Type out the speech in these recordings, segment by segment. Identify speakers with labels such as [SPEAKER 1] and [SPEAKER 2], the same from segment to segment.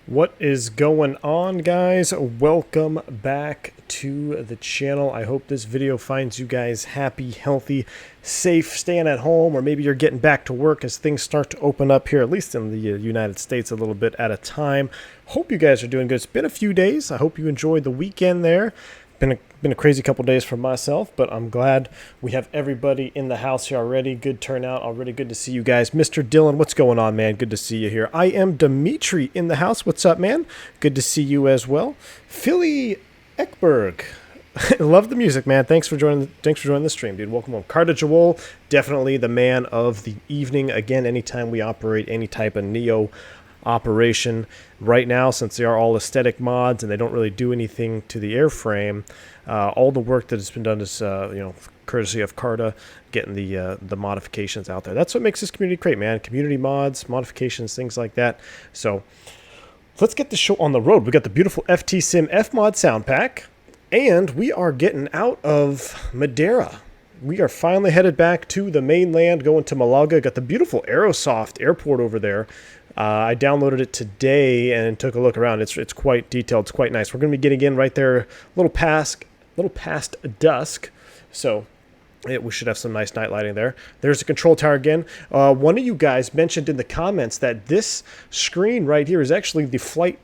[SPEAKER 1] What is going on, guys? Welcome back to the channel. I hope this video finds you guys happy, healthy, safe, staying at home, or maybe you're getting back to work as things start to open up here, at least in the United States, a little bit at a time. Hope you guys are doing good. It's been a few days. I hope you enjoyed the weekend there. Been a crazy couple days for myself, but I'm glad we have everybody in the house here already. Good turnout already. Good to see you guys. Mr. Dylan, what's going on, man? Good to see you here. IMDimitri in the house. What's up, man? Good to see you as well. Philly Eckberg. Love the music, man. Thanks for joining the stream, dude. Welcome home. Carter Joel, definitely the man of the evening. Again, anytime we operate any type of Neo operation right now, since they are all aesthetic mods and they don't really do anything to the airframe, all the work that has been done is courtesy of Carta, getting the modifications out there. That's what makes this community great, man. Community mods, modifications, things like that. So let's get the show on the road. We got the beautiful FT-Sim FMOD sound pack, and we are getting out of Madeira. We are finally headed back to the mainland, going to Malaga. Got the beautiful Aerosoft airport over there. I downloaded it today and took a look around. It's quite detailed. It's quite nice. We're going to be getting in right there, a little past dusk. So we should have some nice night lighting there. There's the control tower again. One of you guys mentioned in the comments that this screen right here is actually the flight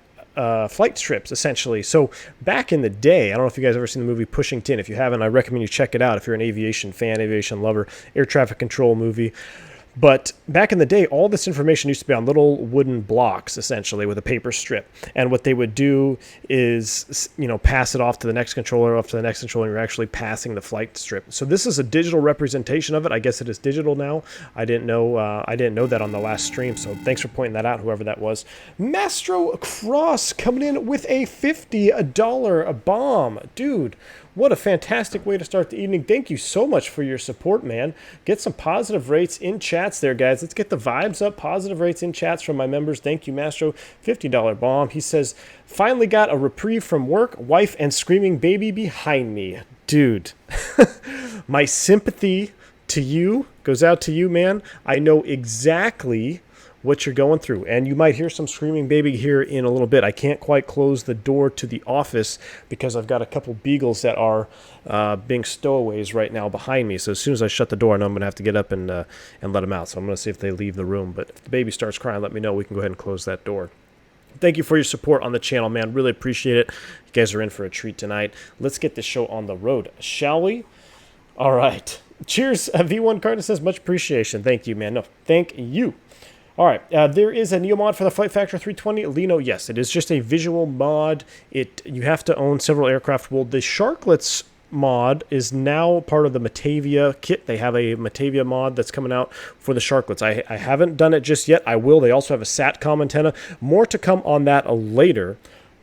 [SPEAKER 1] strips, essentially. So back in the day, I don't know if you guys ever seen the movie Pushing Tin. If you haven't, I recommend you check it out if you're an aviation fan, aviation lover, air traffic control movie. But back in the day, all this information used to be on little wooden blocks, essentially, with a paper strip. And what they would do is, pass it off to the next controller, and you're actually passing the flight strip. So this is a digital representation of it. I guess it is digital now. I didn't know that on the last stream, so thanks for pointing that out, whoever that was. Mastro Cross coming in with a $50 bomb. Dude, what a fantastic way to start the evening. Thank you so much for your support, man. Get some positive rates in chats there, guys. Let's get the vibes up. Positive rates in chats from my members. Thank you, Mastro. $50 bomb. He says, finally got a reprieve from work, wife and screaming baby behind me. Dude, my sympathy to you goes out to you, man. I know exactly what you're going through, and you might hear some screaming baby here in a little bit. I can't quite close the door to the office because I've got a couple beagles that are being stowaways right now behind me. So as soon as I shut the door, I know I'm going to have to get up and let them out. So I'm going to see if they leave the room. But if the baby starts crying, let me know. We can go ahead and close that door. Thank you for your support on the channel, man. Really appreciate it. You guys are in for a treat tonight. Let's get this show on the road, shall we? All right. Cheers. V1 Carter says, much appreciation. Thank you, man. No, thank you. All right, there is a Neo mod for the Flight Factor A320. Lino, yes, it is just a visual mod. You have to own several aircraft. Well, the Sharklets mod is now part of the Matavia kit. They have a Matavia mod that's coming out for the Sharklets. I haven't done it just yet. I will. They also have a SATCOM antenna. More to come on that later.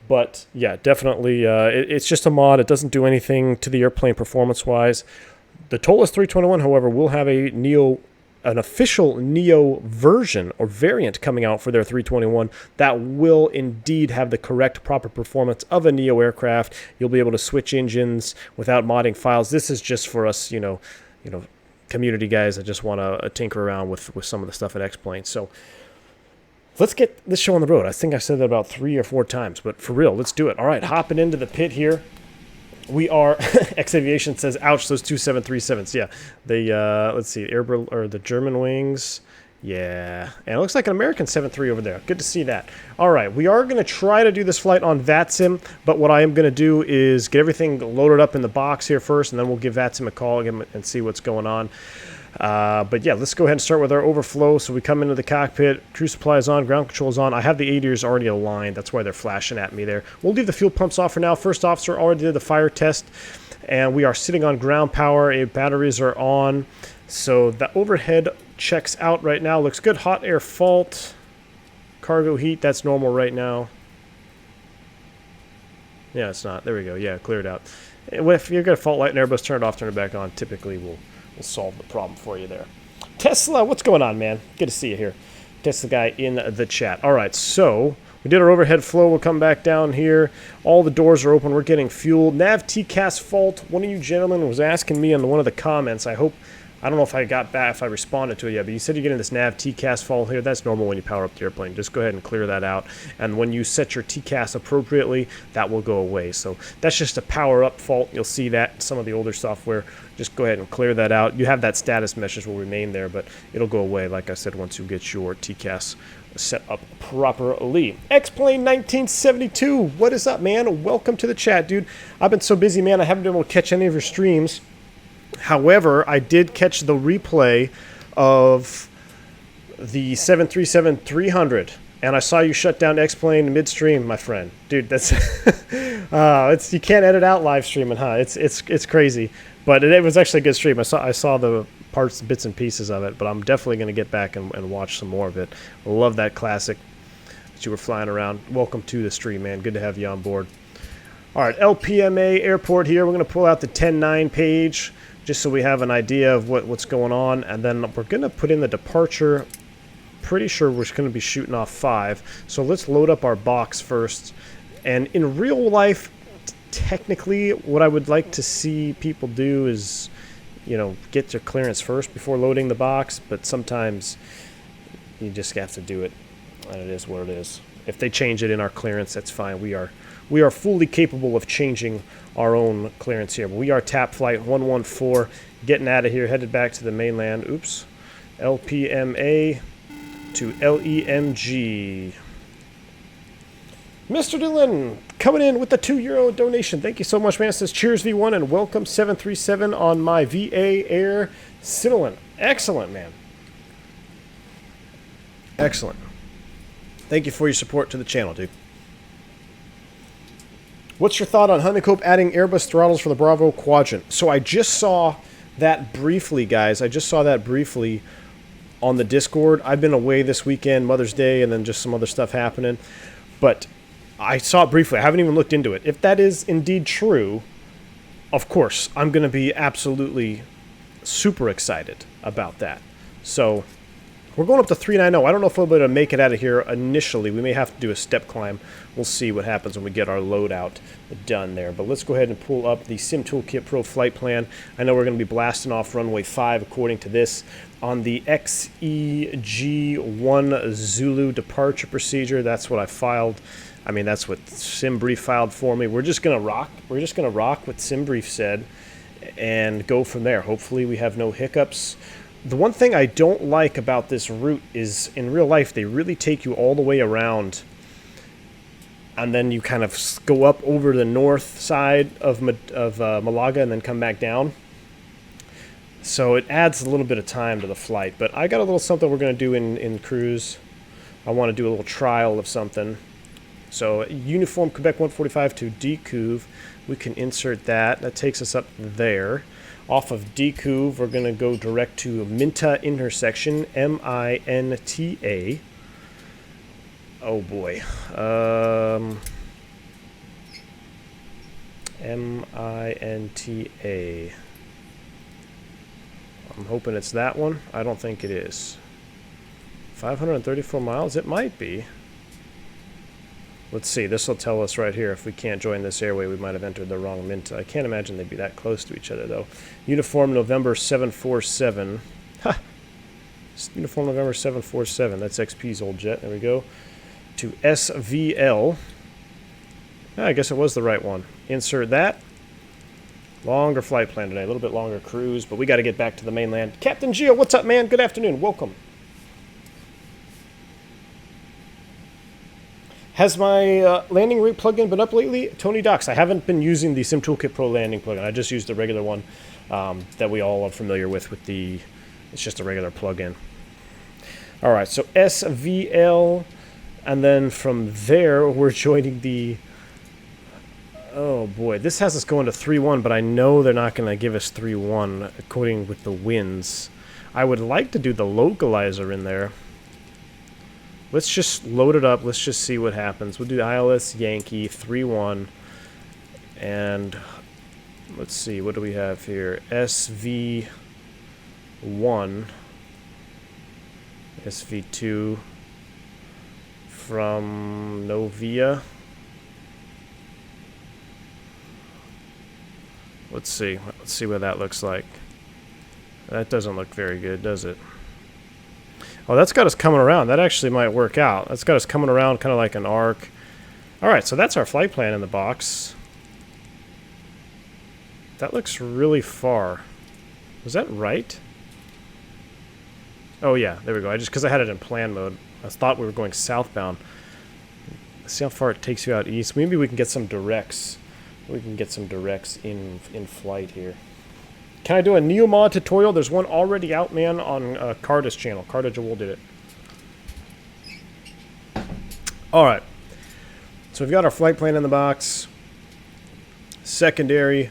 [SPEAKER 1] But, yeah, definitely, it's just a mod. It doesn't do anything to the airplane performance-wise. The Tolas 321, however, will have an official Neo version or variant coming out for their 321 that will indeed have the correct proper performance of a Neo aircraft. You'll be able to switch engines without modding files. This is just for us, community guys that just want to tinker around with some of the stuff at X-Plane. So let's get this show on the road. I think I said that about 3 or 4 times, but for real, let's do it. All right, hopping into the pit here. We are, X Aviation says, ouch, those two 737s. Yeah, let's see, the German wings. Yeah, and it looks like an American 737 over there. Good to see that. All right, we are going to try to do this flight on VATSIM, but what I am going to do is get everything loaded up in the box here first, and then we'll give VATSIM a call again and see what's going on. But yeah, let's go ahead and start with our overflow. So we come into the cockpit, crew supply is on, ground control is on. I have the ADRs already aligned. That's why they're flashing at me there. We'll leave the fuel pumps off for now. First officer already did the fire test, and we are sitting on ground power. Batteries are on. So the overhead checks out right now. Looks good. Hot air fault. Cargo heat, that's normal right now. Yeah, it's not. There we go. Yeah, cleared out. If you've got a fault light in Airbus, turn it off, turn it back on. Typically, we'll solve the problem for you there. Tesla, what's going on, man? Good to see you here. Tesla guy in the chat. All right, so we did our overhead flow. We'll come back down here. All the doors are open. We're getting fuel. Nav TCAS fault. One of you gentlemen was asking me in one of the comments. I hope I don't know if I got back, if I responded to it yet, but you said you're getting this nav TCAS fault here. That's normal when you power up the airplane. Just go ahead and clear that out. And when you set your TCAS appropriately, that will go away. So that's just a power up fault. You'll see that in some of the older software. Just go ahead and clear that out. You have that status message will remain there, but it'll go away, like I said, once you get your TCAS set up properly. X-Plane 1972, what is up, man? Welcome to the chat, dude. I've been so busy, man. I haven't been able to catch any of your streams. However, I did catch the replay of the 737-300, and I saw you shut down X-Plane midstream, my friend. Dude, that's it's, you can't edit out live streaming, huh? It's crazy, but it was actually a good stream. I saw the parts, bits and pieces of it, but I'm definitely going to get back and watch some more of it. I love that classic that you were flying around. Welcome to the stream, man. Good to have you on board. All right, LPMA airport here. We're going to pull out the 10.9 page just so we have an idea of what's going on, and then we're going to put in the departure. Pretty sure we're going to be shooting off 5. So let's load up our box first. And in real life, technically, what I would like to see people do is, you know, get their clearance first before loading the box, but sometimes you just have to do it, and it is what it is. If they change it in our clearance, that's fine. We are fully capable of changing our own clearance here. But we are TAP Flight 114, getting out of here, headed back to the mainland. Oops. LPMA to LEMG. Mr. Dillon coming in with the €2 donation. Thank you so much, man. It says, cheers, V1, and welcome 737 on my VA Air Citylin. Excellent, man. Excellent. Thank you for your support to the channel, dude. What's your thought on Honeycomb adding Airbus throttles for the Bravo Quadrant? So I just saw that briefly, guys. I just saw that briefly on the Discord. I've been away this weekend, Mother's Day, and then just some other stuff happening. But I saw it briefly. I haven't even looked into it. If that is indeed true, of course, I'm going to be absolutely super excited about that. So we're going up to 390. I don't know if we'll be able to make it out of here initially. We may have to do a step climb. We'll see what happens when we get our loadout done there. But let's go ahead and pull up the Sim Toolkit Pro flight plan. I know we're going to be blasting off runway 5 according to this on the XEG1 Zulu departure procedure. That's what I filed. I mean, that's what SimBrief filed for me. We're just going to rock. We're just going to rock what SimBrief said and go from there. Hopefully we have no hiccups. The one thing I don't like about this route is, in real life, they really take you all the way around, and then you kind of go up over the north side of Malaga and then come back down. So it adds a little bit of time to the flight. But I got a little something we're going to do in cruise. I want to do a little trial of something. So Uniform Quebec 145 to DCouv. We can insert that. That takes us up there. Off of DCouv, we're going to go direct to Minta intersection, M-I-N-T-A. Oh boy. M-I-N-T-A. I'm hoping it's that one. I don't think it is. 534 miles? It might be. Let's see. This will tell us right here. If we can't join this airway, we might have entered the wrong Minta. I can't imagine they'd be that close to each other, though. Uniform November 747. Ha! Uniform November 747. That's XP's old jet. There we go. To SVL. I guess it was the right one. Insert that. Longer flight plan today. A little bit longer cruise, but we got to get back to the mainland. Captain Gio, what's up, man? Good afternoon. Welcome. Has my landing rig plugin been up lately? Tony Docs, I haven't been using the Sim Toolkit Pro landing plugin. I just used the regular one that we all are familiar with the, it's just a regular plugin. All right, so SVL, and then from there, we're joining the, oh boy, this has us going to 3-1, but I know they're not going to give us 3-1 according with the winds. I would like to do the localizer in there. Let's just load it up. Let's just see what happens. We'll do ILS Yankee 3-1. And let's see. What do we have here? SV1. SV2 from Novia. Let's see. Let's see what that looks like. That doesn't look very good, does it? Oh, that's got us coming around. That actually might work out. That's got us coming around kind of like an arc. All right, so that's our flight plan in the box. That looks really far. Was that right? Oh, yeah, there we go. Because I had it in plan mode. I thought we were going southbound. Let's see how far it takes you out east. Maybe we can get some directs. We can get some directs in flight here. Can I do a NeoMod tutorial? There's one already out, man, on Carda's channel. Carda Joel did it. All right. So we've got our flight plan in the box. Secondary.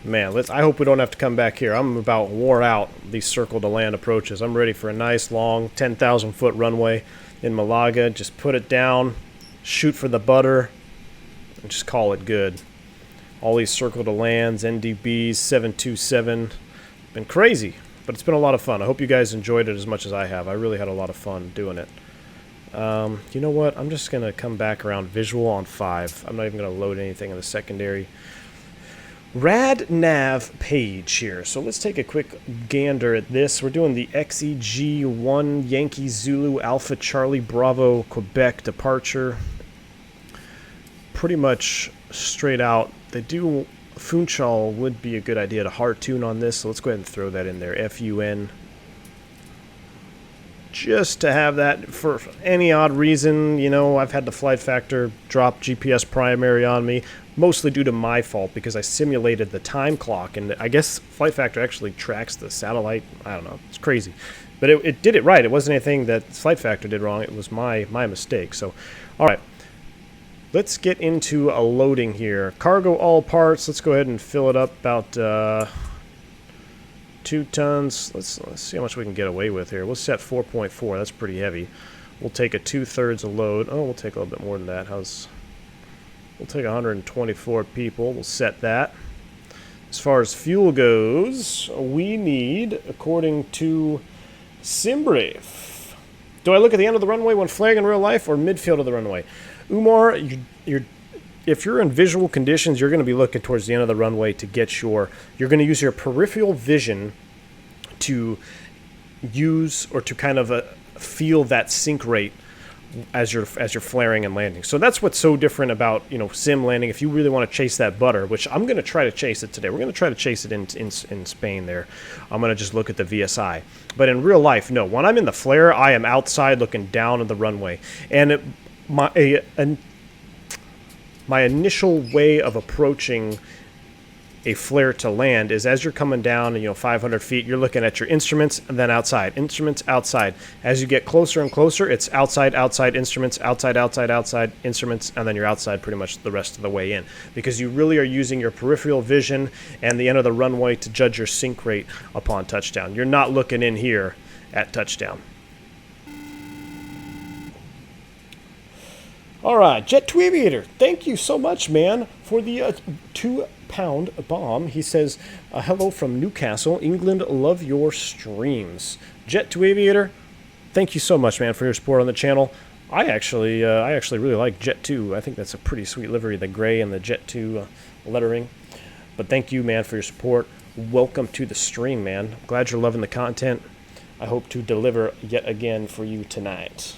[SPEAKER 1] Man, I hope we don't have to come back here. I'm about wore out these circle to land approaches. I'm ready for a nice long 10,000 foot runway in Malaga. Just put it down, shoot for the butter, and just call it good. All these circle to lands, NDBs, 727. Been crazy, but it's been a lot of fun. I hope you guys enjoyed it as much as I have. I really had a lot of fun doing it. You know what? I'm just going to come back around visual on 5. I'm not even going to load anything in the secondary. Rad nav page here. So let's take a quick gander at this. We're doing the XEG1 Yankee Zulu Alpha Charlie Bravo Quebec departure. Pretty much straight out. They do, Funchal would be a good idea to hard tune on this, so let's go ahead and throw that in there. FUN. Just to have that for any odd reason. You know, I've had the Flight Factor drop GPS primary on me, mostly due to my fault because I simulated the time clock, and I guess Flight Factor actually tracks the satellite. I don't know, it's crazy. But it did it right. It wasn't anything that Flight Factor did wrong. It was my mistake. So, all right. Let's get into a loading here. Cargo all parts. Let's go ahead and fill it up about 2 tons. Let's see how much we can get away with here. We'll set 4.4. That's pretty heavy. We'll take a 2/3 a load. Oh, we'll take a little bit more than that. We'll take 124 people. We'll set that. As far as fuel goes, we need, according to SimBrave. Do I look at the end of the runway when flaring in real life or midfield of the runway? Umar, if you're in visual conditions, you're going to be looking towards the end of the runway to get you're going to use your peripheral vision to use or to kind of feel that sink rate as you're flaring and landing. So that's what's so different about, you know, sim landing. If you really want to chase that butter, which I'm going to try to chase it today. We're going to try to chase it in Spain there. I'm going to just look at the VSI. But in real life, no. When I'm in the flare, I am outside looking down at the runway. And my initial way of approaching a flare to land is as you're coming down, 500 feet, you're looking at your instruments and then outside. Instruments, outside. As you get closer and closer, it's outside, outside, instruments, outside, outside, outside, instruments, and then you're outside pretty much the rest of the way in. Because you really are using your peripheral vision and the end of the runway to judge your sink rate upon touchdown. You're not looking in here at touchdown. All right, Jet2 Aviator, thank you so much, man, for the 2-pound bomb. He says, hello from Newcastle, England, love your streams. Jet2 Aviator, thank you so much, man, for your support on the channel. I actually really like Jet2. I think that's a pretty sweet livery, the gray and the Jet2 lettering. But thank you, man, for your support. Welcome to the stream, man. Glad you're loving the content. I hope to deliver yet again for you tonight.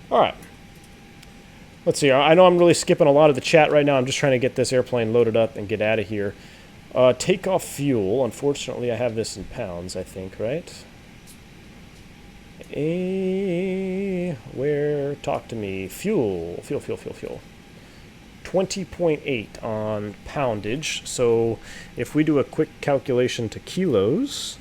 [SPEAKER 1] All right. Let's see, I know I'm really skipping a lot of the chat right now. I'm just trying to get this airplane loaded up and get out of here. Takeoff fuel. Unfortunately, I have this in pounds, I think, right? Where? Talk to me. Fuel. 20.8 on poundage. So if we do a quick calculation to kilos,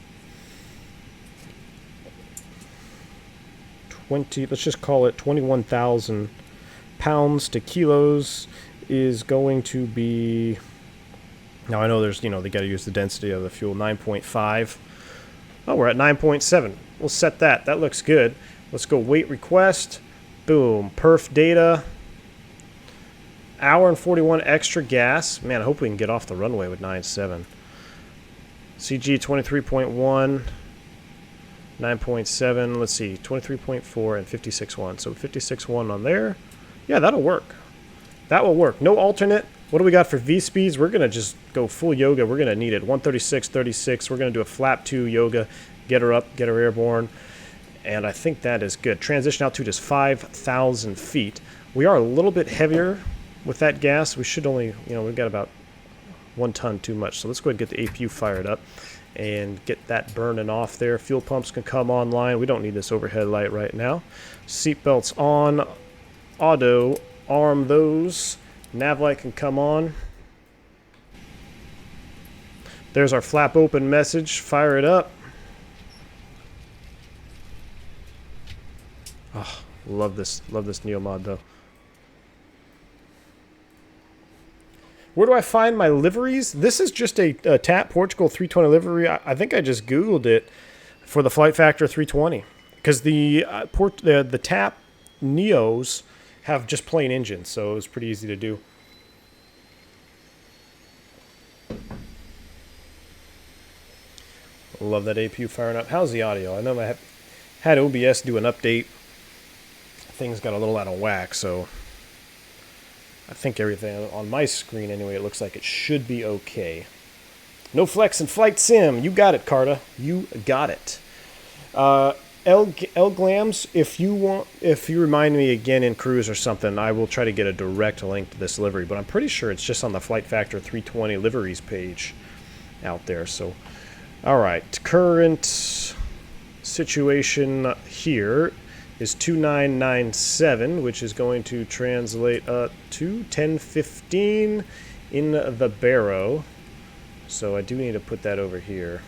[SPEAKER 1] let's just call it 21,000 pounds to kilos is going to be, now I know there's, they got to use the density of the fuel, 9.5. Oh, we're at 9.7. We'll set that. That looks good. Let's go weight request. Boom. Perf data. Hour and 41 extra gas. Man, I hope we can get off the runway with 9.7. CG 23.1. 9.7. Let's see. 23.4 and 56.1. So 56.1 on there. Yeah, that'll work. That will work. No alternate. What do we got for V-speeds? We're going to just go full yoga. We're going to need it. 136, 36. We're going to do a flap 2 yoga. Get her up, get her airborne. And I think that is good. Transition altitude is 5,000 feet. We are a little bit heavier with that gas. We should only, we've got about 1 ton too much. So let's go ahead and get the APU fired up and get that burning off there. Fuel pumps can come online. We don't need this overhead light right now. Seatbelts on. Auto. Arm those. Nav light can come on. There's our flap open message. Fire it up. Oh, love this Neo mod though. Where do I find my liveries? This is just a TAP Portugal 320 livery. I think I just Googled it for the Flight Factor 320 because the TAP Neos have just plain engines, so it was pretty easy to do. Love that APU firing up. How's the audio? I know I had OBS do an update. Things got a little out of whack, so I think everything on my screen anyway, it looks like it should be okay. No flex in flight sim. You got it, Carta. You got it. Glams, if you remind me again in cruise or something, I will try to get a direct link to this livery, but I'm pretty sure it's just on the Flight Factor 320 liveries page out there. So, all right, current situation here is 2997, which is going to translate to 1015 in the barrow. So I do need to put that over here.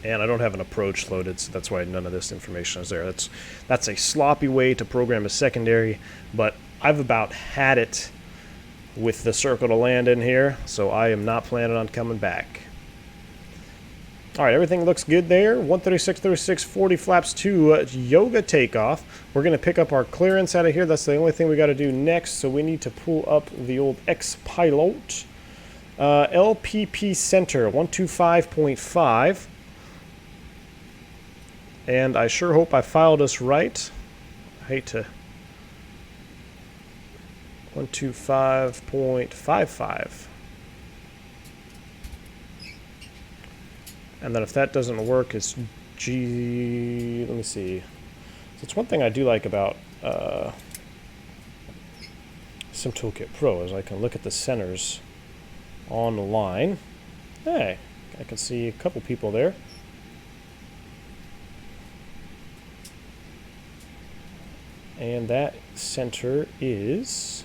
[SPEAKER 1] And I don't have an approach loaded, so that's why none of this information is there. That's a sloppy way to program a secondary, but I've about had it with the circle to land in here, so I am not planning on coming back. All right, everything looks good there. 136, 36, 40 flaps to yoga takeoff. We're going to pick up our clearance out of here. That's the only thing we got to do next, so we need to pull up the old X-Pilot. LPP center, 125.5. And I sure hope I filed us right. I hate to... 125.55. And then if that doesn't work, it's G... Let me see. So it's one thing I do like about SimToolkit Pro is I can look at the centers on the line. Hey, I can see a couple people there. And that center is...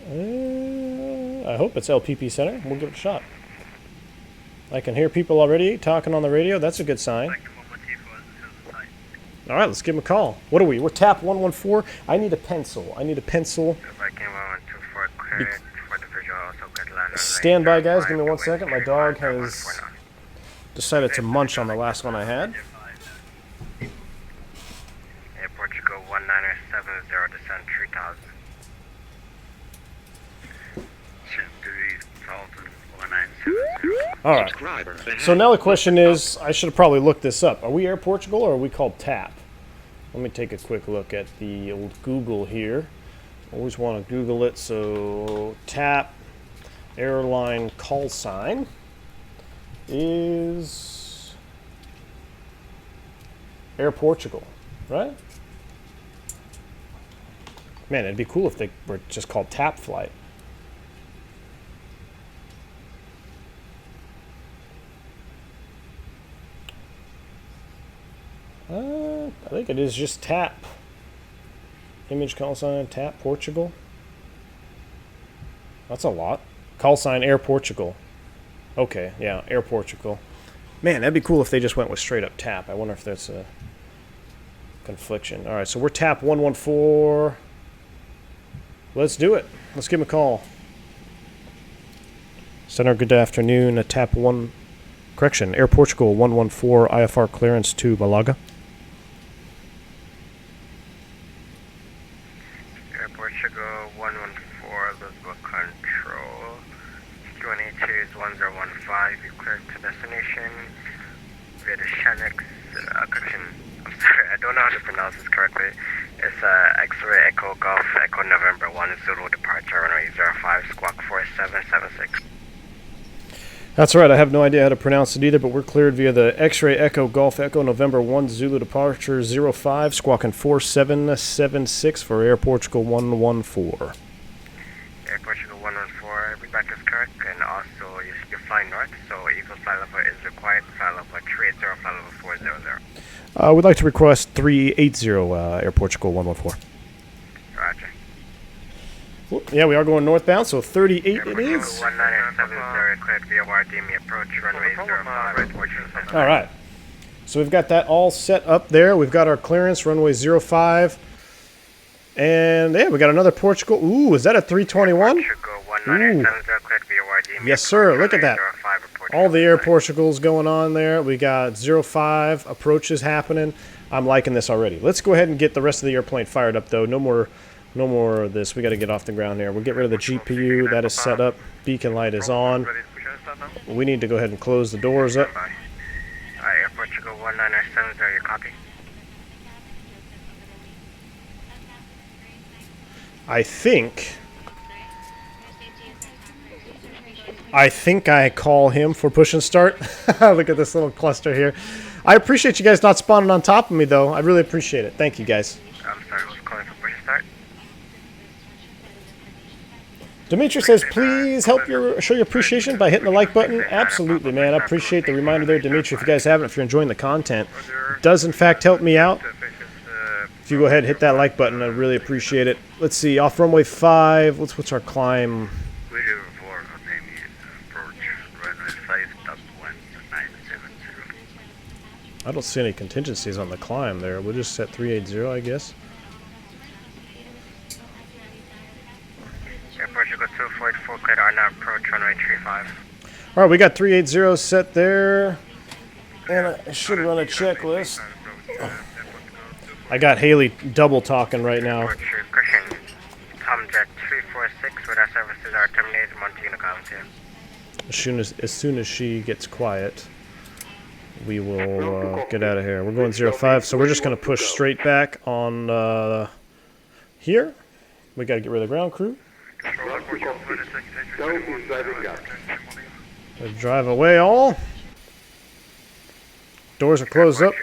[SPEAKER 1] I hope it's LPP center. We'll give it a shot. I can hear people already talking on the radio. That's a good sign. All right, let's give them a call. What are we? We're TAP 114. I need a pencil. Stand by, guys. Give me 1 second. My dog has decided to munch on the last one I had.
[SPEAKER 2] Portugal 1970, descent 3000.
[SPEAKER 1] All right. So now the question is, I should have probably looked this up. Are we Air Portugal or are we called TAP? Let me take a quick look at the old Google here. Always want to Google it. So TAP airline call sign is Air Portugal, right? Man, it'd be cool if they were just called TAP Flight. I think it is just TAP. Image call sign, TAP Portugal. That's a lot. Call sign Air Portugal. Okay, yeah, Air Portugal. Man, that'd be cool if they just went with straight up TAP. I wonder if that's a confliction. All right, so we're TAP 114. Let's do it. Let's give him a call. Center, good afternoon. TAP 1, correction, Air Portugal 114, IFR clearance to Malaga.
[SPEAKER 2] Air Portugal 114, Lisbon Control. QNH is 1015. You cleared to destination via the Shanix, correction, I'm sorry. X-ray Echo Golf Echo November 1 Zulu departure runway 05 squawk 4776.
[SPEAKER 1] That's right, I have no idea how to pronounce it either, but we're cleared via the X-ray Echo Golf Echo November 1 Zulu departure 05 squawking 4776 for Air Portugal 114.
[SPEAKER 2] Air Portugal 114, everybody is correct, and also you're flying north, so Eagle flight level is required, flight level 380, flight level 400.
[SPEAKER 1] We'd like to request 380 Air Portugal 114.
[SPEAKER 2] Roger.
[SPEAKER 1] Yeah, we are going northbound, so 38
[SPEAKER 2] Air
[SPEAKER 1] it
[SPEAKER 2] Portugal
[SPEAKER 1] is.
[SPEAKER 2] 1970 cleared via RobertB approach runway 05 Portugal.
[SPEAKER 1] All right. So we've got that all set up there. We've got our clearance, runway 05. And yeah, we got another Portugal. Ooh, is that a 321?
[SPEAKER 2] Portugal 1970 cleared via RobertB.
[SPEAKER 1] Yes, sir. Look at that. All the Air Portugals going on there. We got 05 approaches happening. I'm liking this already. Let's go ahead and get the rest of the airplane fired up, though. No more of this. We got to get off the ground here. We'll get rid of the GPU. That is set up. Beacon light is on. We need to go ahead and close the doors up.
[SPEAKER 2] Air Portugal 1970, you copy?
[SPEAKER 1] I think I call him for push and start. Look at this little cluster here. I appreciate you guys not spawning on top of me, though. I really appreciate it. Thank you, guys.
[SPEAKER 2] I'm sorry, who's calling for push and start?
[SPEAKER 1] Dimitri says, please show your appreciation by hitting the like button. Absolutely, man. I appreciate the reminder there, Dimitri. If you guys haven't, if you're enjoying the content, it does, in fact, help me out. If you go ahead and hit that like button, I'd really appreciate it. Let's see, off runway 5. What's our climb? I don't see any contingencies on the climb there. We'll just set 380, I guess.
[SPEAKER 2] Air Portugal 244, cleared R now approach runway 35.
[SPEAKER 1] All right, we got 380 set there. And I should run a checklist. I got Haley double talking right now.
[SPEAKER 2] Cushing, Tomjet 346, where our services are terminated, Montego County.
[SPEAKER 1] As soon as she gets quiet, we will get out of here. We're going 05, so we're just going to push straight back on here. We got to get rid of the ground crew. Drive away all. Doors are closed up.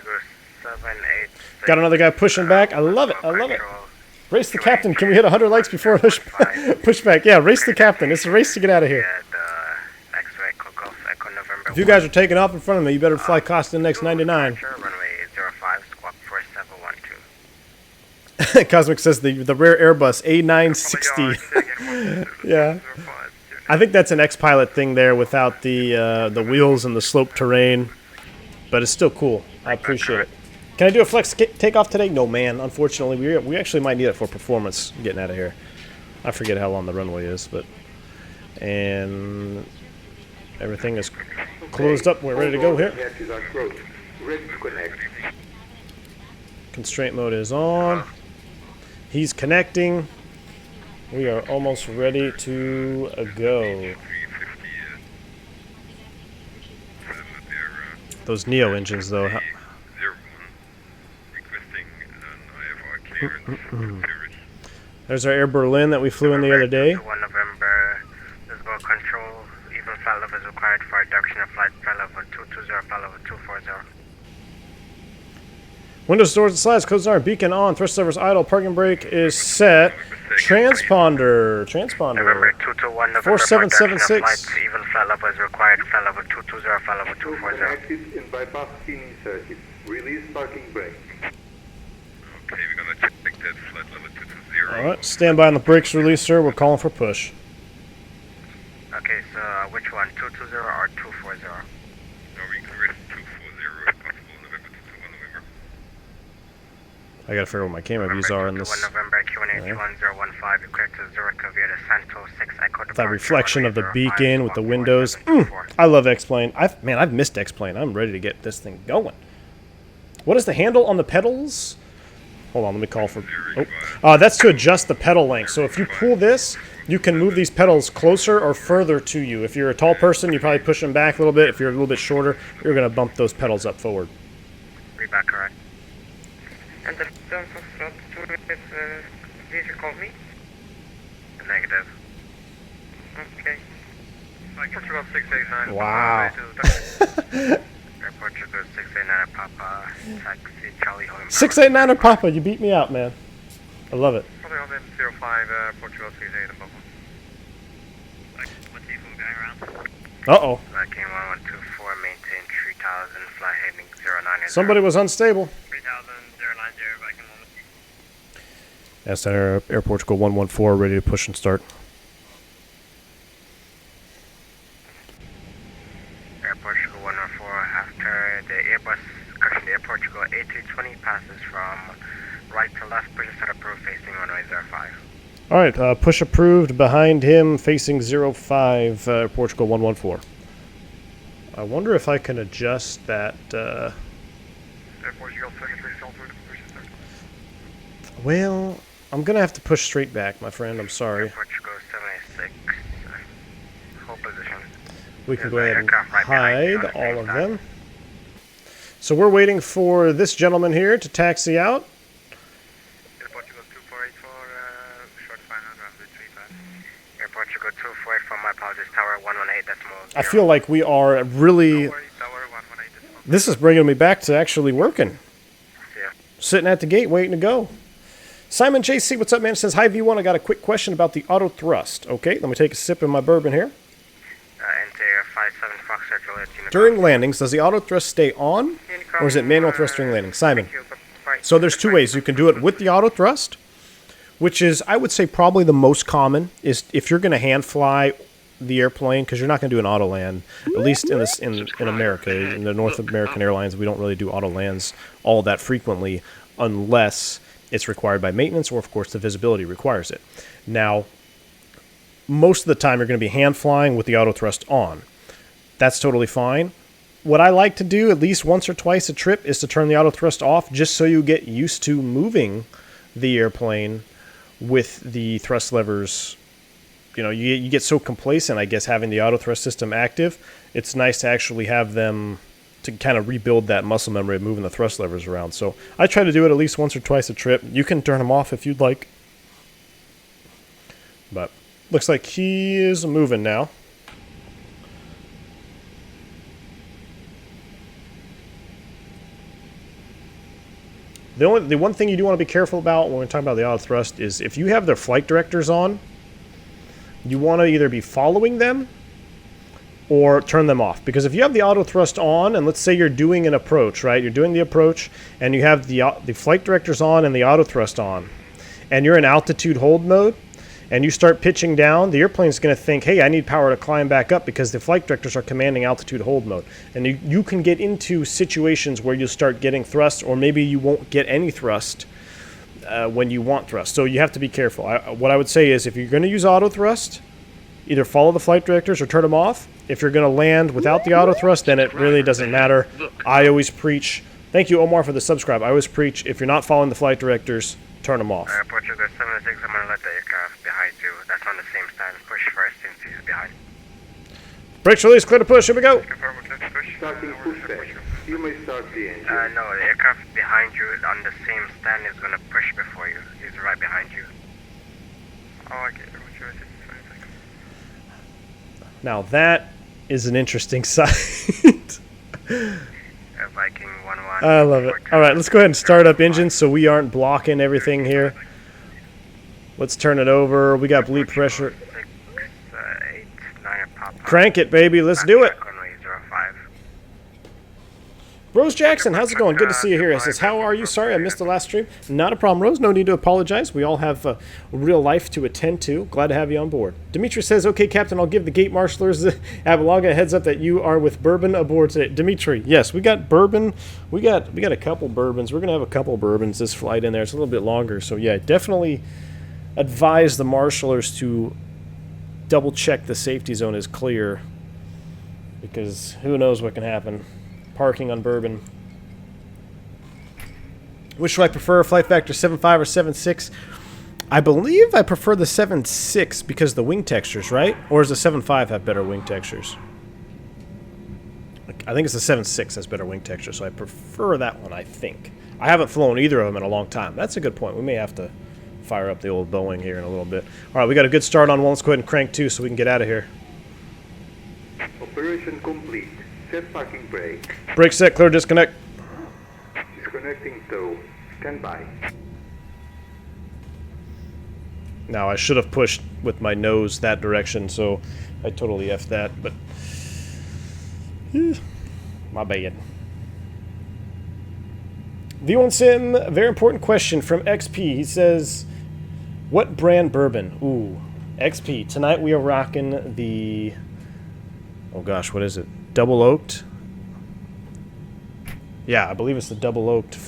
[SPEAKER 1] Got another guy pushing back. I love it. I love it. Race the captain. Can we hit 100 likes before pushback? Yeah, race the captain. It's a race to get out of here. If you guys are taking off in front of me, you better fly Costa next 99. Cosmic says the rare Airbus A960. Yeah. I think that's an X-Pilot thing there without the wheels and the slope terrain. But it's still cool. I appreciate it. Can I do a flex takeoff today? No, man. Unfortunately, we actually might need it for performance getting out of here. I forget how long the runway is, but... And... Everything is closed up. We're ready to go here. Constraint mode is on. He's connecting. We are almost ready to go. Those Neo engines, though. There's our Air Berlin that we flew in the other day.
[SPEAKER 2] 1 November, visible control. Even flight level is required for reduction of flight level 220, flight level 240.
[SPEAKER 1] Windows, doors, and slides, codes are beacon on, thrust levers idle, parking brake is set. Transponder.
[SPEAKER 2] November 221, November
[SPEAKER 1] 4776.
[SPEAKER 2] Even flight level is required, flight level 220, flight level 240.
[SPEAKER 3] Exit and bypass cleaning circuit. Release parking brake.
[SPEAKER 4] Okay, we're gonna check that flight level 220.
[SPEAKER 1] Alright, stand by on the brakes release, sir. We're calling for push.
[SPEAKER 2] Okay, so which one, 220 or 240?
[SPEAKER 4] No, we can rest 240 if possible, November 221 November.
[SPEAKER 1] I gotta figure out what my camera views are in this.
[SPEAKER 2] November Q1811015, you clear to Zurich via the Santo 6 Echo.
[SPEAKER 1] That reflection of the beacon with the windows. I love X-Plane. I've missed X-Plane. I'm ready to get this thing going. What is the handle on the pedals? Hold on, let me call for... Oh. That's to adjust the pedal length. So if you pull this, you can move these pedals closer or further to you. If you're a tall person, you probably push them back a little bit. If you're a little bit shorter, you're going to bump those pedals up forward.
[SPEAKER 2] Read back, correct. And the terms of slot 2 is, did you call me? Negative. Okay.
[SPEAKER 4] Portugal 689.
[SPEAKER 1] Wow.
[SPEAKER 2] Portugal 689 Papa, taxi Charlie Home.
[SPEAKER 1] 689 or Papa, you beat me out, man. I love it.
[SPEAKER 4] Probably on 05, Portugal 689 Papa. What's the going around?
[SPEAKER 1] Uh-oh.
[SPEAKER 2] Viking 1124, maintain 3000, fly heading 090.
[SPEAKER 1] Somebody was unstable.
[SPEAKER 2] 3000, 090, Viking 1.
[SPEAKER 1] That's Air Portugal 114, ready to push and start.
[SPEAKER 2] Air Portugal 114, after the Airbus, correction, the Air Portugal A320 passes from right to left, push and start approved, facing runway 05.
[SPEAKER 1] All right, push approved behind him, facing 05, Portugal 114. I wonder if I can adjust that.
[SPEAKER 4] Air Portugal 33, push and start.
[SPEAKER 1] Well, I'm going to have to push straight back, my friend. I'm sorry.
[SPEAKER 2] Air Portugal 786, hold position.
[SPEAKER 1] We can go
[SPEAKER 2] There's
[SPEAKER 1] ahead
[SPEAKER 2] an
[SPEAKER 1] and
[SPEAKER 2] aircraft right behind you
[SPEAKER 1] hide
[SPEAKER 2] on the
[SPEAKER 1] all
[SPEAKER 2] same
[SPEAKER 1] of
[SPEAKER 2] side.
[SPEAKER 1] them. So we're waiting for this gentleman here to taxi out.
[SPEAKER 4] Air Portugal 2484, short final, runway 35.
[SPEAKER 2] Air Portugal 248, my apologies, tower 118, decimal
[SPEAKER 1] I feel like we are really...
[SPEAKER 4] Tower 118 decimal.
[SPEAKER 1] This is bringing me back to actually working.
[SPEAKER 2] Yeah.
[SPEAKER 1] Sitting at the gate waiting to go. Simon JC, what's up, man? Says, hi, V1. I got a quick question about the auto thrust. Okay, let me take a sip of my bourbon here.
[SPEAKER 2] Enter 57 Foxtrot Juliet Unicorn.
[SPEAKER 1] During landings, does the auto thrust stay on, or is it manual thrust during landing? Simon. So there's two ways. You can do it with the auto thrust, which is, I would say, probably the most common, is if you're going to hand fly the airplane, because you're not going to do an auto land, at least in America. In the North American Airlines, we don't really do auto lands all that frequently unless it's required by maintenance or, of course, the visibility requires it. Now, most of the time you're going to be hand flying with the auto thrust on. That's totally fine. What I like to do at least once or twice a trip is to turn the auto thrust off just so you get used to moving the airplane with the thrust levers. You know, you get so complacent, I guess, having the auto thrust system active. It's nice to actually have them to kind of rebuild that muscle memory of moving the thrust levers around. So I try to do it at least once or twice a trip. You can turn them off if you'd like. But looks like he is moving now. The one thing you do want to be careful about when we're talking about the auto thrust is if you have their flight directors on, you want to either be following them or turn them off. Because if you have the auto thrust on, and let's say you're doing an approach, right? You're doing the approach, and you have the flight directors on and the auto thrust on, and you're in altitude hold mode, and you start pitching down, the airplane's going to think, hey, I need power to climb back up because the flight directors are commanding altitude hold mode. And you can get into situations where you'll start getting thrust, or maybe you won't get any thrust when you want thrust. So you have to be careful. What I would say is if you're going to use auto thrust, either follow the flight directors or turn them off. If you're going to land without the auto thrust, then it really doesn't matter. I always preach, thank you, Omar, for the subscribe. I always preach, if you're not following the flight directors, turn them off.
[SPEAKER 2] Portugal 76, I'm going to let the aircraft behind you. That's on the same stand. Push first since he's behind.
[SPEAKER 1] Brakes release, clear to push. Here we go.
[SPEAKER 4] Confirm with let's push.
[SPEAKER 3] Starting pushback. You may start the engine.
[SPEAKER 2] No, the aircraft behind you on the same stand is going to push before you. He's right behind you.
[SPEAKER 4] Oh, okay. Sure,
[SPEAKER 1] Now that is an interesting sight.
[SPEAKER 2] Viking 11.
[SPEAKER 1] I love it. All right, let's go ahead and start up engine so we aren't blocking everything here. Let's turn it over. We got bleed pressure.
[SPEAKER 2] 6, 8, 9, pop.
[SPEAKER 1] Crank it, baby. Let's do it.
[SPEAKER 2] Runway 05.
[SPEAKER 1] Rose Jackson, how's it going? Good to see you here. It says, how are you? Sorry, I missed the last stream. Not a problem, Rose. No need to apologize. We all have real life to attend to. Glad to have you on board. Dimitri says, okay, Captain, I'll give the gate marshalers at Malaga a heads up that you are with bourbon aboard today. Dimitri, yes, we got bourbon. We got a couple bourbons. We're going to have a couple bourbons this flight in there. It's a little bit longer. So, yeah, definitely advise the marshalers to double check the safety zone is clear, because who knows what can happen. Parking on bourbon. Which do I prefer, Flight Factor 7.5 or 7.6? I believe I prefer the 7.6 because the wing textures, right? Or does the 7.5 have better wing textures? I think it's the 7.6 has better wing texture, so I prefer that one, I think. I haven't flown either of them in a long time. That's a good point. We may have to fire up the old Boeing here in a little bit. All right, we got a good start on one. Let's go ahead and crank 2 so we can get out of here.
[SPEAKER 3] Operation complete. Set parking brake.
[SPEAKER 1] Brake set, clear, disconnect.
[SPEAKER 3] Disconnecting tow. Stand by.
[SPEAKER 1] Now, I should have pushed with my nose that direction, so I totally F'd that, but my bad. V1 Sim, very important question from XP. He says, what brand bourbon? Ooh, XP. Tonight we are rocking the, oh gosh, what is it? Double oaked? Yeah, I believe it's the double oaked.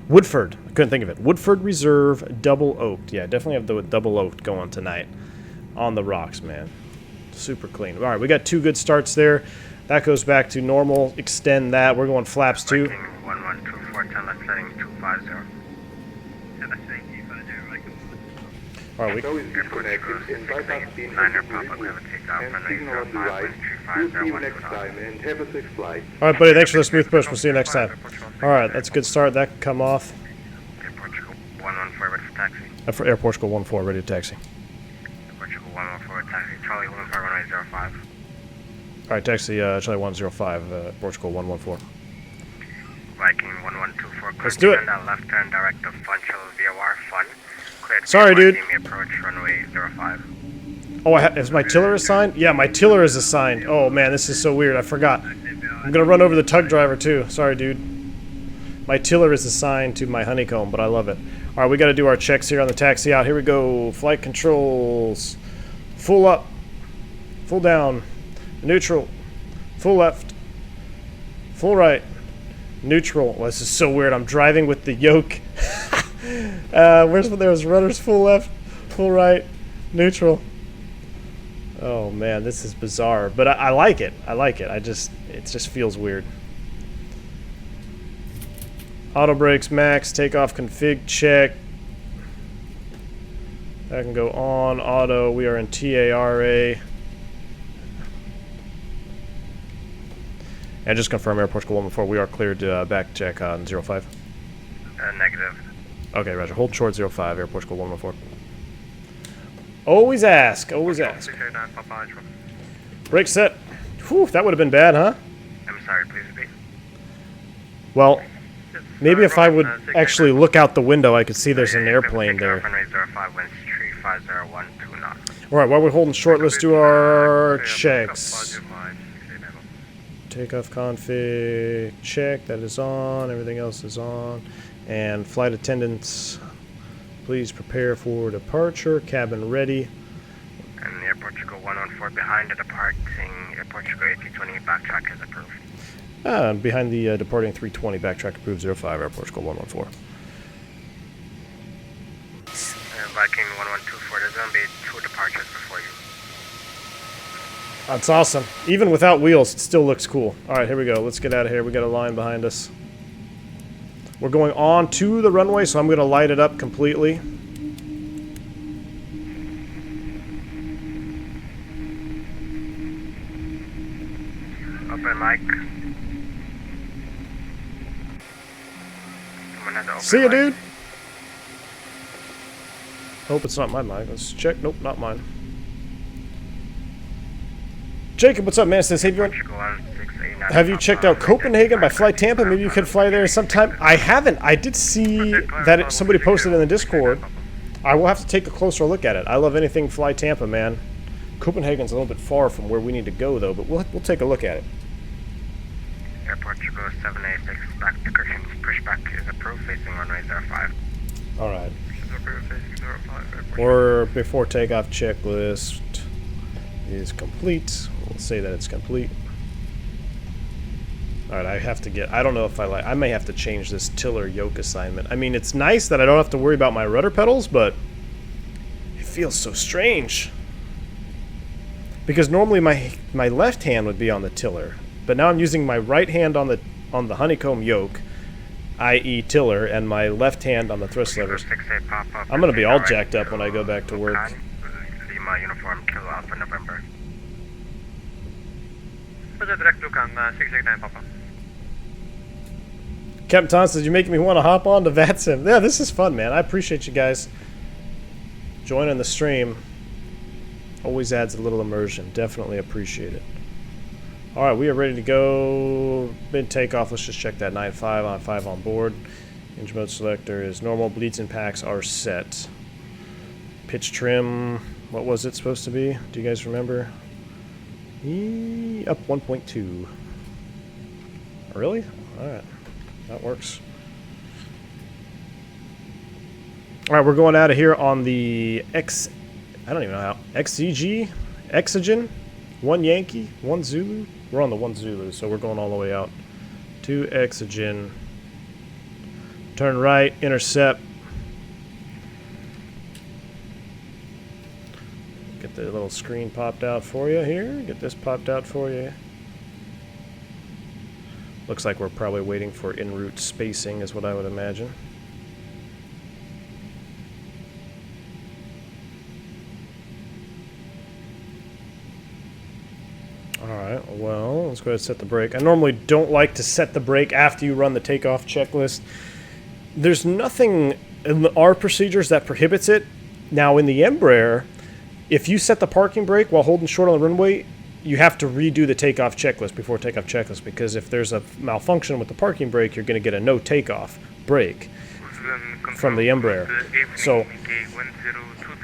[SPEAKER 1] Woodford. I couldn't think of it. Woodford Reserve double oaked. Yeah, definitely have the double oaked going tonight on the rocks, man. Super clean. All right, we got 2 good starts there. That goes back to normal. Extend that. We're going flaps 2.
[SPEAKER 2] 1124, 10 left heading 250.
[SPEAKER 1] All right,
[SPEAKER 3] Tow is disconnected and bypass pin
[SPEAKER 2] Liner
[SPEAKER 3] has
[SPEAKER 2] Papa,
[SPEAKER 3] been
[SPEAKER 2] we have
[SPEAKER 3] removed.
[SPEAKER 2] a takeoff
[SPEAKER 3] And
[SPEAKER 2] runway
[SPEAKER 3] signal on the
[SPEAKER 2] 05,
[SPEAKER 3] right.
[SPEAKER 2] wind
[SPEAKER 3] We'll see
[SPEAKER 2] 35,
[SPEAKER 3] you next time and have a safe flight.
[SPEAKER 1] All right, buddy. Thanks for the smooth push. We'll see you next time. All right, that's a good start. That can come off.
[SPEAKER 2] Air Portugal 114, ready for taxi.
[SPEAKER 1] For Air Portugal 14, ready to taxi.
[SPEAKER 2] Air Portugal 114, taxi. Charlie holding for runway 05.
[SPEAKER 1] All right, taxi Charlie 105, Portugal 114.
[SPEAKER 2] Viking 1124,
[SPEAKER 1] Let's do it.
[SPEAKER 2] That left turn direct to Funchal VOR Fun. Cleared
[SPEAKER 1] Sorry, dude.
[SPEAKER 2] Approach runway 05.
[SPEAKER 1] Oh, is my tiller assigned? Yeah, my tiller is assigned. Oh, man, this is so weird. I forgot. I'm going to run over the tug driver, too. Sorry, dude. My tiller is assigned to my honeycomb, but I love it. All right, we got to do our checks here on the taxi out. Here we go. Flight controls. Full up. Full down. Neutral. Full left. Full right. Neutral. Well, this is so weird. I'm driving with the yoke. There's rudders full left, full right, neutral. Oh man, this is bizarre, but I like it. I like it. It just feels weird. Auto brakes max, takeoff config check. That can go on auto. We are in TARA. And just confirm Air Portugal 114. We are cleared to back check on 05.
[SPEAKER 2] Negative.
[SPEAKER 1] Okay, Roger. Hold short 05, Air Portugal 114. Always ask. Always ask. Brake set. Whew, that would have been bad, huh?
[SPEAKER 2] I'm sorry, please repeat.
[SPEAKER 1] Well, maybe if I would actually look out the window, I could see there's an airplane there.
[SPEAKER 2] Runway 05, winds 3501, 2 knots.
[SPEAKER 1] All right, while we're holding short, let's do our checks. Takeoff config check. That is on. Everything else is on. And flight attendants, please prepare for departure. Cabin ready.
[SPEAKER 2] And Air Portugal 114 behind the departing Air Portugal A320 backtrack is approved.
[SPEAKER 1] Behind the departing 320, backtrack approved 05, Air Portugal 114.
[SPEAKER 2] Viking 1124, there's going to be 2 departures before you.
[SPEAKER 1] That's awesome. Even without wheels, it still looks cool. All right, here we go. Let's get out of here. We got a line behind us. We're going on to the runway, so I'm going to light it up completely.
[SPEAKER 2] Open mic.
[SPEAKER 1] See ya, dude. Hope it's not my mic. Let's check. Nope, not mine. Jacob, what's up, man? Says, have you checked out Copenhagen by Flight Tampa? Maybe you could fly there sometime. I haven't. I did see that somebody posted in the Discord. I will have to take a closer look at it. I love anything Fly Tampa, man. Copenhagen's a little bit far from where we need to go, though, but we'll take a look at it.
[SPEAKER 2] Air Portugal 786 back to Cushing's pushback is approved, facing runway 05.
[SPEAKER 1] All right. Or before takeoff checklist is complete. We'll say that it's complete. Alright, I don't know if I may have to change this tiller yoke assignment. I mean, it's nice that I don't have to worry about my rudder pedals, but it feels so strange. Because normally my left hand would be on the tiller, but now I'm using my right hand on the honeycomb yoke, i.e. tiller, and my left hand on the thrust levers. I'm going to be all jacked up when I go back to work.
[SPEAKER 2] Lima uniform Kilo Alpha November.
[SPEAKER 1] Captain Thompson, did you make me want to hop on to VATSIM? Yeah, this is fun, man. I appreciate you guys joining the stream. Always adds a little immersion. Definitely appreciate it. All right, we are ready to go. Mid takeoff. Let's just check that 9.5 on 5 on board. Engine mode selector is normal. Bleeds and packs are set. Pitch trim. What was it supposed to be? Do you guys remember? Up 1.2. Really? All right, that works. All right, we're going out of here on the I don't even know how. XCG? Exogen? 1 Yankee? 1 Zulu? We're on the 1 Zulu, so we're going all the way out. 2 Exogen. Turn right, intercept. Get the little screen popped out for you here. Get this popped out for you. Looks like we're probably waiting for en route spacing is what I would imagine. Alright, well, let's go ahead and set the brake. I normally don't like to set the brake after you run the takeoff checklist. There's nothing in our procedures that prohibits it. Now, in the Embraer, if you set the parking brake while holding short on the runway, you have to redo the takeoff checklist before takeoff checklist, because if there's a malfunction with the parking brake, you're going to get a no takeoff brake from the Embraer. So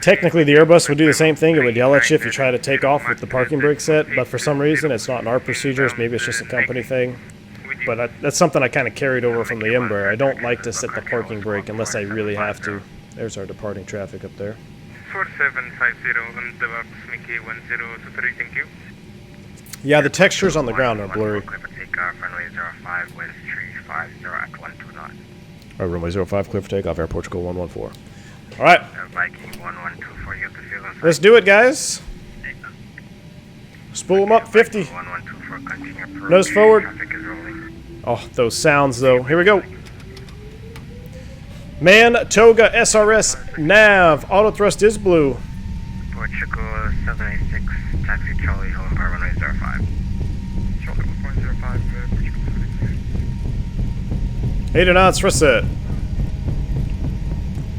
[SPEAKER 1] technically the Airbus would do the same thing. It would yell at you if you try to take off with the parking brake set, but for some reason it's not in our procedures. Maybe it's just a company thing. But that's something I kind of carried over from the Embraer. I don't like to set the parking brake unless I really have to. There's our departing traffic up there.
[SPEAKER 5] 4750 on the box, Mickey 1023, thank you.
[SPEAKER 1] Yeah, the textures on the ground are blurry.
[SPEAKER 2] Clear for takeoff, runway 05, winds 350 at 129.
[SPEAKER 1] All right, runway 05, clear for takeoff, Air Portugal 114. All right.
[SPEAKER 2] Viking 112 for you to feel inside.
[SPEAKER 1] Let's do it, guys. Spool them up, 50.
[SPEAKER 2] 112 for continue approach.
[SPEAKER 1] Nose forward.
[SPEAKER 2] Traffic is rolling.
[SPEAKER 1] Oh, those sounds, though. Here we go. Man, Toga, SRS, nav, auto thrust is blue.
[SPEAKER 2] Portugal 786, taxi Charlie, home bar runway 05. Charlie 1.05, Portugal 786.
[SPEAKER 1] 8 knots, thrust set.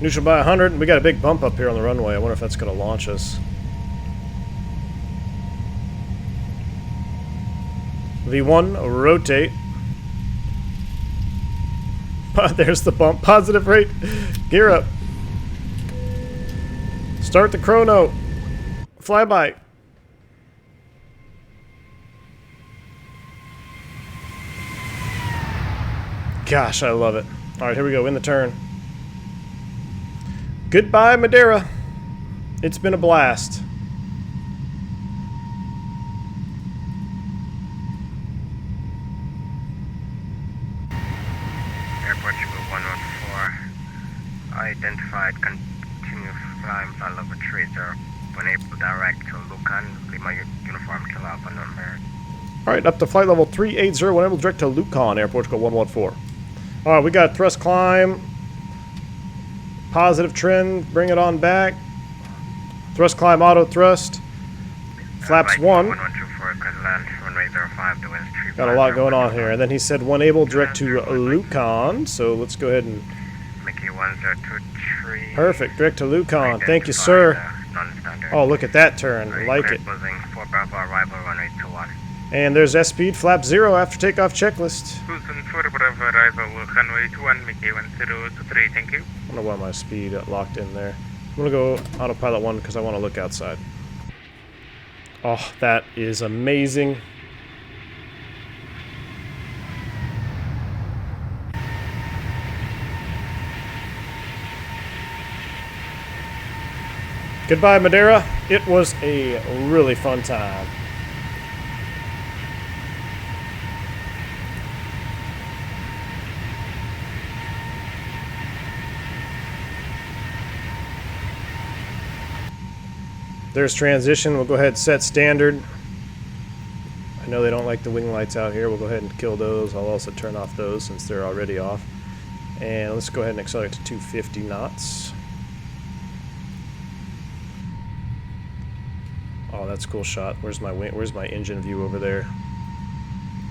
[SPEAKER 1] Neutral by 100. We got a big bump up here on the runway. I wonder if that's going to launch us. V1, rotate. There's the bump. Positive rate. Gear up. Start the chrono. Flyby. Gosh, I love it. Alright, here we go. In the turn. Goodbye, Madeira. It's been a blast.
[SPEAKER 2] Air Portugal 114. Identified. Continue flying flight level tracer. When able, direct to Lucan. Lima uniform kill Alpha number.
[SPEAKER 1] Alright, up to flight level 380. When able, direct to Lucan, Air Portugal 114. Alright, we got thrust climb. Positive trend, bring it on back. Thrust climb, auto thrust. Flaps 1.
[SPEAKER 2] 1124, land, runway 05, the wind's 350.
[SPEAKER 1] Got a lot going on here. And then he said when able, direct to Lucan. So let's go ahead and...
[SPEAKER 2] Mickey 1023.
[SPEAKER 1] Perfect, direct to Lucan. Thank you, sir. Oh, look at that turn. I like it.
[SPEAKER 2] Closing 4 Bravo arrival, runway 21.
[SPEAKER 1] And there's S-speed, flap 0 after takeoff checklist.
[SPEAKER 5] Houston 4 Bravo arrival, runway 21, Mickey 1023, thank you.
[SPEAKER 1] I don't know why my speed locked in there. I'm going to go autopilot 1 because I want to look outside. Oh, that is amazing. Goodbye, Madeira. It was a really fun time. There's transition. We'll go ahead and set standard. I know they don't like the wing lights out here. We'll go ahead and kill those. I'll also turn off those since they're already off. And let's go ahead and accelerate to 250 knots. Oh, that's a cool shot. Where's my wing? Where's my engine view over there?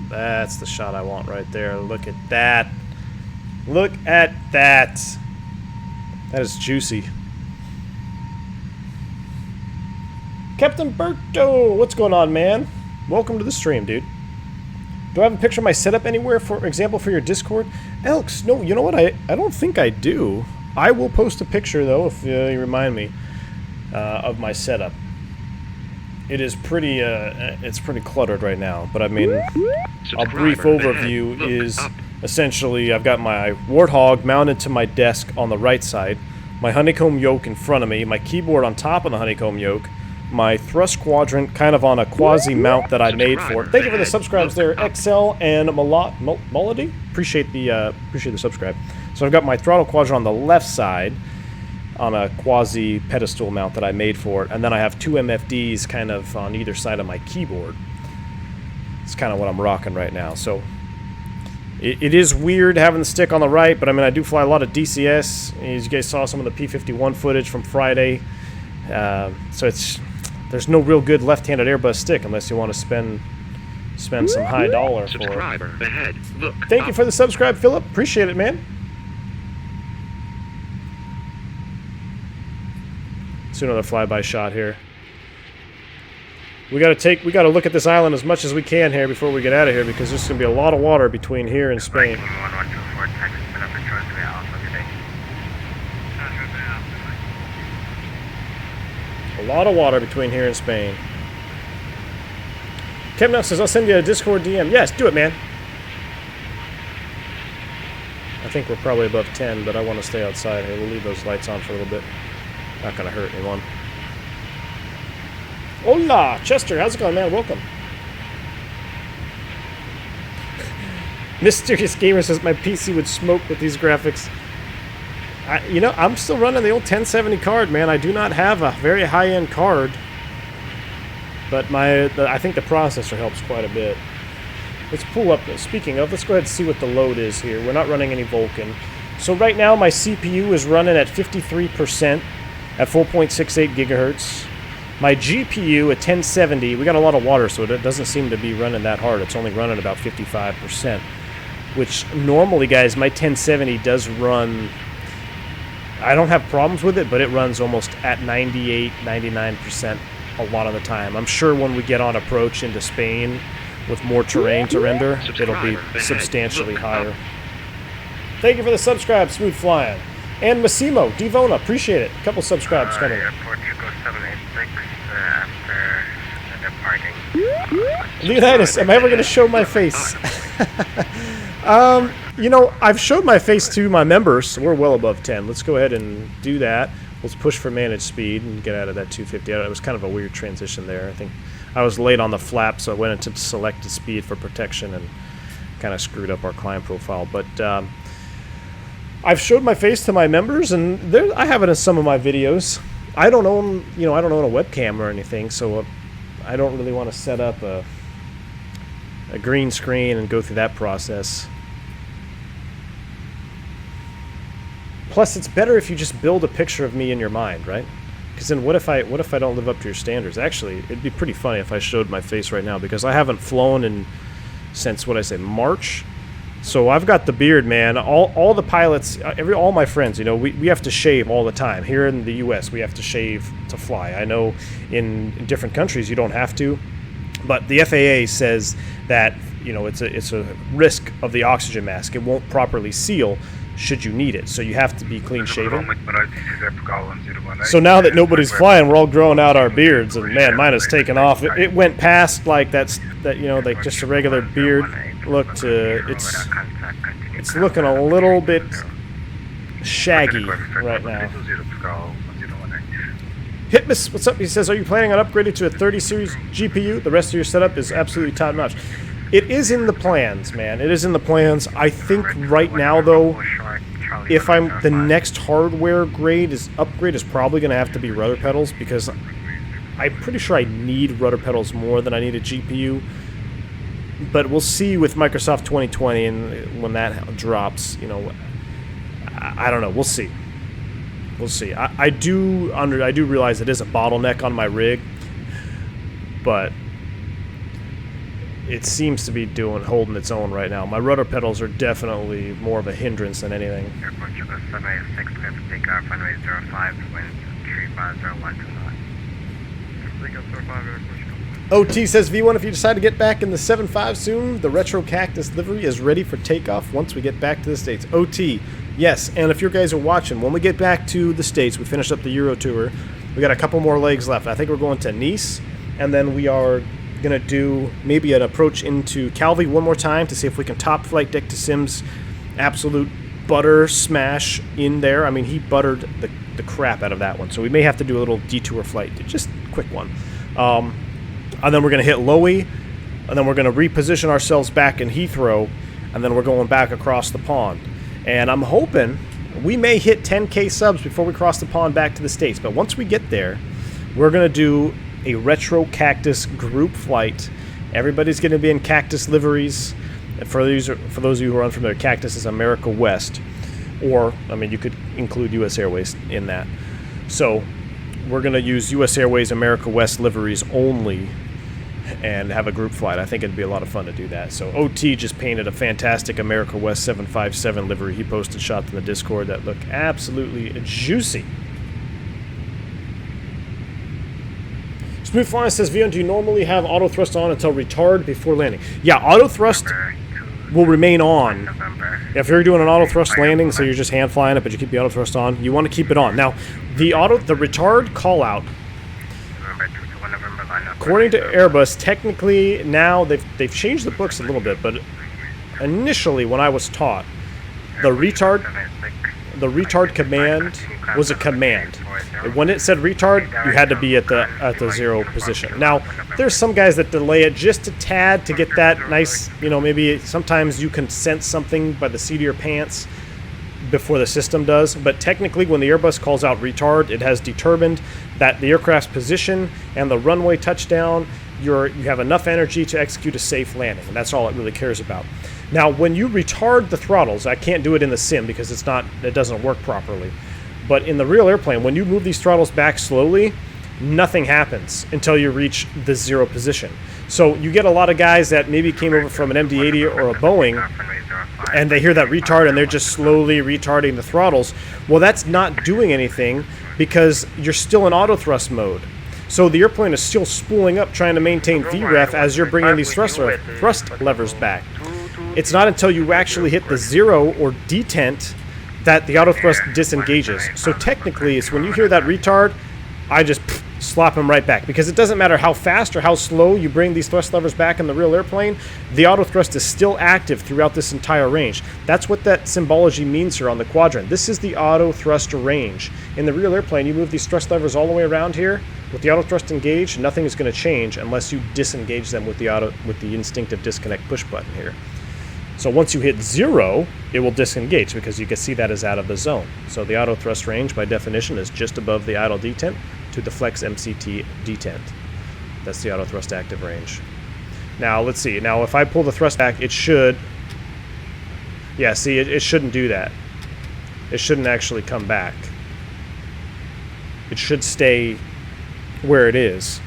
[SPEAKER 1] That's the shot I want right there. Look at that. Look at that. That is juicy. Captain Berto, what's going on, man? Welcome to the stream, dude. Do I have a picture of my setup anywhere, for example, for your Discord? Elks, no, you know what? I don't think I do. I will post a picture, though, if you remind me, of my setup. It is pretty, it's pretty cluttered right now, but I mean, a brief overview is essentially I've got my Warthog mounted to my desk on the right side, my honeycomb yoke in front of me, my keyboard on top of the honeycomb yoke, my thrust quadrant kind of on a quasi-mount that I made for it. Thank you for the subscribes there, XL and Melody. Appreciate the subscribe. So I've got my throttle quadrant on the left side on a quasi-pedestal mount that I made for it, and then I have two MFDs kind of on either side of my keyboard. It's kind of what I'm rocking right now. So it is weird having the stick on the right, but I mean I do fly a lot of DCS. As you guys saw some of the P-51 footage from Friday. So there's no real good left-handed Airbus stick unless you want to spend some high dollar for it. Thank you for the subscribe, Philip. Appreciate it, man. Let's do another flyby shot here. We gotta look at this island as much as we can here before we get out of here, because there's gonna be a lot of water between here and Spain.
[SPEAKER 2] 1124, taxi spin up and charge to the Alpha today.
[SPEAKER 1] A lot of water between here and Spain. Kevin F says, I'll send you a Discord DM. Yes, do it, man. I think we're probably above 10, but I want to stay outside here. We'll leave those lights on for a little bit. Not going to hurt anyone. Hola! Chester, how's it going, man? Welcome. Mysterious Gamer says, my PC would smoke with these graphics. You know, I'm still running the old 1070 card, man. I do not have a very high-end card, but I think the processor helps quite a bit. Let's pull up, speaking of, let's go ahead and see what the load is here. We're not running any Vulkan. So right now my CPU is running at 53% at 4.68 gigahertz. My GPU at 1070, we got a lot of water, so it doesn't seem to be running that hard. It's only running about 55%, which normally, guys, my 1070 does run... I don't have problems with it, but it runs almost at 98, 99% a lot of the time. I'm sure when we get on approach into Spain with more terrain to render, it'll be substantially higher. Thank you for the subscribe, Smooth Flying. And Massimo, Divona, appreciate it. A couple subscribes coming.
[SPEAKER 2] Portugal 786 after departing.
[SPEAKER 1] Leonidas, am I ever going to show my face? You know, I've showed my face to my members, so we're well above 10. Let's go ahead and do that. Let's push for managed speed and get out of that 250. It was kind of a weird transition there. I think I was late on the flap, so I went into selected speed for protection and kind of screwed up our climb profile. But I've showed my face to my members, and I have it in some of my videos. I don't own, I don't own a webcam or anything, so I don't really want to set up a green screen and go through that process. Plus, it's better if you just build a picture of me in your mind, right? Because then what if I don't live up to your standards? Actually, it'd be pretty funny if I showed my face right now, because I haven't flown since, March. So I've got the beard, man. All the pilots, all my friends, we have to shave all the time. Here in the U.S., we have to shave to fly. I know in different countries you don't have to, but the FAA says that it's a risk of the oxygen mask. It won't properly seal should you need it, so you have to be clean shaven. So now that nobody's flying, we're all growing out our beards, and man, mine has taken off. It went past like like just a regular beard look to it's looking a little bit shaggy right now. Hitmas, what's up? He says, are you planning on upgrading to a 30 series GPU? The rest of your setup is absolutely top notch. It is in the plans, man. It is in the plans. I think right now, though, if the next hardware upgrade is probably going to have to be rudder pedals, because I'm pretty sure I need rudder pedals more than I need a GPU. But we'll see with Microsoft 2020 and when that drops. I don't know. We'll see. We'll see. I do realize it is a bottleneck on my rig, but it seems to be holding its own right now. My rudder pedals are definitely more of a hindrance than anything.
[SPEAKER 2] Air Portuguese 786, clear for takeoff, runway 05, wind 3501 to knot.
[SPEAKER 4] Takeoff 05, Air Portuguese.
[SPEAKER 1] OT says, V1, if you decide to get back in the 7.5 soon, the Retro Cactus livery is ready for takeoff once we get back to the States. OT, yes, and if you guys are watching, when we get back to the States, we finished up the Euro tour, we got a couple more legs left. I think we're going to Nice, and then we are going to do maybe an approach into Calvi one more time to see if we can top flight deck to Sim's absolute butter smash in there. I mean, he buttered the crap out of that one, so we may have to do a little detour flight, just a quick one. And then we're going to hit Lowy, and then we're going to reposition ourselves back in Heathrow, and then we're going back across the pond. And I'm hoping we may hit 10K subs before we cross the pond back to the States. But once we get there, we're going to do a Retro Cactus group flight. Everybody's going to be in Cactus liveries. And for those of you who are unfamiliar, Cactus is America West. Or, I mean, you could include U.S. Airways in that. So we're going to use U.S. Airways America West liveries only and have a group flight. I think it'd be a lot of fun to do that. So OT just painted a fantastic America West 757 livery. He posted shots in the Discord that look absolutely juicy. Smooth Flying says, Vion, do you normally have auto thrust on until retard before landing? Yeah, auto thrust will remain on. If you're doing an auto thrust landing, so you're just hand flying it, but you keep the auto thrust on, you want to keep it on. Now, the retard call out, according to Airbus, technically now they've changed the books a little bit, but initially when I was taught, the retard command was a command. When it said retard, you had to be at the 0 position. Now, there's some guys that delay it just a tad to get that nice, maybe sometimes you can sense something by the seat of your pants before the system does, but technically when the Airbus calls out retard, it has determined that the aircraft's position and the runway touchdown, you have enough energy to execute a safe landing, and that's all it really cares about. Now, when you retard the throttles, I can't do it in the sim because it doesn't work properly, but in the real airplane, when you move these throttles back slowly, nothing happens until you reach the 0 position. So you get a lot of guys that maybe came over from an MD-80 or a Boeing, and they hear that retard and they're just slowly retarding the throttles. Well, that's not doing anything because you're still in auto thrust mode. So the airplane is still spooling up trying to maintain VREF as you're bringing these thrust levers back. It's not until you actually hit the 0 or detent that the auto thrust disengages. So technically, it's when you hear that retard, I just slap them right back, because it doesn't matter how fast or how slow you bring these thrust levers back in the real airplane, the auto thrust is still active throughout this entire range. That's what that symbology means here on the quadrant. This is the auto thrust range. In the real airplane, you move these thrust levers all the way around here. With the auto thrust engaged, nothing is going to change unless you disengage them with the instinctive disconnect push button here. So once you hit 0, it will disengage because you can see that is out of the zone. So the auto thrust range, by definition, is just above the idle detent to the flex MCT detent. That's the auto thrust active range. Now let's see. Now if I pull the thrust back, it should. Yeah, see, it shouldn't do that. It shouldn't actually come back. It should stay where it is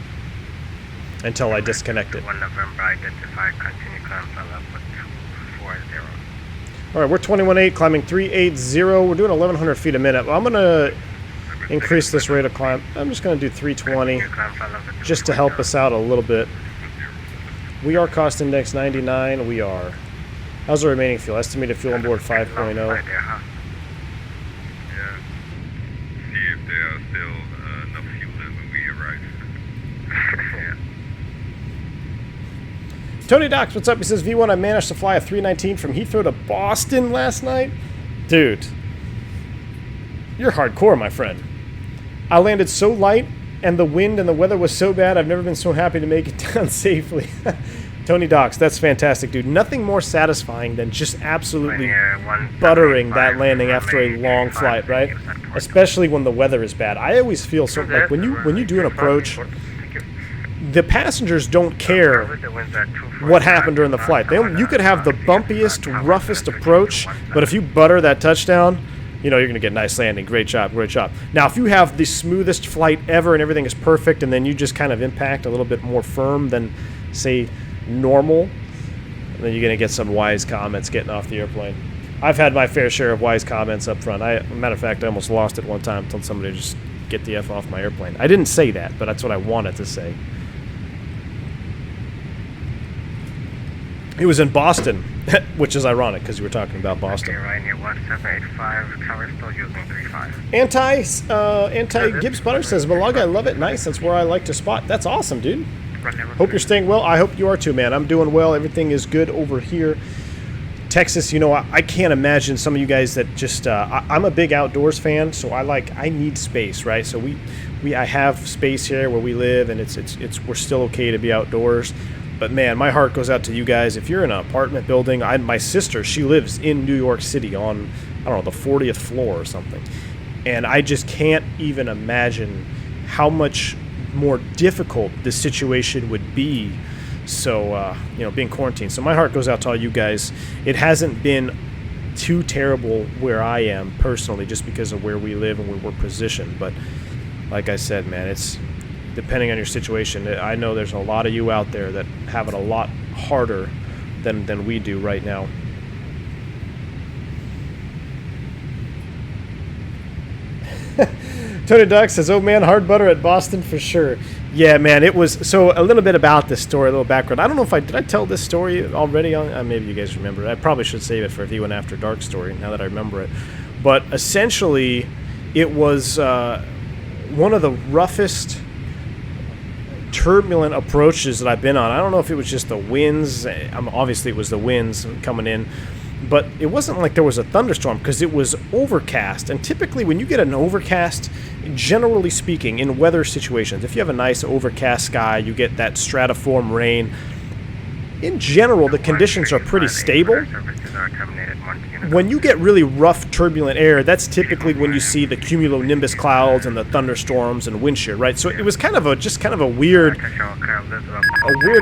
[SPEAKER 1] until I disconnect it.
[SPEAKER 2] 1 November, identified, continue climb level 240.
[SPEAKER 1] All right, we're 21.8, climbing 380. We're doing 1,100 feet a minute. I'm going to increase this rate of climb. I'm just going to do 320 just to help us out a little bit. We are cost index 99. We are. How's the remaining fuel? Estimated fuel on board 5.0.
[SPEAKER 4] Yeah. See if there are still enough fuel there when we arrive. Yeah.
[SPEAKER 1] Tony Docs, what's up? He says, V1, I managed to fly a 319 from Heathrow to Boston last night. Dude, you're hardcore, my friend. I landed so light, and the wind and the weather was so bad, I've never been so happy to make it down safely. Tony Docs, that's fantastic, dude. Nothing more satisfying than just absolutely buttering that landing after a long flight, right? Especially when the weather is bad. I always feel so, like when you do an approach, the passengers don't care what happened during the flight. You could have the bumpiest, roughest approach, but if you butter that touchdown, you're going to get a nice landing. Great job, great job. Now, if you have the smoothest flight ever and everything is perfect, and then you just kind of impact a little bit more firm than, say, normal, then you're going to get some wise comments getting off the airplane. I've had my fair share of wise comments up front. Matter of fact, I almost lost it one time. Told somebody to just get the F off my airplane. I didn't say that, but that's what I wanted to say. It was in Boston, which is ironic because you were talking about Boston.
[SPEAKER 2] Okay, Ryan, you're 1785, tower still using 35.
[SPEAKER 1] Anti-Gibbs spotter says, Malaga, I love it. Nice, that's where I like to spot. That's awesome, dude. Hope you're staying well. I hope you are too, man. I'm doing well. Everything is good over here. Texas, you know, I can't imagine some of you guys that just, I'm a big outdoors fan, so I need space, right? So I have space here where we live, and we're still okay to be outdoors. But man, my heart goes out to you guys. If you're in an apartment building, my sister, she lives in New York City on, I don't know, the 40th floor or something. And I just can't even imagine how much more difficult this situation would be. So, you know, being quarantined. So my heart goes out to all you guys. It hasn't been too terrible where I am personally, just because of where we live and where we're positioned. But like I said, man, it's depending on your situation. I know there's a lot of you out there that have it a lot harder than we do right now. Tony Duck says, oh man, hard butter at Boston for sure. Yeah, man, it was. So a little bit about this story, a little background. I don't know if did I tell this story already on, maybe you guys remember it. I probably should save it for the Even After Dark story now that I remember it. But essentially, it was one of the roughest turbulent approaches that I've been on. I don't know if it was just the winds. Obviously, it was the winds coming in. But it wasn't like there was a thunderstorm because it was overcast. And typically when you get an overcast, generally speaking, in weather situations, if you have a nice overcast sky, you get that stratiform rain. In general, the conditions are pretty stable. When you get really rough, turbulent air, that's typically when you see the cumulonimbus clouds and the thunderstorms and wind shear, right? So it was kind of a weird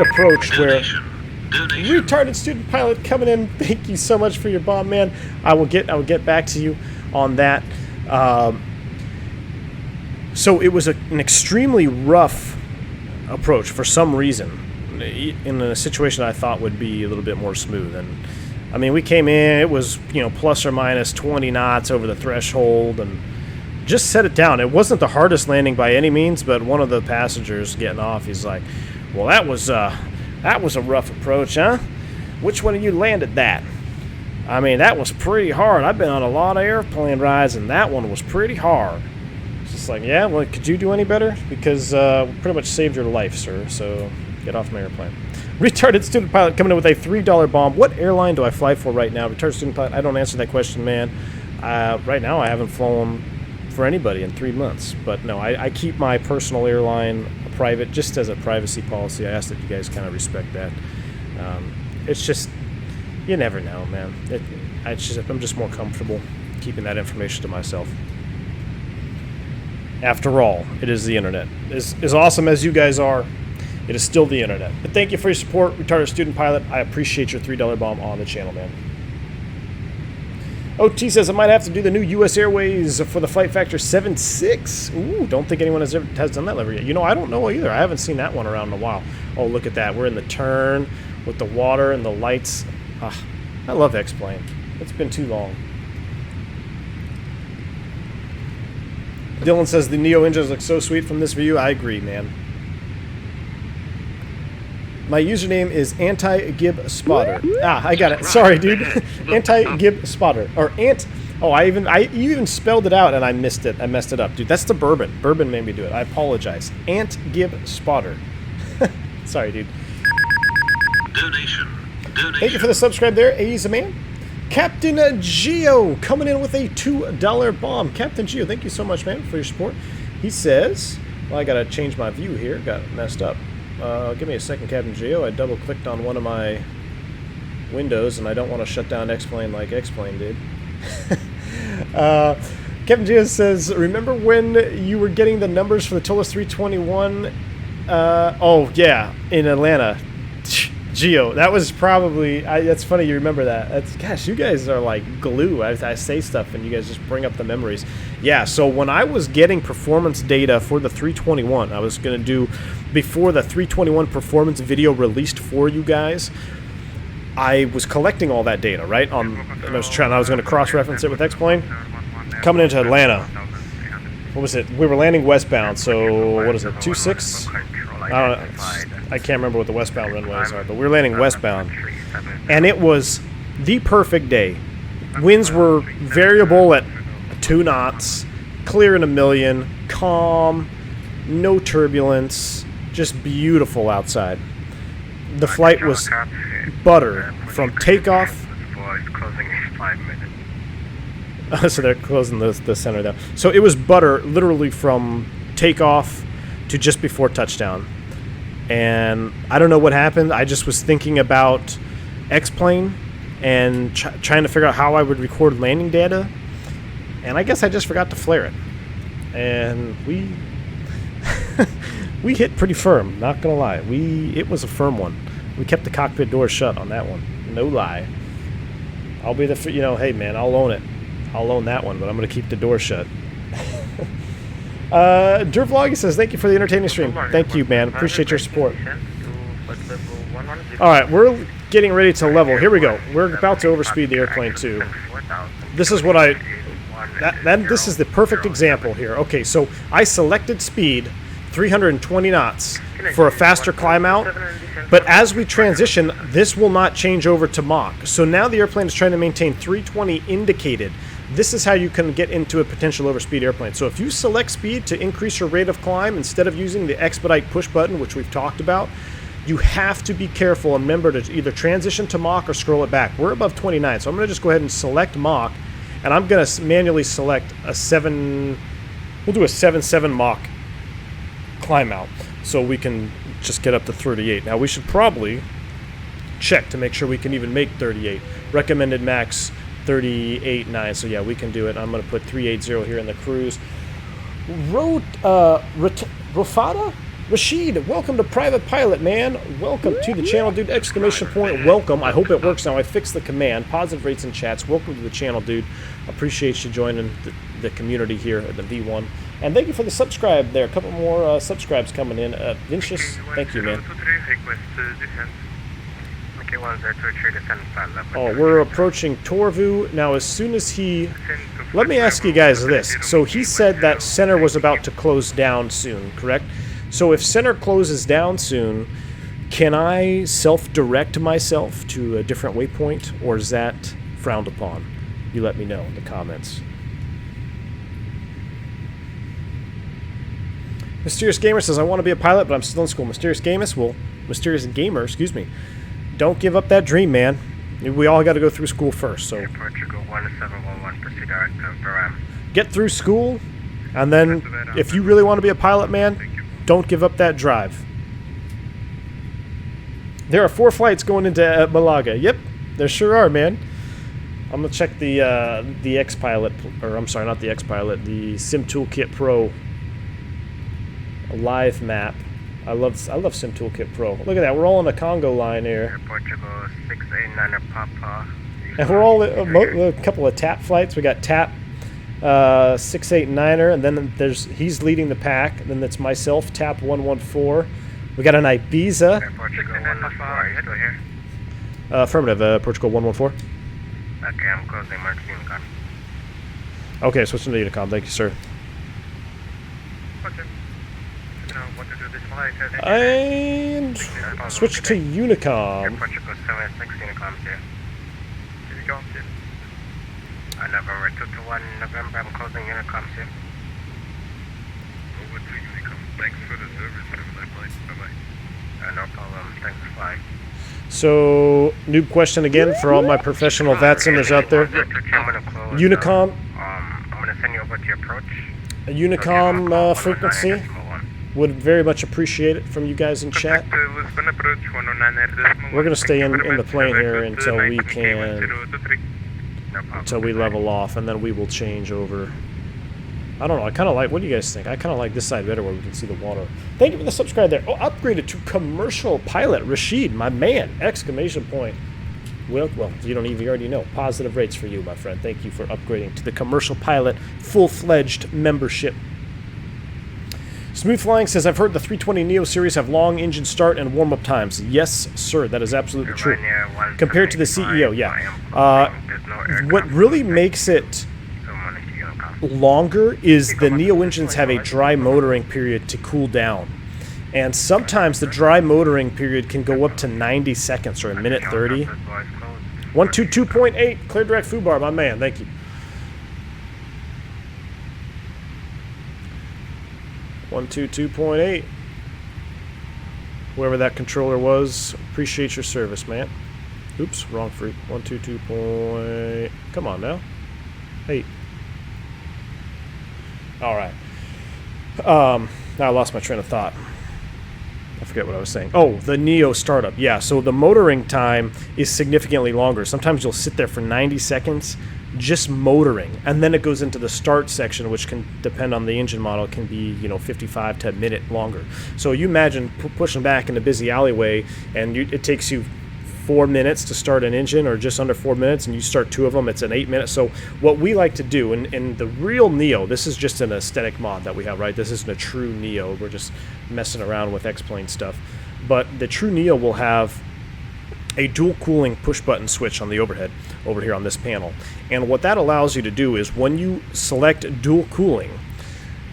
[SPEAKER 1] approach where retarded student pilot coming in. Thank you so much for your bomb, man. I will get back to you on that. So it was an extremely rough approach for some reason, in a situation I thought would be a little bit more smooth. And I mean, we came in, it was, you know, plus or minus 20 knots over the threshold, and just set it down. It wasn't the hardest landing by any means, but one of the passengers getting off, he's like, well, that was a rough approach, huh? Which one of you landed that? I mean, that was pretty hard. I've been on a lot of airplane rides, and that one was pretty hard. It's just like, yeah, well, could you do any better? Because we pretty much saved your life, sir, so get off my airplane. Retarded student pilot coming in with a $3 bomb. What airline do I fly for right now? Retarded student pilot, I don't answer that question, man. Right now, I haven't flown for anybody in 3 months. But no, I keep my personal airline private, just as a privacy policy. I ask that you guys kind of respect that. It's just, you never know, man. I'm just more comfortable keeping that information to myself. After all, it is the internet. As awesome as you guys are, it is still the internet. But thank you for your support, Retarded Student Pilot. I appreciate your $3 bomb on the channel, man. OT says I might have to do the new U.S. Airways for the Flight Factor 7.6. Ooh, don't think anyone has done that ever yet. You know, I don't know either. I haven't seen that one around in a while. Oh, look at that. We're in the turn with the water and the lights. I love X-Plane. It's been too long. Dylan says the Neo engines look so sweet from this view. I agree, man. My username is anti-Gib Spotter. I got it. Sorry, dude. Anti-Gib Spotter. Or ant. Oh, you even spelled it out and I missed it. I messed it up, dude. That's the bourbon. Bourbon made me do it. I apologize. Ant-Gib Spotter. Sorry, dude.
[SPEAKER 6] Donation.
[SPEAKER 1] Thank you for the subscribe there, A's a man. Captain Geo coming in with a $2 bomb. Captain Geo, thank you so much, man, for your support. He says, well, I gotta change my view here. Got messed up. Give me a second, Captain Geo. I double-clicked on one of my windows, and I don't want to shut down X-Plane like X-Plane did. Captain Geo says, remember when you were getting the numbers for the Toga 321? Oh, yeah, in Atlanta. Geo. That was probably. That's funny you remember that. That's, gosh, you guys are like glue. I say stuff and you guys just bring up the memories. Yeah. So when I was getting performance data for the 321, I was gonna do before the 321 performance video released for you guys. I was collecting all that data, right? And I was going to cross-reference it with X-Plane. Coming into Atlanta. What was it? We were landing westbound, so what is it? 26? I don't know. I can't remember what the westbound runways are, but we were landing westbound. And it was the perfect day. Winds were variable at 2 knots, clear in a million, calm, no turbulence, just beautiful outside. The flight was butter from takeoff. So they're closing the center there. So it was butter literally from takeoff to just before touchdown. And I don't know what happened. I just was thinking about X-Plane and trying to figure out how I would record landing data. And I guess I just forgot to flare it. And we we hit pretty firm, not gonna lie. It was a firm one. We kept the cockpit door shut on that one. No lie. I'll be the, you know, hey man, I'll own it. I'll own that one, but I'm gonna keep the door shut. Durvlog says, thank you for the entertaining stream. Thank you, man. Appreciate your support. Alright, we're getting ready to level. Here we go. We're about to overspeed the airplane too. This is what this is the perfect example here. Okay, so I selected speed 320 knots for a faster climb out, but as we transition, this will not change over to Mach. So now the airplane is trying to maintain 320 indicated. This is how you can get into a potential overspeed airplane. So if you select speed to increase your rate of climb instead of using the expedite push button, which we've talked about, you have to be careful and remember to either transition to Mach or scroll it back. We're above 29, so I'm going to just go ahead and select Mach, and I'm going to manually select a 7, we'll do a 7.7 Mach climb out, so we can just get up to 38. Now we should probably check to make sure we can even make 38. Recommended max 38.9, so yeah, we can do it. I'm going to put 380 here in the cruise. Rafada? Rashid, welcome to Private Pilot, man. Welcome to the channel, dude. Exclamation point, welcome. I hope it works now. I fixed the command. Positive rates and chats. Welcome to the channel, dude. Appreciate you joining the community here at the V1. And thank you for the subscribe there. A couple more subscribes coming in. Vincius, thank you, man. Oh, we're approaching Torvu. Now, as soon as he... Let me ask you guys this. So he said that center was about to close down soon, correct? So if center closes down soon, can I self-direct myself to a different waypoint, or is that frowned upon? You let me know in the comments. Mysterious Gamer says, I want to be a pilot, but I'm still in school. Mysterious Gamer, excuse me. Don't give up that dream, man. We all got to go through school first, so...
[SPEAKER 2] Portugal 1711, proceed direct to Baram.
[SPEAKER 1] Get through school, and then if you really want to be a pilot, man, don't give up that drive. There are 4 flights going into Malaga. Yep, there sure are, man. I'm gonna check the X-Pilot, or I'm sorry, not the X-Pilot, the Sim Toolkit Pro live map. I love Sim Toolkit Pro. Look at that, we're all on the Congo line here.
[SPEAKER 2] Portugal 689er Papa.
[SPEAKER 1] And we're all a couple of TAP flights. We got TAP 689er, and then he's leading the pack. And then that's myself, TAP 114. We got an Ibiza.
[SPEAKER 2] Portugal 114, are you still here?
[SPEAKER 1] Affirmative, Portugal 114.
[SPEAKER 2] Okay, I'm closing Mark Unicom.
[SPEAKER 1] Okay, switching to Unicom. Thank you, sir. And switch to Unicom.
[SPEAKER 2] Portugal 76 Unicom here. Unicom here. November 221 November, I'm closing Unicom here.
[SPEAKER 4] Over to Unicom. Thanks for the service. Have a nice flight. Bye-bye.
[SPEAKER 2] No problem. Thanks for flying.
[SPEAKER 1] So, noob question again for all my professional VATSIMers out there. Unicom.
[SPEAKER 2] I'm going to send you over to your approach.
[SPEAKER 1] A Unicom frequency. Would very much appreciate it from you guys in chat. We're going to stay in the plane here until we level off, and then we will change over I don't know. I kind of like, what do you guys think? I kind of like this side better where we can see the water. Thank you for the subscribe there. Oh, upgraded to commercial pilot. Rashid, my man. Exclamation point. Well, you don't even, you already know. Positive rates for you, my friend. Thank you for upgrading to the commercial pilot full-fledged membership. Smooth Flying says, I've heard the 320 Neo series have long engine start and warm-up times. Yes, sir. That is absolutely true. Compared to the CEO, yeah. What really makes it longer is the Neo engines have a dry motoring period to cool down. And sometimes the dry motoring period can go up to 90 seconds or a minute 30. 122.8, clear direct foobar, my man, thank you. 122.8. Whoever that controller was, appreciate your service, man. Oops, wrong freak. 122. Come on now. Hey. All right. Now I lost my train of thought. I forget what I was saying. Oh, the Neo startup. Yeah, so the motoring time is significantly longer. Sometimes you'll sit there for 90 seconds just motoring, and then it goes into the start section, which can depend on the engine model. It can be, 55 to a minute longer. So you imagine pushing back in a busy alleyway, and it takes you 4 minutes to start an engine, or just under 4 minutes, and you start 2 of them, it's an 8 minute. So what we like to do, in the real Neo, this is just an aesthetic mod that we have, right? This isn't a true Neo. We're just messing around with X-Plane stuff. But the true Neo will have a dual cooling push button switch on the overhead over here on this panel. And what that allows you to do is when you select dual cooling,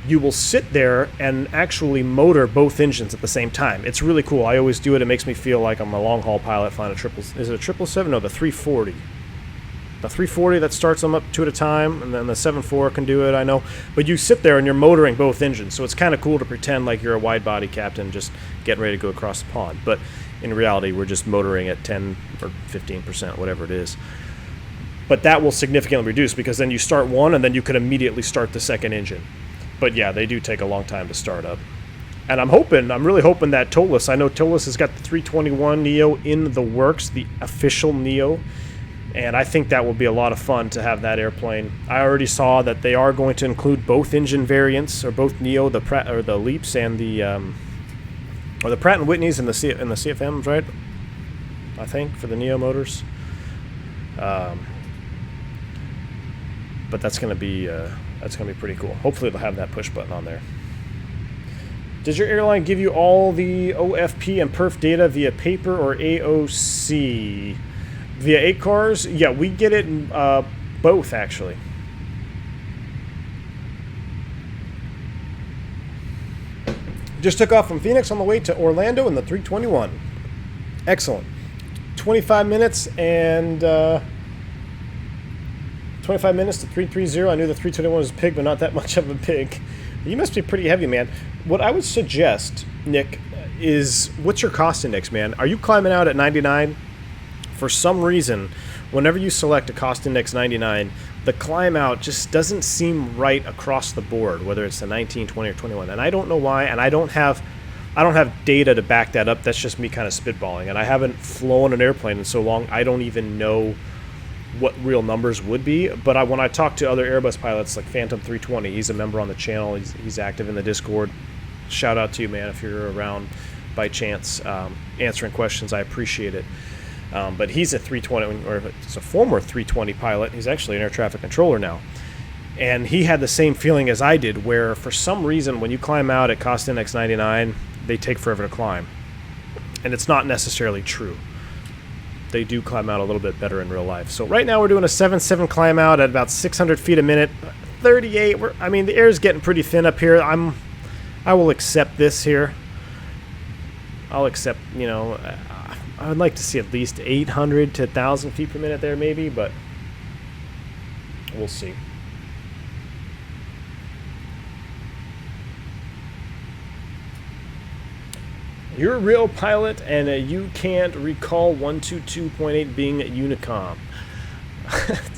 [SPEAKER 1] you will sit there and actually motor both engines at the same time. It's really cool. I always do it. It makes me feel like I'm a long-haul pilot flying a triple... Is it a 777? No, the 340. The 340 that starts them up 2 at a time, and then the 74 can do it, I know. But you sit there and you're motoring both engines, so it's kind of cool to pretend like you're a wide-body captain just getting ready to go across the pond. But in reality, we're just motoring at 10 or 15%, whatever it is. But that will significantly reduce, because then you start one, and then you can immediately start the second engine. But yeah, they do take a long time to start up. And I'm really hoping that Tolis, I know Tolis has got the 321 Neo in the works, the official Neo, and I think that will be a lot of fun to have that airplane. I already saw that they are going to include both engine variants, or both Neo, the Pratt, or the Leaps, and the or the Pratt and Whitneys and the CFMs, right? I think for the Neo motors. But that's going to be pretty cool. Hopefully they'll have that push button on there. Does your airline give you all the OFP and perf data via paper or AOC? Via ACARS? Yeah, we get it in both, actually. Just took off from Phoenix on the way to Orlando in the 321. Excellent. 25 minutes and... 25 minutes to 330. I knew the 321 was a pig, but not that much of a pig. You must be pretty heavy, man. What I would suggest, Nick, is what's your cost index, man? Are you climbing out at 99? For some reason, whenever you select a cost index 99, the climb out just doesn't seem right across the board, whether it's the 19, 20, or 21. And I don't know why, and I don't have data to back that up. That's just me kind of spitballing. And I haven't flown an airplane in so long, I don't even know what real numbers would be. But when I talk to other Airbus pilots like Phantom 320, he's a member on the channel, he's active in the Discord. Shout out to you, man, if you're around by chance answering questions. I appreciate it. But he's a 320, or it's a former 320 pilot. He's actually an air traffic controller now. And he had the same feeling as I did, where for some reason when you climb out at cost index 99, they take forever to climb. And it's not necessarily true. They do climb out a little bit better in real life. So right now we're doing a 7.7 climb out at about 600 feet a minute. 38, I mean, the air is getting pretty thin up here. I will accept this here. I'll accept, I would like to see at least 800 to 1,000 feet per minute there maybe, but we'll see. You're a real pilot, and you can't recall 122.8 being at Unicom.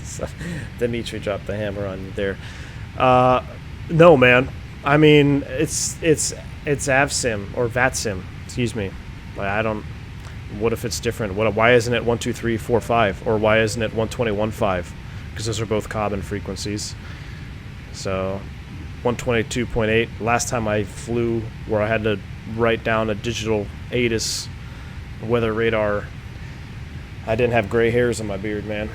[SPEAKER 1] So, Dimitri dropped the hammer on you there. No, man. I mean, it's AvSim or VATSIM. Excuse me. I don't. What if it's different? Why isn't it 123.45 or why isn't it 121.5? Because those are both Cobbin frequencies. So 122.8. Last time I flew where I had to write down a digital ATIS weather radar, I didn't have gray hairs on my beard, man.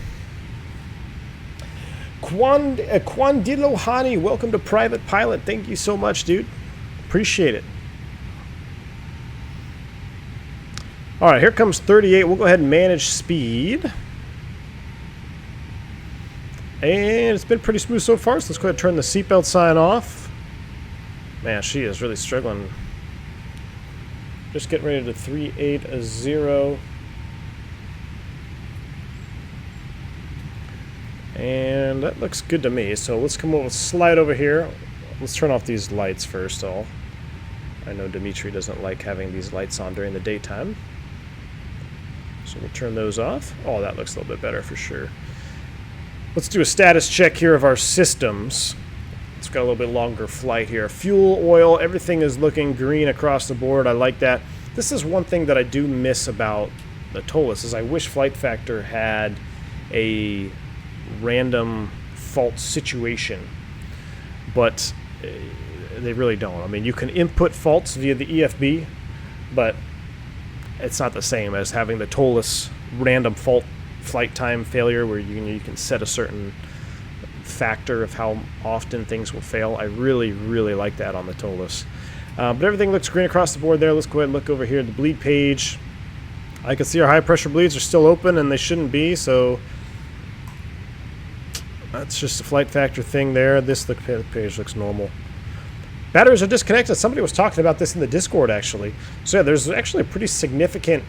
[SPEAKER 1] Quandilo Hani, welcome to Private Pilot. Thank you so much, dude. Appreciate it. All right, here comes 38. We'll go ahead and manage speed. And it's been pretty smooth so far, so let's go ahead and turn the seatbelt sign off. Man, she is really struggling. Just getting ready to 380. And that looks good to me. So let's come over, slide over here. Let's turn off these lights first. I know Dimitri doesn't like having these lights on during the daytime. So we'll turn those off. Oh, that looks a little bit better for sure. Let's do a status check here of our systems. It's got a little bit longer flight here. Fuel, oil, everything is looking green across the board. I like that. This is one thing that I do miss about the TOLUS is I wish FlightFactor had a random fault situation, but they really don't. I mean, you can input faults via the EFB, but it's not the same as having the TOLUS random fault flight time failure where you can set a certain factor of how often things will fail. I really, really like that on the TOLUS. But everything looks green across the board there. Let's go ahead and look over here at the bleed page. I can see our high pressure bleeds are still open and they shouldn't be, so that's just a flight factor thing there. This page looks normal. Batteries are disconnected. Somebody was talking about this in the Discord, actually. So yeah, there's actually a pretty significant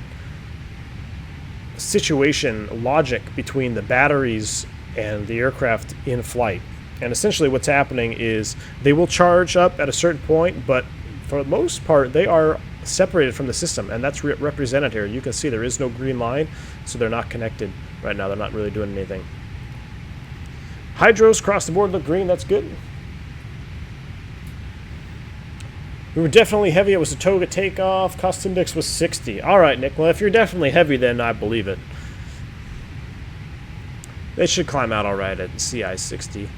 [SPEAKER 1] situation logic between the batteries and the aircraft in flight. And essentially what's happening is they will charge up at a certain point, but for the most part, they are separated from the system, and that's represented here. You can see there is no green line, so they're not connected right now. They're not really doing anything. Hydros across the board look green. That's good. We were definitely heavy. It was a Toga takeoff. Cost index was 60. All right, Nick. Well, if you're definitely heavy, then I believe it. They should climb out all right at CI 60.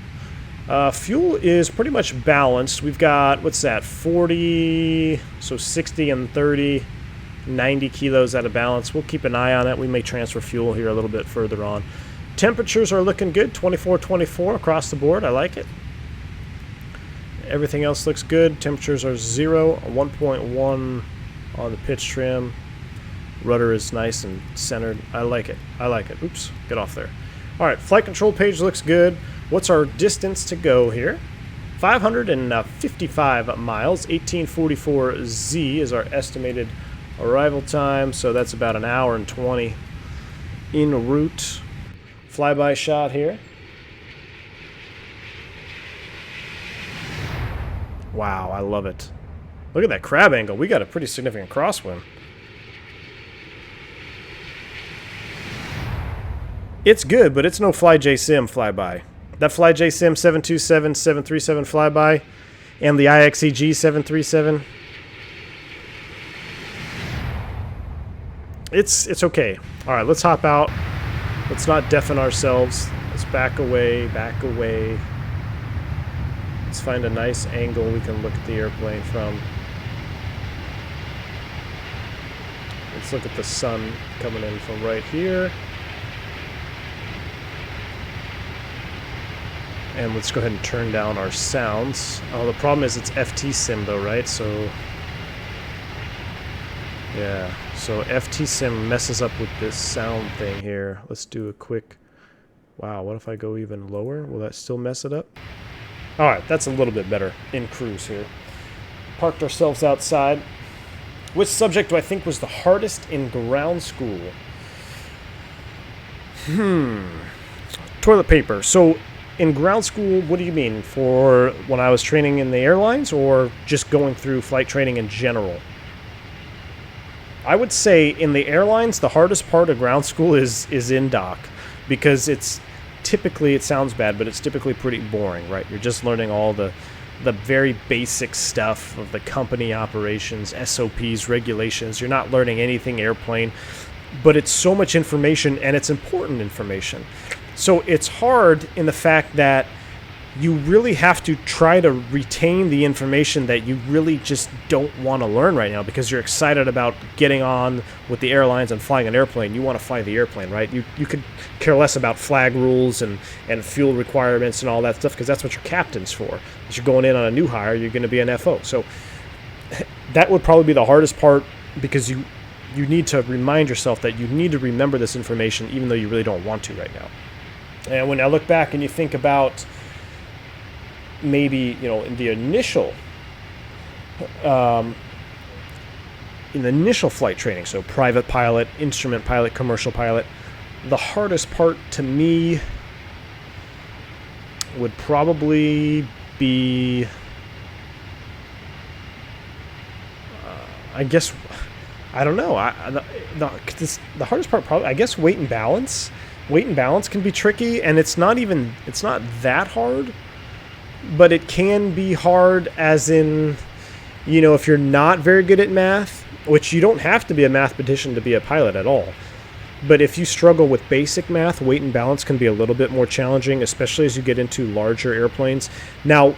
[SPEAKER 1] Fuel is pretty much balanced. We've got, what's that, 40, so 60 and 30, 90 kilos out of balance. We'll keep an eye on it. We may transfer fuel here a little bit further on. Temperatures are looking good, 24 across the board. I like it. Everything else looks good. Temperatures are 0, 1.1 on the pitch trim. Rudder is nice and centered. I like it. I like it. Oops, get off there. All right, flight control page looks good. What's our distance to go here? 555 miles. 1844 Z is our estimated arrival time, so that's about an hour and 20 en route. Flyby shot here. Wow, I love it. Look at that crab angle. We got a pretty significant crosswind. It's good, but it's no FlyJSim flyby. That FlyJSim 727, 737 flyby and the IXEG 737, it's okay. All right, let's hop out. Let's not deafen ourselves. Let's back away, back away. Let's find a nice angle we can look at the airplane from. Let's look at the sun coming in from right here. And let's go ahead and turn down our sounds. Oh, the problem is it's FTSim though, right? So, yeah. So FTSim messes up with this sound thing here. Let's do a quick... Wow, what if I go even lower? Will that still mess it up? Alright, that's a little bit better in cruise here. Parked ourselves outside. Which subject do I think was the hardest in ground school? Toilet paper. So, in ground school, what do you mean? For when I was training in the airlines, or just going through flight training in general? I would say in the airlines, the hardest part of ground school is in dock, because it's typically, it sounds bad, but it's typically pretty boring, right? You're just learning all the very basic stuff of the company operations, SOPs, regulations. You're not learning anything airplane, but it's so much information, and it's important information. So it's hard in the fact that you really have to try to retain the information that you really just don't want to learn right now because you're excited about getting on with the airlines and flying an airplane. You want to fly the airplane, right? You could care less about flag rules and fuel requirements and all that stuff because that's what your captain's for. If you're going in on a new hire, you're going to be an FO. So that would probably be the hardest part because you need to remind yourself that you need to remember this information even though you really don't want to right now. And when I look back and you think about maybe, in the initial flight training, so private pilot, instrument pilot, commercial pilot, the hardest part to me would probably be, I guess, I don't know. The hardest part probably, I guess, weight and balance. Weight and balance can be tricky, and it's not that hard. But it can be hard as in, if you're not very good at math, which you don't have to be a mathematician to be a pilot at all. But if you struggle with basic math, weight and balance can be a little bit more challenging, especially as you get into larger airplanes. Now,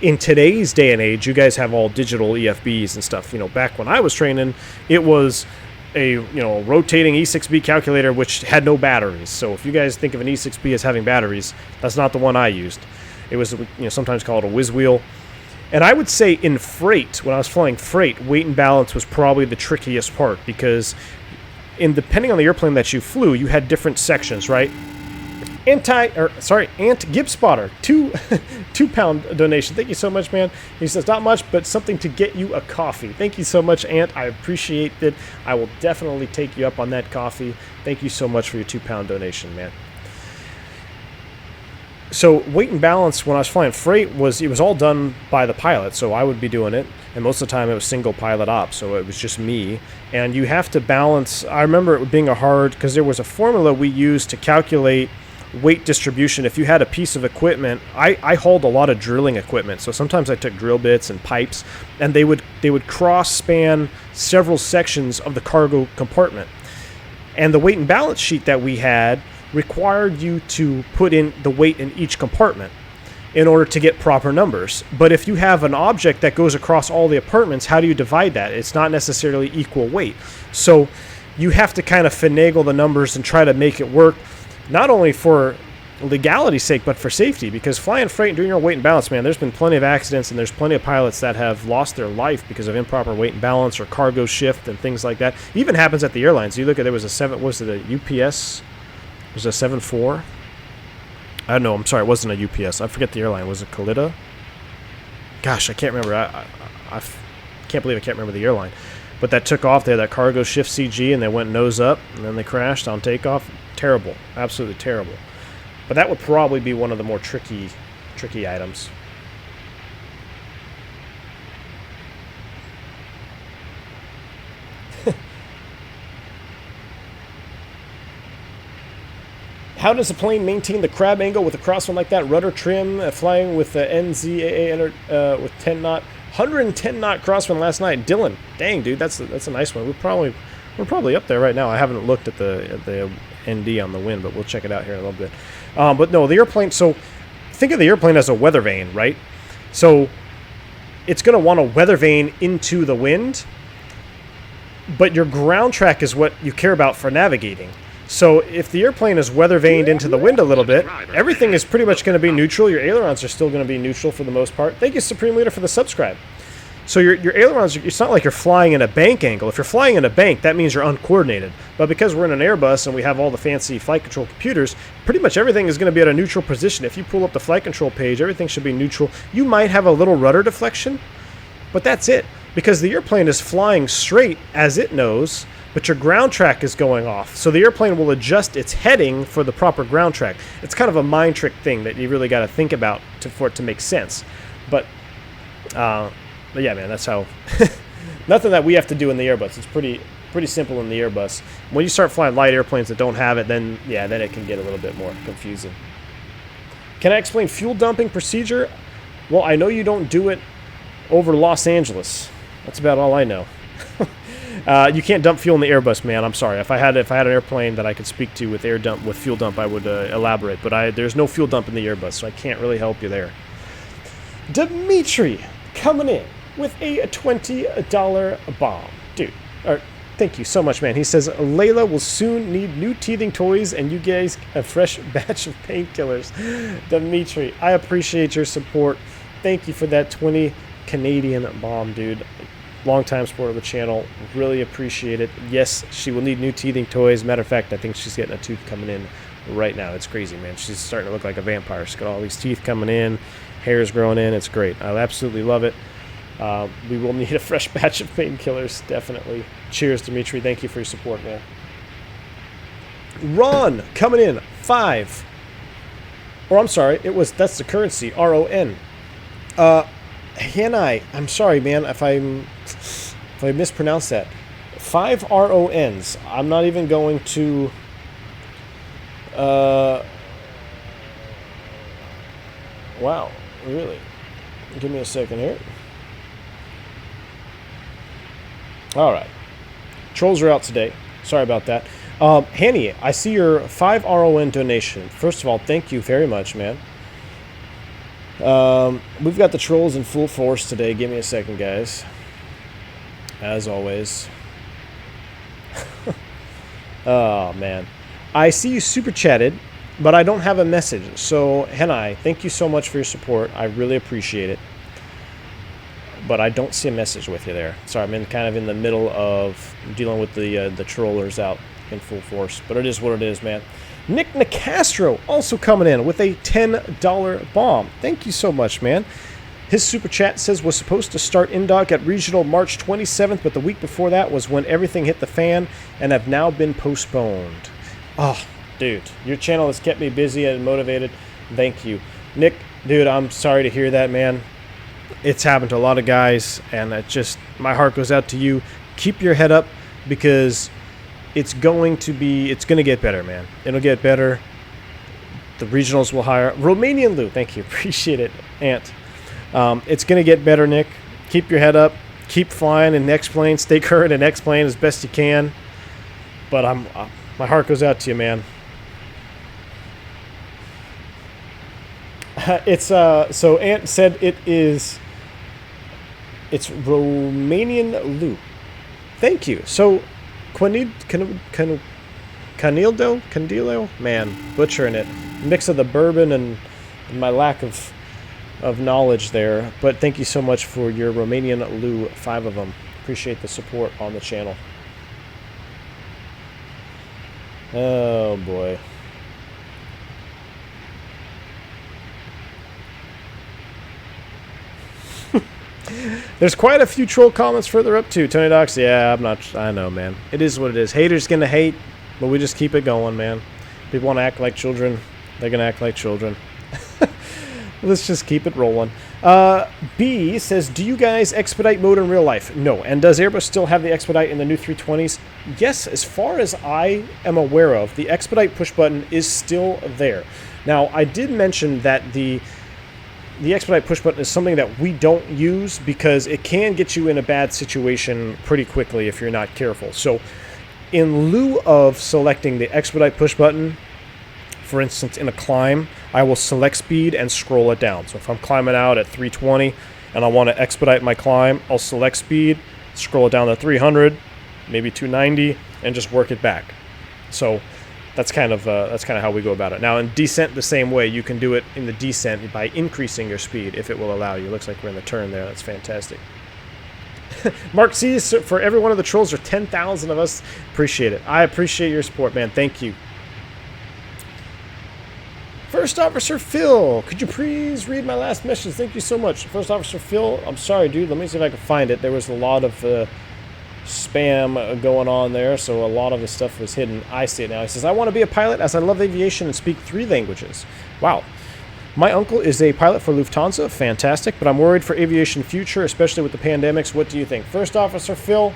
[SPEAKER 1] in today's day and age, you guys have all digital EFBs and stuff. Back when I was training, it was a rotating E6B calculator which had no batteries. So if you guys think of an E6B as having batteries, that's not the one I used. It was, sometimes called a whiz wheel. And I would say in freight, when I was flying freight, weight and balance was probably the trickiest part because depending on the airplane that you flew, you had different sections, right? Ant Gibb Spotter, £2 donation. Thank you so much, man. He says, not much, but something to get you a coffee. Thank you so much, Ant. I appreciate it. I will definitely take you up on that coffee. Thank you so much for your £2 donation, man. So weight and balance when I was flying freight it was all done by the pilot, so I would be doing it, and most of the time it was single pilot op, so it was just me. And you have to balance. I remember it being because there was a formula we used to calculate weight distribution. If you had a piece of equipment, I hauled a lot of drilling equipment, so sometimes I took drill bits and pipes, and they would cross span several sections of the cargo compartment. And the weight and balance sheet that we had required you to put in the weight in each compartment in order to get proper numbers. But if you have an object that goes across all the apartments, how do you divide that? It's not necessarily equal weight. So you have to kind of finagle the numbers and try to make it work, not only for legality's sake, but for safety. Because flying freight and doing your weight and balance, man, there's been plenty of accidents and there's plenty of pilots that have lost their life because of improper weight and balance or cargo shift and things like that. It even happens at the airlines. You look at, there was a UPS? Was it a 7-4? I don't know. I'm sorry. It wasn't a UPS. I forget the airline. Was it Kalita? Gosh, I can't remember. I can't believe I can't remember the airline. But that took off. They had that cargo shift CG, and they went nose up, and then they crashed on takeoff. Terrible. Absolutely terrible. But that would probably be one of the more tricky items. How does a plane maintain the crab angle with a crosswind like that? Rudder trim, flying with the NZAA with 10 knot, 110 knot crosswind last night. Dylan, dang dude, that's a nice one. We're probably up there right now. I haven't looked at the ND on the wind, but we'll check it out here in a little bit. But no, the airplane. So think of the airplane as a weather vane, right? So it's going to want to weather vane into the wind, but your ground track is what you care about for navigating. So if the airplane is weather vaned into the wind a little bit, everything is pretty much going to be neutral. Your ailerons are still going to be neutral for the most part. Thank you, Supreme Leader, for the subscribe. So your ailerons, it's not like you're flying in a bank angle. If you're flying in a bank, that means you're uncoordinated. But because we're in an Airbus and we have all the fancy flight control computers, pretty much everything is going to be at a neutral position. If you pull up the flight control page, everything should be neutral. You might have a little rudder deflection, but that's it. Because the airplane is flying straight as it knows, but your ground track is going off. So the airplane will adjust its heading for the proper ground track. It's kind of a mind trick thing that you really got to think about for it to make sense. But yeah, man, that's how. Nothing that we have to do in the Airbus. It's pretty simple in the Airbus. When you start flying light airplanes that don't have it, then it can get a little bit more confusing. Can I explain fuel dumping procedure? Well, I know you don't do it over Los Angeles. That's about all I know. You can't dump fuel in the Airbus, man. I'm sorry. If I had an airplane that I could speak to with fuel dump, I would elaborate. But there's no fuel dump in the Airbus, so I can't really help you there. Dimitri coming in with a $20 bomb, dude. Thank you so much, man. He says Layla will soon need new teething toys, and you guys a fresh batch of painkillers. Dimitri, I appreciate your support. Thank you for that 20 Canadian bomb, dude. Long-time supporter of the channel. Really appreciate it. Yes, she will need new teething toys. Matter of fact, I think she's getting a tooth coming in right now. It's crazy, man. She's starting to look like a vampire. She's got all these teeth coming in, hair's growing in. It's great. I absolutely love it. We will need a fresh batch of painkillers, definitely. Cheers, Dimitri. Thank you for your support, man. Ron coming in 5. Or I'm sorry, that's the currency. RON. Hanai, I'm sorry, man, if I mispronounced that. 5 RONs. I'm not even going to. Wow, really? Give me a second here. All right. Trolls are out today. Sorry about that. Hanny, I see your 5 RON donation. First of all, thank you very much, man. We've got the trolls in full force today. Give me a second, guys. As always. Oh, man. I see you super chatted, but I don't have a message. So, Hanai, thank you so much for your support. I really appreciate it. But I don't see a message with you there. Sorry, I'm kind of in the middle of dealing with the trollers out in full force. But it is what it is, man. Nick Nicastro also coming in with a $10 bomb. Thank you so much, man. His super chat says was supposed to start indoc at regional March 27th, but the week before that was when everything hit the fan and have now been postponed. Oh, dude, your channel has kept me busy and motivated. Thank you. Nick, dude, I'm sorry to hear that, man. It's happened to a lot of guys, and my heart goes out to you. Keep your head up, because it's going to get better, man. It'll get better. The regionals will hire Romanian Lou. Thank you. Appreciate it, Ant. It's going to get better, Nick. Keep your head up. Keep flying in X-Plane. Stay current in X-Plane as best you can. But my heart goes out to you, man. So Ant said it's Romanian Lou. Thank you. So Canildo, man, butchering it. Mix of the bourbon and my lack of knowledge there. But thank you so much for your Romanian Lou, 5 of them. Appreciate the support on the channel. Oh boy. There's quite a few troll comments further up too. Tony Docs, yeah, I know, man. It is what it is. Haters gonna hate, but we just keep it going, man. People want to act like children. They're gonna act like children. Let's just keep it rolling. B says, do you guys expedite mode in real life? No. And does Airbus still have the expedite in the new 320s? Yes, as far as I am aware of, the expedite push button is still there. Now, I did mention that the expedite push button is something that we don't use because it can get you in a bad situation pretty quickly if you're not careful. So in lieu of selecting the expedite push button, for instance, in a climb, I will select speed and scroll it down. So if I'm climbing out at 320 and I want to expedite my climb, I'll select speed, scroll it down to 300, maybe 290, and just work it back. So that's kind of how we go about it. Now in descent, the same way. You can do it in the descent by increasing your speed if it will allow you. Looks like we're in the turn there. That's fantastic. Mark C, for every one of the trolls, or 10,000 of us, appreciate it. I appreciate your support, man. Thank you. First Officer Phil, could you please read my last message? Thank you so much. First Officer Phil, I'm sorry, dude. Let me see if I can find it. There was a lot of spam going on there, so a lot of the stuff was hidden. I see it now. He says, I want to be a pilot as I love aviation and speak 3 languages. Wow. My uncle is a pilot for Lufthansa. Fantastic. But I'm worried for aviation future, especially with the pandemics. What do you think? First Officer Phil,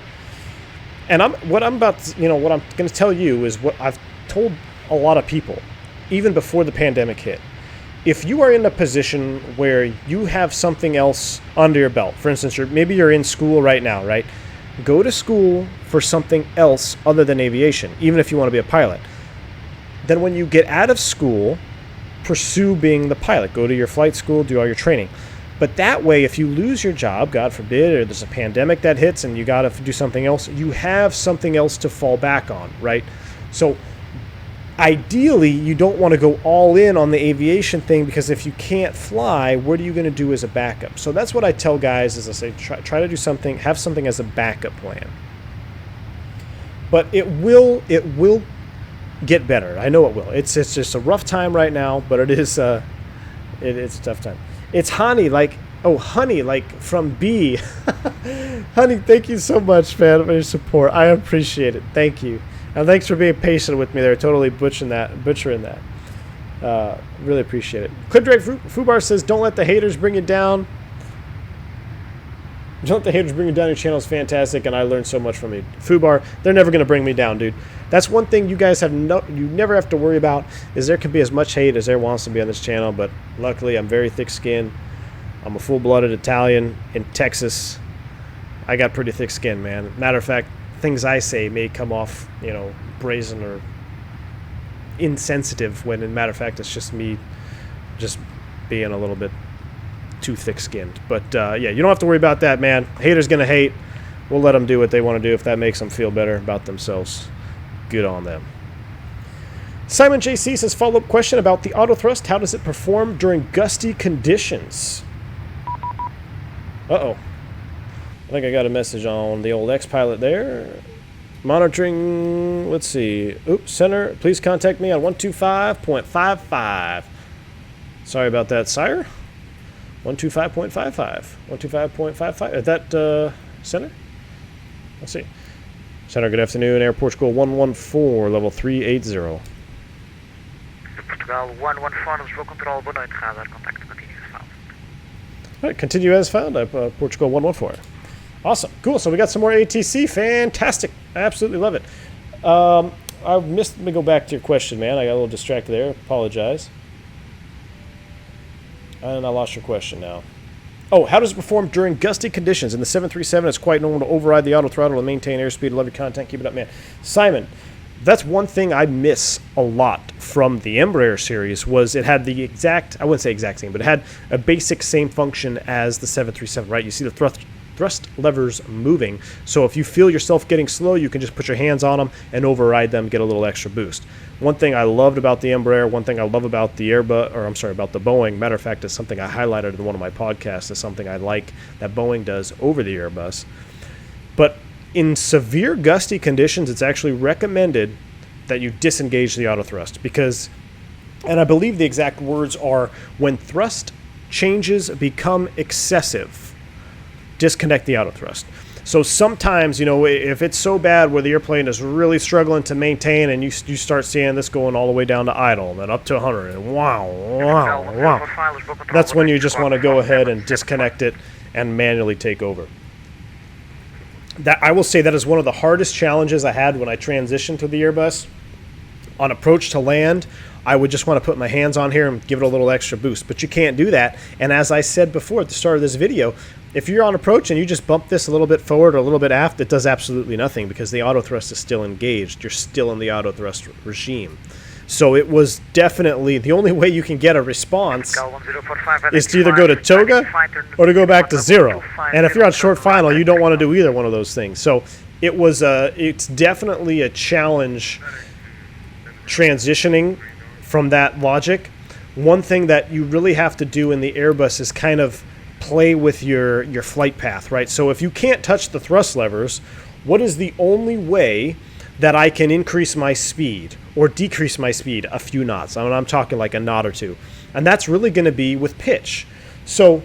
[SPEAKER 1] and what I'm going to tell you is what I've told a lot of people, even before the pandemic hit. If you are in a position where you have something else under your belt, for instance, maybe you're in school right now, right? go to school for something else other than aviation, even if you want to be a pilot. Then when you get out of school, pursue being the pilot. Go to your flight school, do all your training. But that way, if you lose your job, God forbid, or there's a pandemic that hits and you got to do something else, you have something else to fall back on, right? So ideally, you don't want to go all in on the aviation thing, because if you can't fly, what are you going to do as a backup? So that's what I tell guys, is I say try to do something, have something as a backup plan. But it will get better. I know it will. It's just a rough time right now, but it's a tough time. It's honey, like from B. Honey, thank you so much, man, for your support. I appreciate it. Thank you. And thanks for being patient with me there. Totally butchering that. Really appreciate it. Clip Drake Fubar says, don't let the haters bring you down. Don't let the haters bring you down. Your channel is fantastic, and I learned so much from you. Fubar, they're never going to bring me down, dude. That's one thing you guys you never have to worry about, is there can be as much hate as there wants to be on this channel, but luckily I'm very thick-skinned. I'm a full-blooded Italian in Texas. I got pretty thick skin, man. Matter of fact, things I say may come off, brazen or insensitive, when in matter of fact it's just me just being a little bit too thick-skinned. But yeah, you don't have to worry about that, man. Haters gonna hate. We'll let them do what they want to do. If that makes them feel better about themselves, good on them. Simon JC says, follow-up question about the auto thrust. How does it perform during gusty conditions? Uh-oh. I think I got a message on the old X-Pilot there. Monitoring, let's see. Oops, center, please contact me on 125.55. Sorry about that, sire. 125.55. 125.55. Is that center? Let's see. Center, good afternoon. Air Portugal 114, level 380.
[SPEAKER 2] Portugal 114, nos vou control, boa noite, radar, contacto, continue as found.
[SPEAKER 1] All right, continue as found, Portugal 114. Awesome, cool. So we got some more ATC. Fantastic. I absolutely love it. Let me go back to your question, man. I got a little distracted there. Apologize. And I lost your question now. Oh, how does it perform during gusty conditions? In the 737, it's quite normal to override the auto throttle and maintain airspeed. Love your content. Keep it up, man. Simon, that's one thing I miss a lot from the Embraer series, was it had the exact, I wouldn't say exact same, but it had a basic same function as the 737, right? You see the thrust levers moving, so if you feel yourself getting slow, you can just put your hands on them and override them, get a little extra boost. One thing I loved about the Embraer, one thing I love about the Airbus, or I'm sorry, about the Boeing, matter of fact, is something I highlighted in one of my podcasts, is something I like that Boeing does over the Airbus. But in severe gusty conditions, it's actually recommended that you disengage the auto thrust, because, and I believe the exact words are, when thrust changes become excessive, disconnect the auto thrust. So sometimes, if it's so bad where the airplane is really struggling to maintain, and you start seeing this going all the way down to idle, then up to 100, and wow, that's when you just want to go ahead and disconnect it and manually take over. That, I will say, that is one of the hardest challenges I had when I transitioned to the Airbus. On approach to land, I would just want to put my hands on here and give it a little extra boost, but you can't do that. And as I said before at the start of this video, if you're on approach and you just bump this a little bit forward or a little bit aft, it does absolutely nothing, because the auto thrust is still engaged. You're still in the auto thrust regime. So it was definitely the only way you can get a response is to either go to Toga or to go back to zero. And if you're on short final, you don't want to do either one of those things. So it was it's definitely a challenge transitioning from that logic. One thing that you really have to do in the Airbus is kind of play with your flight path, right? So if you can't touch the thrust levers, what is the only way that I can increase my speed or decrease my speed a few knots? I mean, I'm talking like a knot or two. And that's really going to be with pitch. So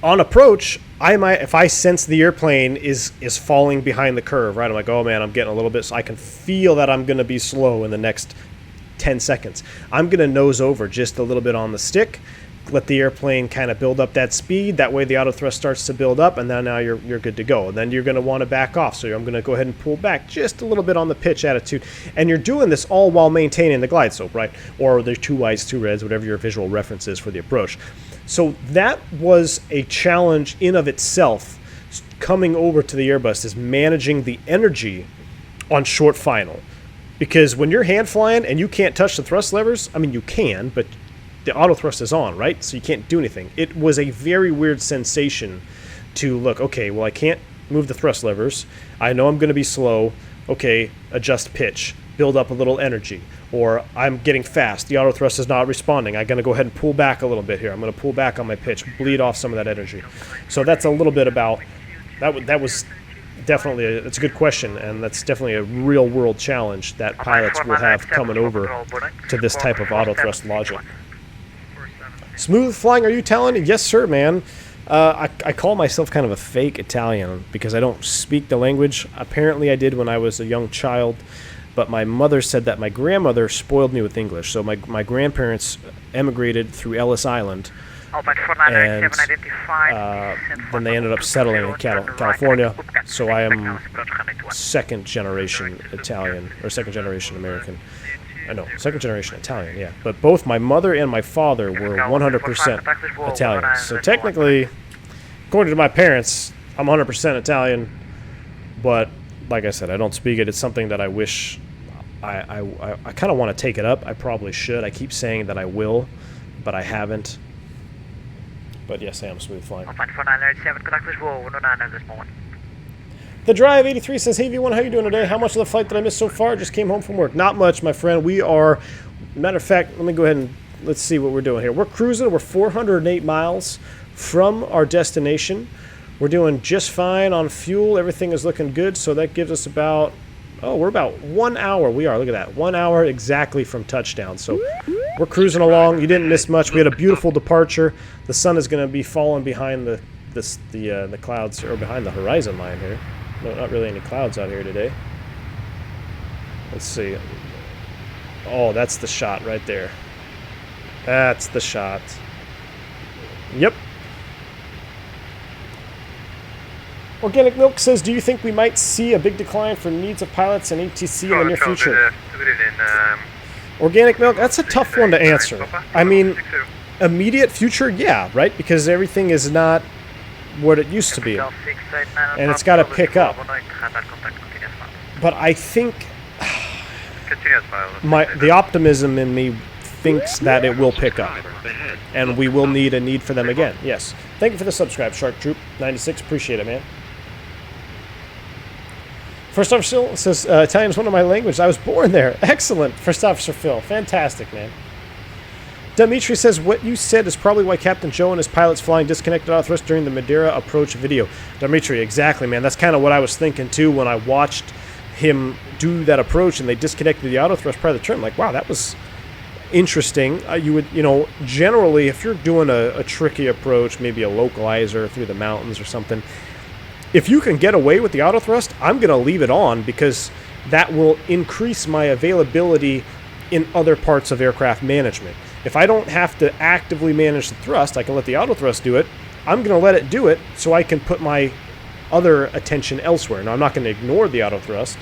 [SPEAKER 1] on approach, I might, if I sense the airplane is falling behind the curve, right? I'm like, oh man, I'm getting a little bit, so I can feel that I'm going to be slow in the next 10 seconds. I'm going to nose over just a little bit on the stick, let the airplane kind of build up that speed. That way the auto thrust starts to build up, and then now you're good to go. And then you're going to want to back off. So I'm going to go ahead and pull back just a little bit on the pitch attitude. And you're doing this all while maintaining the glide slope, right? Or the 2 whites, 2 reds, whatever your visual reference is for the approach. So that was a challenge in of itself, coming over to the Airbus is managing the energy on short final. Because when you're hand flying and you can't touch the thrust levers, I mean, you can, but the auto thrust is on, right? So you can't do anything. It was a very weird sensation to look, okay, well, I can't move the thrust levers. I know I'm going to be slow. Okay, adjust pitch, build up a little energy. Or I'm getting fast. The auto thrust is not responding. I'm going to go ahead and pull back a little bit here. I'm going to pull back on my pitch, bleed off some of that energy. So that's a little bit about, that was definitely, it's a good question, and that's definitely a real-world challenge that pilots will have coming over to this type of auto thrust logic. Smooth flying, are you Italian? Yes, sir, man. I call myself kind of a fake Italian because I don't speak the language. Apparently I did when I was a young child, but my mother said that my grandmother spoiled me with English. So my grandparents emigrated through Ellis Island, and then they ended up settling in California. So I am second generation Italian, or second generation American. No, second generation Italian, yeah. But both my mother and my father were 100% Italian. So technically, according to my parents, I'm 100% Italian. But like I said, I don't speak it. It's something that I wish I kind of want to take it up. I probably should. I keep saying that I will, but I haven't. But yes, I am smooth flying. The Drive 83 says, hey V1, how you doing today? How much of the flight did I miss so far? Just came home from work. Not much, my friend. We are, matter of fact, let me go ahead and let's see what we're doing here. We're cruising. We're 408 miles from our destination. We're doing just fine on fuel. Everything is looking good. So that gives us about, we're about 1 hour. We are, look at that. 1 hour exactly from touchdown. So we're cruising along. You didn't miss much. We had a beautiful departure. The sun is going to be falling behind the clouds, or behind the horizon line here. No, not really any clouds out here today. Let's see. Oh, that's the shot right there. That's the shot. Yep. Organic Milk says, do you think we might see a big decline for needs of pilots and ATC in the near future? Organic Milk, that's a tough one to answer. I mean, immediate future, yeah, right? Because everything is not what it used to be, and it's got to pick up. But I think the optimism in me thinks that it will pick up, and we will need a need for them again. Yes. Thank you for the subscribe, Shark Troop 96. Appreciate it, man. First Officer Phil says, Italian is one of my languages. I was born there. Excellent, First Officer Phil. Fantastic, man. Dimitri says, what you said is probably why Captain Joe and his pilots flying disconnected auto thrust during the Madeira approach video. Dimitri, exactly, man. That's kind of what I was thinking, too, when I watched him do that approach and they disconnected the auto thrust prior to the trim. Like, wow, that was interesting. You would, generally, if you're doing a tricky approach, maybe a localizer through the mountains or something, if you can get away with the auto thrust, I'm going to leave it on because that will increase my availability in other parts of aircraft management. If I don't have to actively manage the thrust, I can let the auto thrust do it. I'm going to let it do it so I can put my other attention elsewhere. Now, I'm not going to ignore the auto thrust,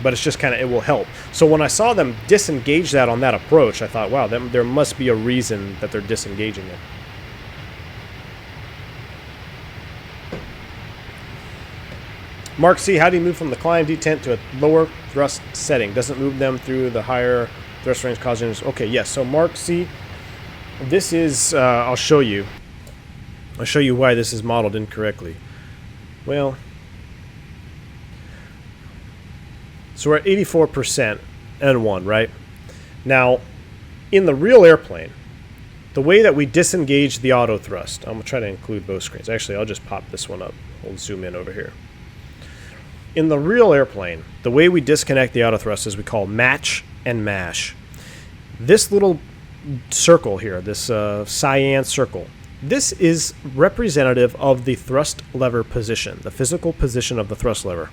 [SPEAKER 1] but it's just kind of, it will help. So when I saw them disengage that on that approach, I thought, wow, there must be a reason that they're disengaging it. Mark C, how do you move from the climb detent to a lower thrust setting? Doesn't move them through the higher thrust range causing... Okay, yes. So Mark C, this is... I'll show you. I'll show you why this is modeled incorrectly. Well... So we're at 84% N1, right? Now, in the real airplane, the way that we disengage the auto thrust... I'm going to try to include both screens. Actually, I'll just pop this one up. We'll zoom in over here. In the real airplane, the way we disconnect the auto thrust is we call match and mash. This little circle here, this cyan circle, this is representative of the thrust lever position, the physical position of the thrust lever.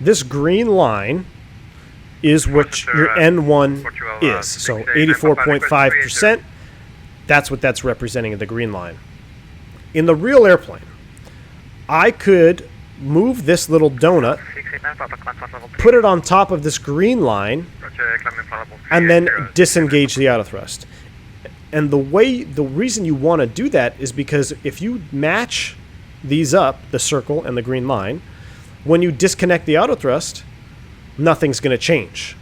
[SPEAKER 1] This green line is what your N1 is. So 84.5%, that's what that's representing, the green line. In the real airplane, I could move this little donut, put it on top of this green line, and then disengage the auto thrust. And the reason you want to do that is because if you match these up, the circle and the green line, when you disconnect the auto thrust, nothing's going to change.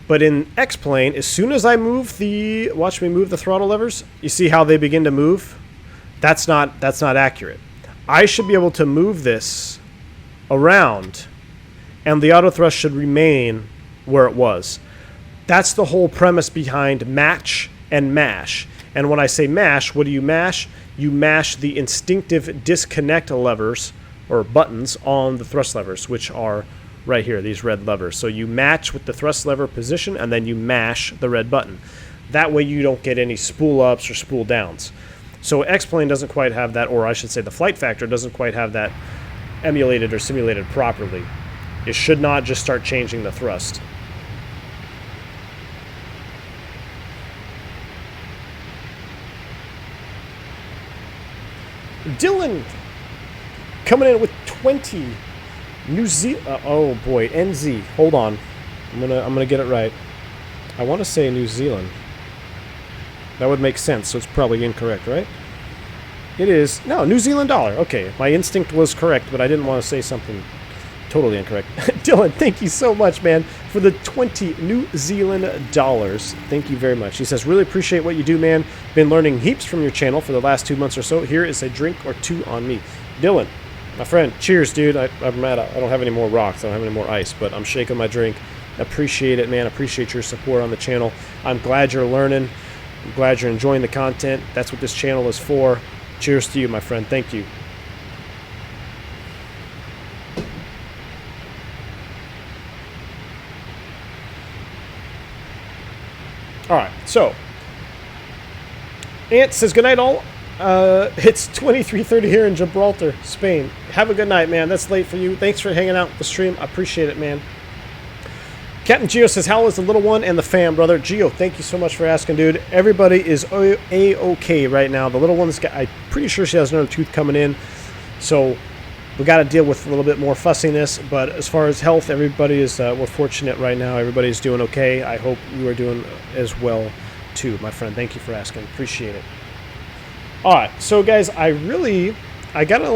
[SPEAKER 1] But in X-plane, as soon as I move the, watch me move the throttle levers, you see how they begin to move? That's not accurate. I should be able to move this around, and the auto thrust should remain where it was. That's the whole premise behind match and mash. And when I say mash, what do you mash? You mash the instinctive disconnect levers or buttons on the thrust levers, which are right here, these red levers. So you match with the thrust lever position, and then you mash the red button. That way you don't get any spool ups or spool downs. So X-plane doesn't quite have that, or I should say the Flight Factor doesn't quite have that emulated or simulated properly. It should not just start changing the thrust. Dylan coming in with 20 New Zealand. Oh boy, NZ. Hold on, I'm gonna get it right. I want to say New Zealand. That would make sense. So it's probably incorrect, right? It is no New Zealand dollar. Okay, my instinct was correct, but I didn't want to say something totally incorrect. Dylan, thank you so much, man, for the 20 New Zealand dollars. Thank you very much. He says, really appreciate what you do, man. Been learning heaps from your channel for the last 2 months or so. Here is a drink or two on me. Dylan, my friend, cheers, dude. I'm mad. I don't have any more rocks. I don't have any more ice, but I'm shaking my drink. Appreciate it, man. Appreciate your support on the channel. I'm glad you're learning. I'm glad you're enjoying the content. That's what this channel is for. Cheers to you, my friend. Thank you. All right, so Ant says, good night, all. It's 23:30 here in Gibraltar, Spain. Have a good night, man. That's late for you. Thanks for hanging out with the stream. I appreciate it, man. Captain Geo says, how is the little one and the fam, brother? Geo, thank you so much for asking, dude. Everybody is A-okay right now. The little one's got, I'm pretty sure she has another tooth coming in, so we got to deal with a little bit more fussiness. But as far as health, everybody is, we're fortunate right now. Everybody's doing okay. I hope you are doing as well, too, my friend. Thank you for asking. Appreciate it. All right, so guys, I got a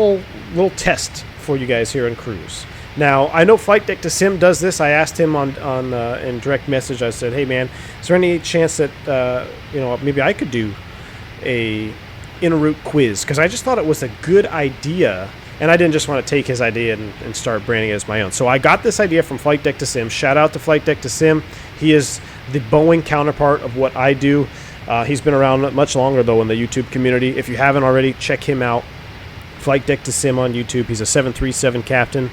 [SPEAKER 1] little test for you guys here in Cruise. Now, I know Flight Deck to Sim does this. I asked him on in direct message. I said, hey, man, is there any chance that, you know, maybe I could do a en route quiz? Because I just thought it was a good idea, and I didn't just want to take his idea and start branding it as my own. So I got this idea from Flight Deck to Sim. Shout out to Flight Deck to Sim. He is the Boeing counterpart of what I do. He's been around much longer, though, in the YouTube community. If you haven't already, check him out. Flight Deck to Sim on YouTube. He's a 737 captain,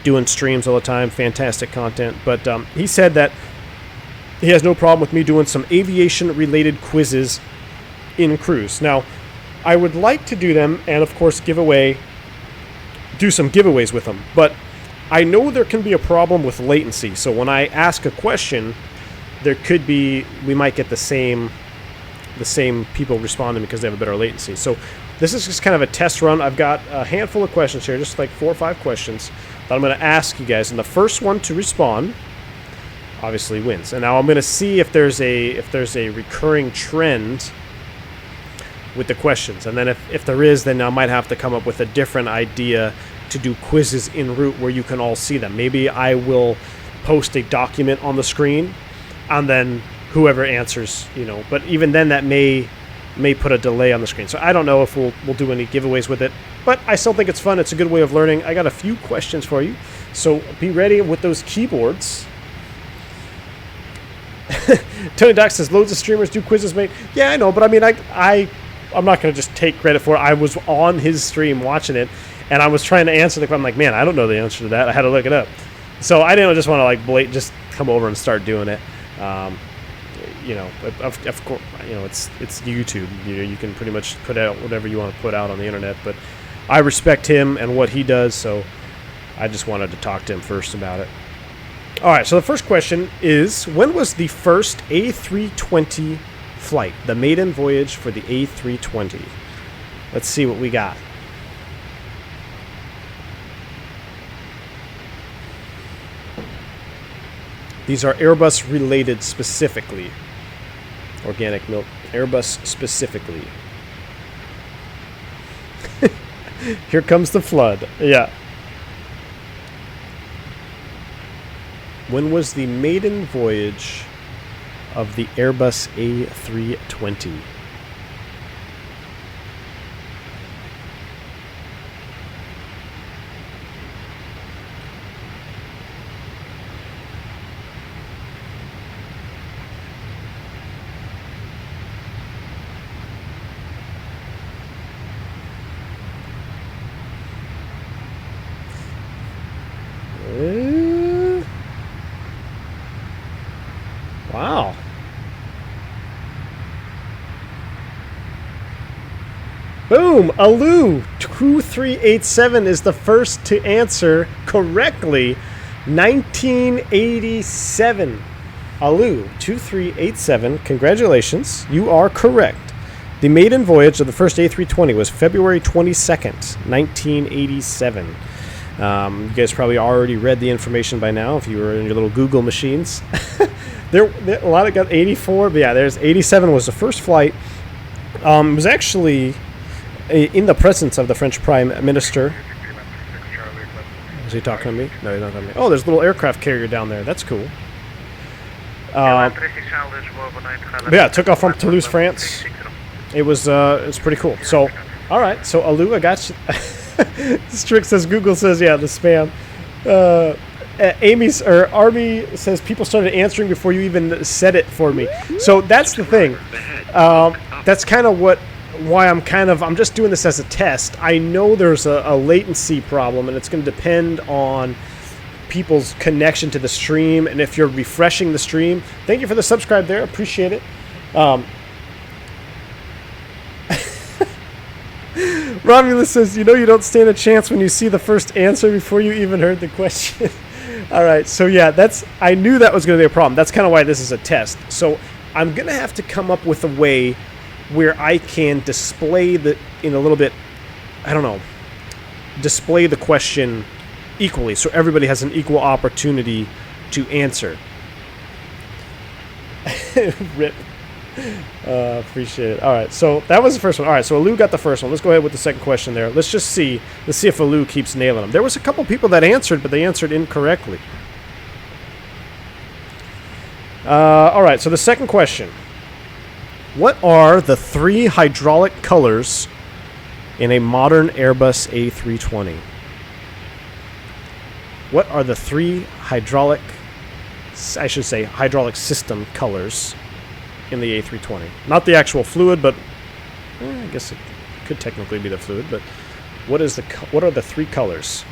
[SPEAKER 1] doing streams all the time. Fantastic content. But he said that he has no problem with me doing some aviation-related quizzes in Cruise. Now, I would like to do them and, of course, do some giveaways with them. But I know there can be a problem with latency. So when I ask a question, there could be, we might get the same people responding because they have a better latency. So this is just kind of a test run. I've got a handful of questions here, just like 4 or 5 questions that I'm going to ask you guys, and the first one to respond obviously wins. And now I'm going to see if there's a recurring trend with the questions, and then if there is, then I might have to come up with a different idea to do quizzes en route where you can all see them. Maybe I will post a document on the screen, and then whoever answers, you know, but even then that may put a delay on the screen. So I don't know if we'll do any giveaways with it, but I still think it's fun. It's a good way of learning. I got a few questions for you, so be ready with those keyboards. Tony Doc says, loads of streamers do quizzes, mate. Yeah, I know, but I mean, I'm not going to just take credit for it. I was on his stream watching it, and I was trying to answer the question. I'm like, man, I don't know the answer to that. I had to look it up. So I didn't just want to like just come over and start doing it. You know, of course, you know, it's YouTube. You know, you can pretty much put out whatever you want to put out on the internet. But I respect him and what he does, so I just wanted to talk to him first about it. All right, so the first question is, when was the first A320 flight, the maiden voyage for the A320? Let's see what we got. These are Airbus related specifically. Organic milk. Airbus specifically. Here comes the flood. Yeah. When was the maiden voyage of the Airbus A320? Wow. Boom! Alu 2387 is the first to answer correctly. 1987. Alu 2387. Congratulations. You are correct. The maiden voyage of the first A320 was February 22nd, 1987. You guys probably already read the information by now if you were in your little Google machines. there a lot of got 84, but yeah, there's 87 was the first flight. It was actually in the presence of the French Prime Minister. Is he talking to me? No, he's not talking to me. Oh, there's a little aircraft carrier down there. That's cool. But yeah, it took off from Toulouse, France. It was pretty cool. So, all right. So Alu, I got you. Strick says Google says yeah, the spam. Army says people started answering before you even said it for me. So that's the thing. That's kind of why I'm just doing this as a test. I know there's a latency problem, and it's going to depend on people's connection to the stream, and if you're refreshing the stream. Thank you for the subscribe there. Appreciate it. Romulus says, you know you don't stand a chance when you see the first answer before you even heard the question. All right, so yeah, I knew that was going to be a problem. That's kind of why this is a test. So I'm going to have to come up with a way where I can display display the question equally, so everybody has an equal opportunity to answer. Rip. Appreciate it. All right, so that was the first one. All right, so Alu got the first one. Let's go ahead with the second question there. Let's see if Alu keeps nailing them. There was a couple people that answered, but they answered incorrectly. All right, so the second question. What are the 3 hydraulic colors in a modern Airbus A320? What are the 3 hydraulic system colors in the A320? Not the actual fluid, but I guess it could technically be the fluid, but what are the 3 colors?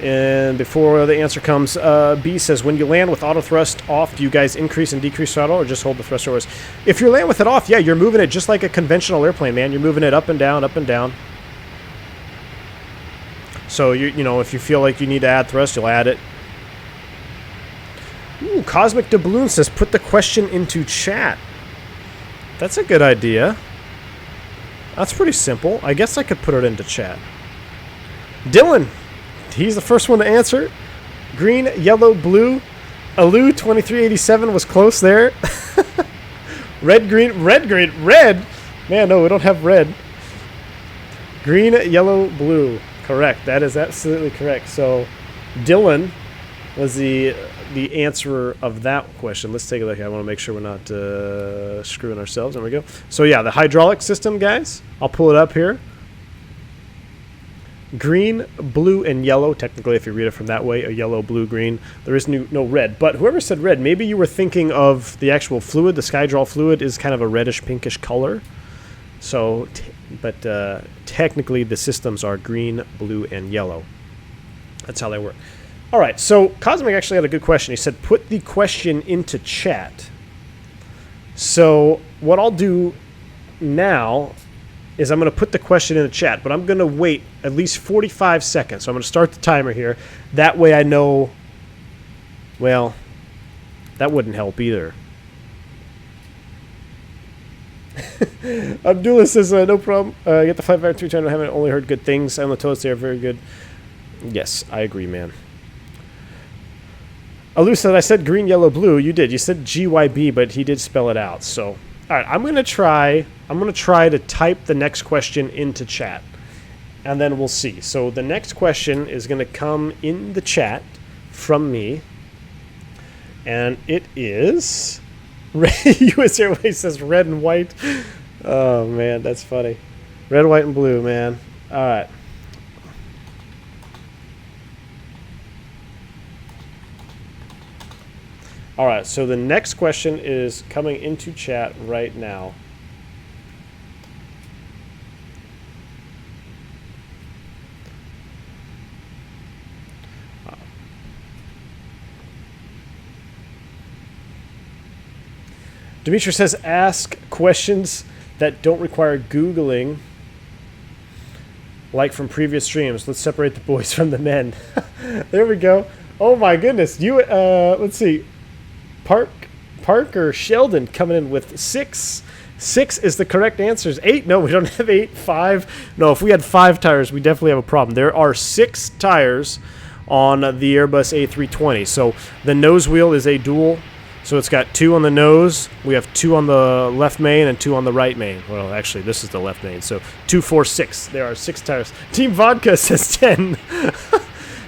[SPEAKER 1] And before the answer comes, B says, when you land with auto thrust off, do you guys increase and decrease throttle or just hold the thrust levers? If you land with it off, yeah, you're moving it just like a conventional airplane, man. You're moving it up and down, up and down. So, you know, if you feel like you need to add thrust, you'll add it. Ooh, Cosmic Doubloon says, put the question into chat. That's a good idea. That's pretty simple. I guess I could put it into chat. Dylan, he's the first one to answer. Green, yellow, blue. Alu 2387 was close there. Red, green, red, green, red. Man, no, we don't have red. Green, yellow, blue. Correct. That is absolutely correct. So, Dylan was the answerer of that question. Let's take a look. I want to make sure we're not screwing ourselves. There we go. So, yeah, the hydraulic system, guys. I'll pull it up here. Green, blue, and yellow. Technically, if you read it from that way, a yellow, blue, green. There is no red. But whoever said red, maybe you were thinking of the actual fluid. The Skydral fluid is kind of a reddish, pinkish color. So, technically, the systems are green, blue, and yellow. That's how they work. All right, so Cosmic actually had a good question. He said, put the question into chat. So what I'll do now is I'm going to put the question in the chat, but I'm going to wait at least 45 seconds. So I'm going to start the timer here. That way I know, well, that wouldn't help either. Abdullah says, no problem. Get the Flight Factor 320. I haven't only heard good things. I'm told they are very good. Yes, I agree, man. Alu said I said green, yellow, blue. You did. You said GYB, but he did spell it out. So, all right, I'm gonna try to type the next question into chat, and then we'll see. So the next question is gonna come in the chat from me, and it is U.S. Airways says red and white. Oh man, that's funny. Red, white, and blue, man. All right. All right, so the next question is coming into chat right now. Dimitri says, ask questions that don't require Googling, like from previous streams. Let's separate the boys from the men. There we go. Oh my goodness. You, let's see. Parker Sheldon coming in with 6. 6 is the correct answer. 8? No, we don't have 8. 5? No, if we had 5 tires, we definitely have a problem. There are 6 tires on the Airbus A320. So the nose wheel is a dual. So it's got 2 on the nose. We have 2 on the left main and 2 on the right main. Well, actually, this is the left main. So 2, 4, 6. There are 6 tires. Team Vodka says 10.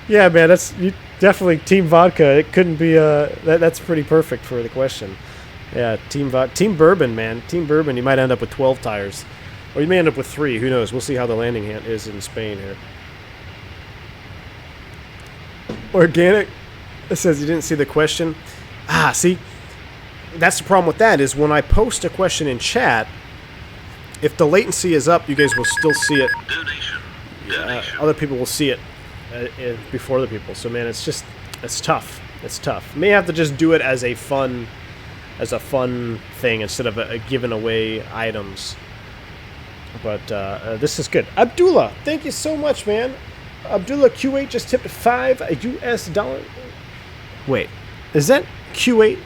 [SPEAKER 1] Yeah, man, that's definitely Team Vodka. It couldn't be that's pretty perfect for the question. Yeah, Team Bourbon, man. Team Bourbon, you might end up with 12 tires. Or you may end up with 3. Who knows? We'll see how the landing is in Spain here. Organic says you didn't see the question. Ah, see, that's the problem with that is when I post a question in chat, if the latency is up, you guys will still see it.
[SPEAKER 6] Donation.
[SPEAKER 1] Other people will see it before the people. So, man, it's tough. It's tough. May have to just do it as a fun thing instead of giving away items. But this is good. Abdullah, thank you so much, man. Abdullah Q8 just tipped $5 US. Wait, is that Q8?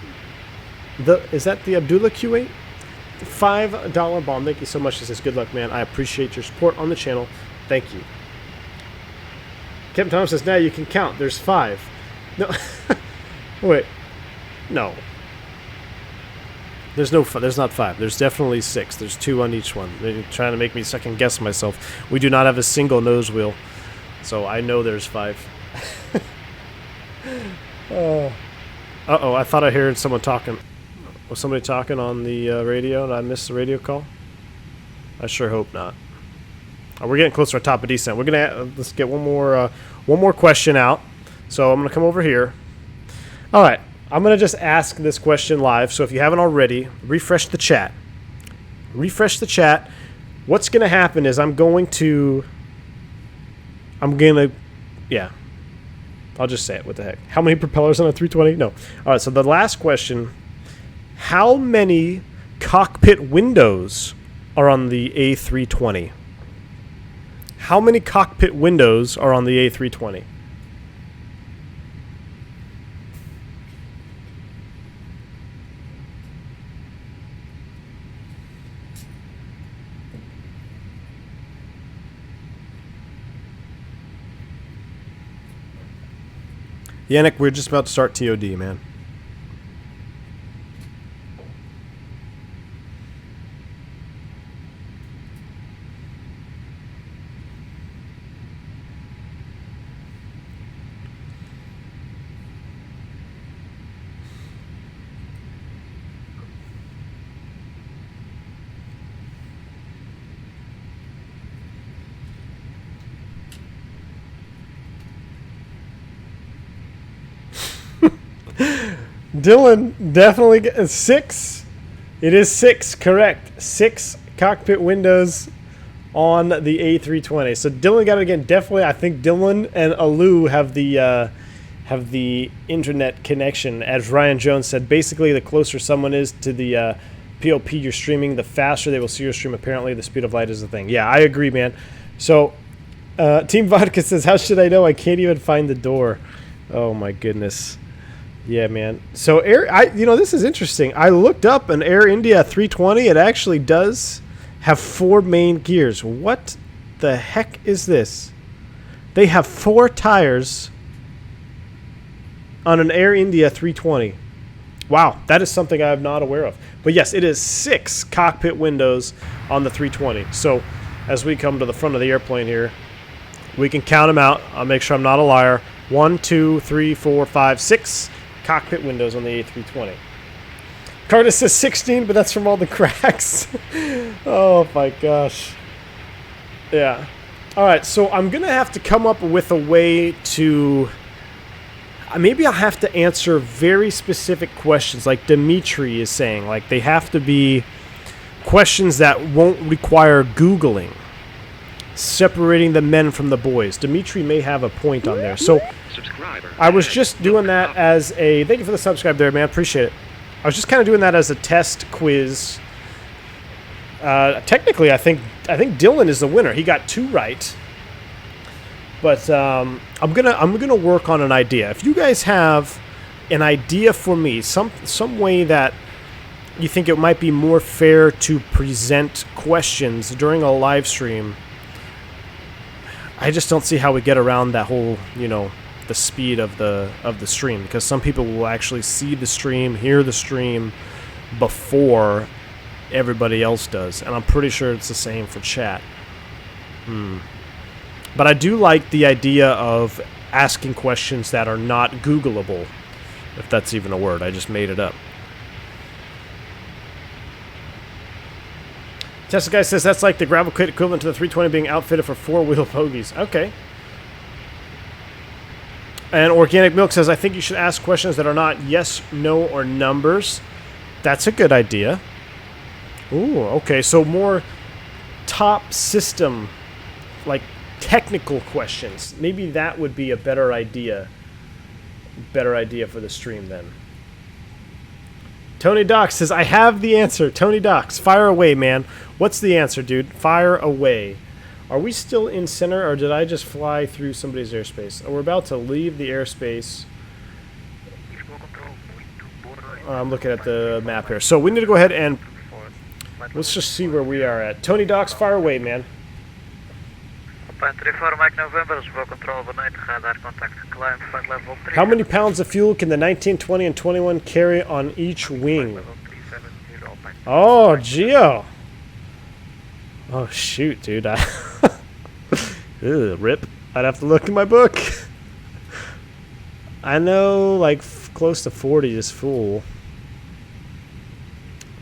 [SPEAKER 1] Is that the Abdullah Q8? $5 bomb. Thank you so much. This is good luck, man. I appreciate your support on the channel. Thank you. Captain Tom says now you can count. There's 5. No, wait, no. There's not 5. There's definitely 6. There's 2 on each one. They're trying to make me second guess myself. We do not have a single nose wheel, so I know there's 5. Uh-oh, I thought I heard someone talking. Was somebody talking on the radio and I missed the radio call? I sure hope not. We're getting closer to top of descent. We're gonna let's get one more question out. So I'm gonna come over here. All right, I'm gonna just ask this question live. So if you haven't already, refresh the chat. Refresh the chat. What's gonna happen is yeah. I'll just say it. What the heck? How many propellers on a 320? No. All right. So the last question: how many cockpit windows are on the A320? How many cockpit windows are on the A320? Yannick, we're just about to start TOD, man. Dylan definitely 6. It is 6, correct. 6 cockpit windows on the A320. So Dylan got it again. Definitely, I think Dylan and Alu have the internet connection. As Ryan Jones said, basically the closer someone is to the POP you're streaming, the faster they will see your stream. Apparently, the speed of light is the thing. Yeah, I agree, man. So Team Vodka says, how should I know? I can't even find the door. Oh my goodness. Yeah, man. So this is interesting. I looked up an Air India 320. It actually does have 4 main gears. What the heck is this? They have 4 tires on an Air India 320. Wow, that is something I'm not aware of. But yes, it is 6 cockpit windows on the 320. So as we come to the front of the airplane here, we can count them out. I'll make sure I'm not a liar. 1, 2, 3, 4, 5, 6 cockpit windows on the A320. Curtis says 16, but that's from all the cracks. Oh my gosh. Yeah. All right, so I'm going to have to come up with a way to... Maybe I'll have to answer very specific questions like Dimitri is saying. Like, they have to be questions that won't require Googling. Separating the men from the boys. Dimitri may have a point on there. So, I was just doing that as a... Thank you for the subscribe there, man. Appreciate it. I was just kind of doing that as a test quiz. Technically, I think Dylan is the winner. He got 2 right. But I'm gonna work on an idea. If you guys have an idea for me, some way that you think it might be more fair to present questions during a live stream, I just don't see how we get around that whole, you know, the speed of the stream, because some people will actually see the stream, hear the stream before everybody else does, and I'm pretty sure it's the same for chat. But I do like the idea of asking questions that are not Googleable, if that's even a word. I just made it up. Tesla Guy says that's like the gravel kit equivalent to the 320 being outfitted for 4-wheel bogies. Okay. And Organic Milk says, I think you should ask questions that are not yes, no, or numbers. That's a good idea. Ooh, okay. So more top system, like technical questions. Maybe that would be a better idea. Better idea for the stream then. Tony Docs says, I have the answer. Tony Docs, fire away, man. What's the answer, dude? Fire away. Are we still in center, or did I just fly through somebody's airspace? Oh, we're about to leave the airspace. I'm looking at the map here. So we need to go ahead and let's just see where we are at. Tony Docs, fire away, man. How many pounds of fuel can the 19, 20, and 21 carry on each wing? Oh, Geo. Oh, shoot, dude. Rip. I'd have to look in my book. I know, like, close to 40 is full.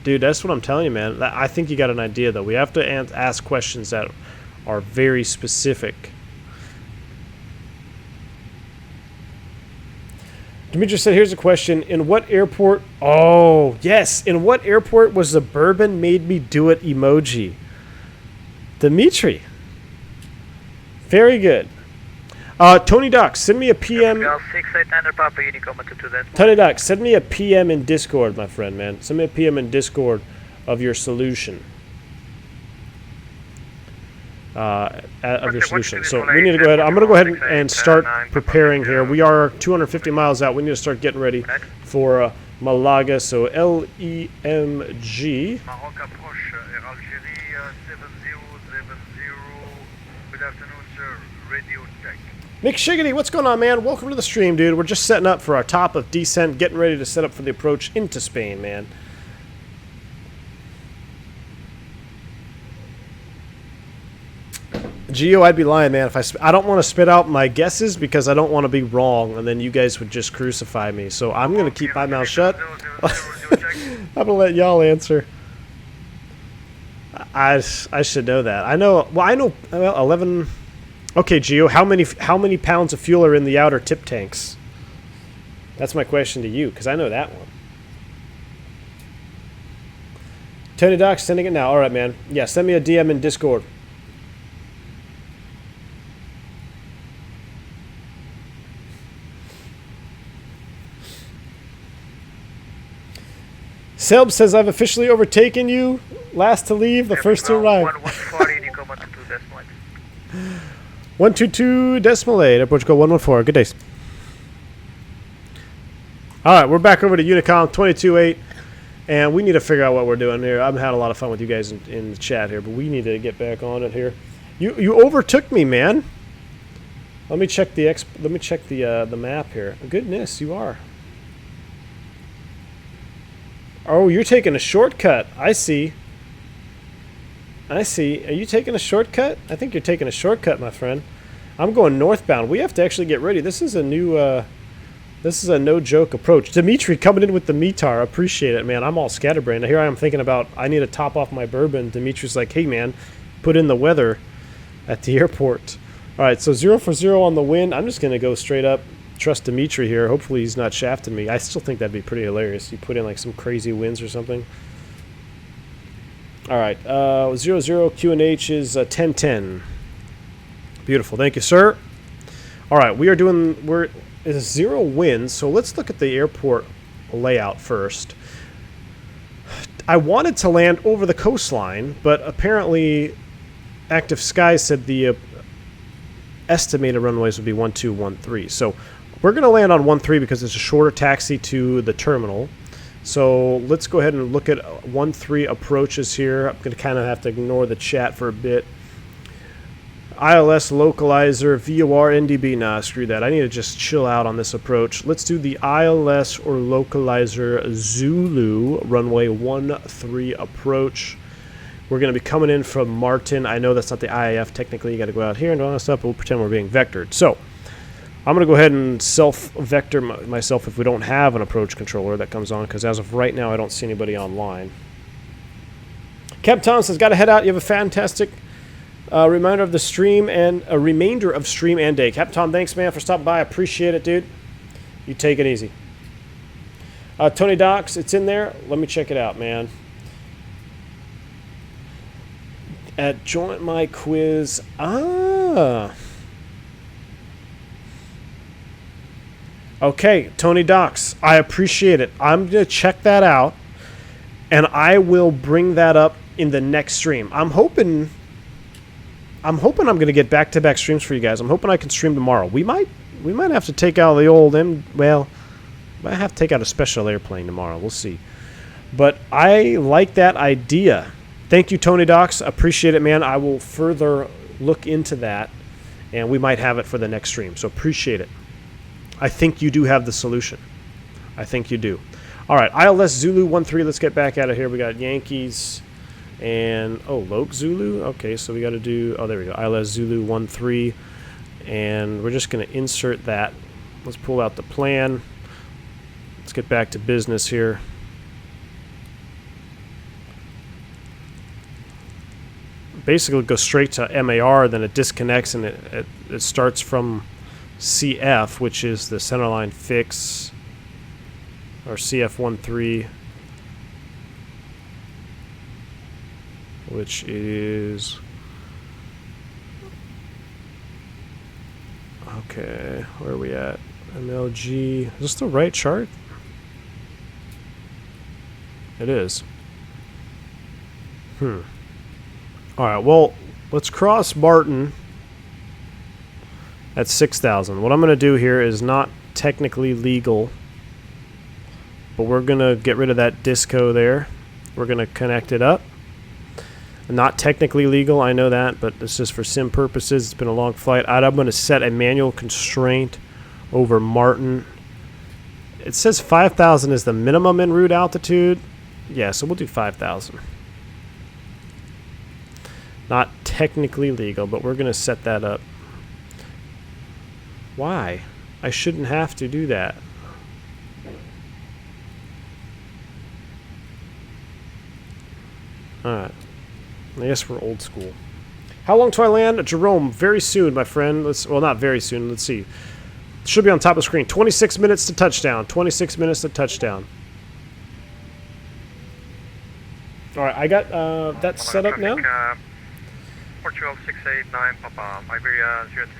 [SPEAKER 1] Dude, that's what I'm telling you, man. I think you got an idea, though. We have to ask questions that are very specific. Dimitri said, here's a question. In what airport... Oh, yes. In what airport was the bourbon made me do it emoji? Dimitri. Very good. Tony Doc, send me a PM. Tony Doc, send me a PM in Discord, my friend, man. Send me a PM in Discord of your solution. Of your solution. So we need to go ahead. I'm going to go ahead and start preparing here. We are 250 miles out. We need to start getting ready for Malaga. So LEMG. Mick Shiggity, what's going on, man? Welcome to the stream, dude. We're just setting up for our top of descent, getting ready to set up for the approach into Spain, man. Geo, I'd be lying, man. If I don't want to spit out my guesses because I don't want to be wrong, and then you guys would just crucify me. So I'm going to keep my mouth shut. I'm going to let y'all answer. I should know that. I know. Well, I know 11. Okay, Geo, how many pounds of fuel are in the outer tip tanks? That's my question to you, because I know that one. Tony Doc, sending it now. All right, man. Yeah, send me a DM in Discord. Selb says, I've officially overtaken you. Last to leave, the first to arrive. 122 decimal 8 at Portugal 114. Good days. Alright, we're back over to Unicom 22.8. And we need to figure out what we're doing here. I've had a lot of fun with you guys in the chat here, but we need to get back on it here. You overtook me, man. Let me check the map here. Goodness, you are. Oh, you're taking a shortcut. I see. I see. Are you taking a shortcut? I think you're taking a shortcut, my friend. I'm going northbound. We have to actually get ready. This is a new, this is a no-joke approach. Dimitri coming in with the METAR. Appreciate it, man. I'm all scatterbrained. Here I am thinking about, I need to top off my bourbon. Dimitri's like, hey, man, put in the weather at the airport. All right, so 0 for 0 on the wind. I'm just going to go straight up. Trust Dimitri here. Hopefully he's not shafting me. I still think that'd be pretty hilarious. You put in like some crazy winds or something. All right, 0 0 QNH is 1010. Beautiful, thank you, sir. All right, it's 0 winds, so let's look at the airport layout first. I wanted to land over the coastline, but apparently Active Skies said the estimated runways would be 1213. So we're going to land on 13 because it's a shorter taxi to the terminal. So let's go ahead and look at 13 approaches here. I'm going to kind of have to ignore the chat for a bit. ILS localizer, VOR, NDB. Nah, screw that. I need to just chill out on this approach. Let's do the ILS or localizer Zulu runway 13 approach. We're going to be coming in from Martin. I know that's not the IAF. Technically, you got to go out here and all that stuff, but we'll pretend we're being vectored. So I'm going to go ahead and self-vector myself if we don't have an approach controller that comes on, because as of right now, I don't see anybody online. Cap Tom says, got to head out. You have a fantastic reminder of the stream and a remainder of stream and day. Cap Tom, thanks, man, for stopping by. I appreciate it, dude. You take it easy. Tony Docs, it's in there. Let me check it out, man. At Join My Quiz. Okay, Tony Docs, I appreciate it. I'm going to check that out, and I will bring that up in the next stream. I'm hoping I'm going to get back-to-back streams for you guys. I'm hoping I can stream tomorrow. We might have to take out the old might have to take out a special airplane tomorrow. We'll see. But I like that idea. Thank you, Tony Docs. Appreciate it, man. I will further look into that, and we might have it for the next stream. So appreciate it. I think you do have the solution. I think you do. All right, ILS Zulu 13. Let's get back out of here. We got Yankees and, Loke Zulu. Okay, so we got to do, there we go. ILS Zulu 13. And we're just going to insert that. Let's pull out the plan. Let's get back to business here. Basically go straight to MAR, then it disconnects and it starts from CF, which is the centerline fix, or CF13, which is, okay, where are we at? MLG, is this the right chart? It is. Alright, well, let's cross Martin at 6,000. What I'm going to do here is not technically legal, but we're going to get rid of that disco there. We're going to connect it up. Not technically legal, I know that, but this is for sim purposes. It's been a long flight. I'm going to set a manual constraint over Martin. It says 5,000 is the minimum en route altitude. Yeah, so we'll do 5,000. Not technically legal, but we're going to set that up. Why? I shouldn't have to do that. Alright. I guess we're old school. How long till I land? Jerome, very soon, my friend. Well, not very soon. Let's see. It should be on top of the screen. 26 minutes to touchdown. 26 minutes to touchdown. Alright, I got that set up now.
[SPEAKER 5] Portugal 689, Papa, Iberia 026.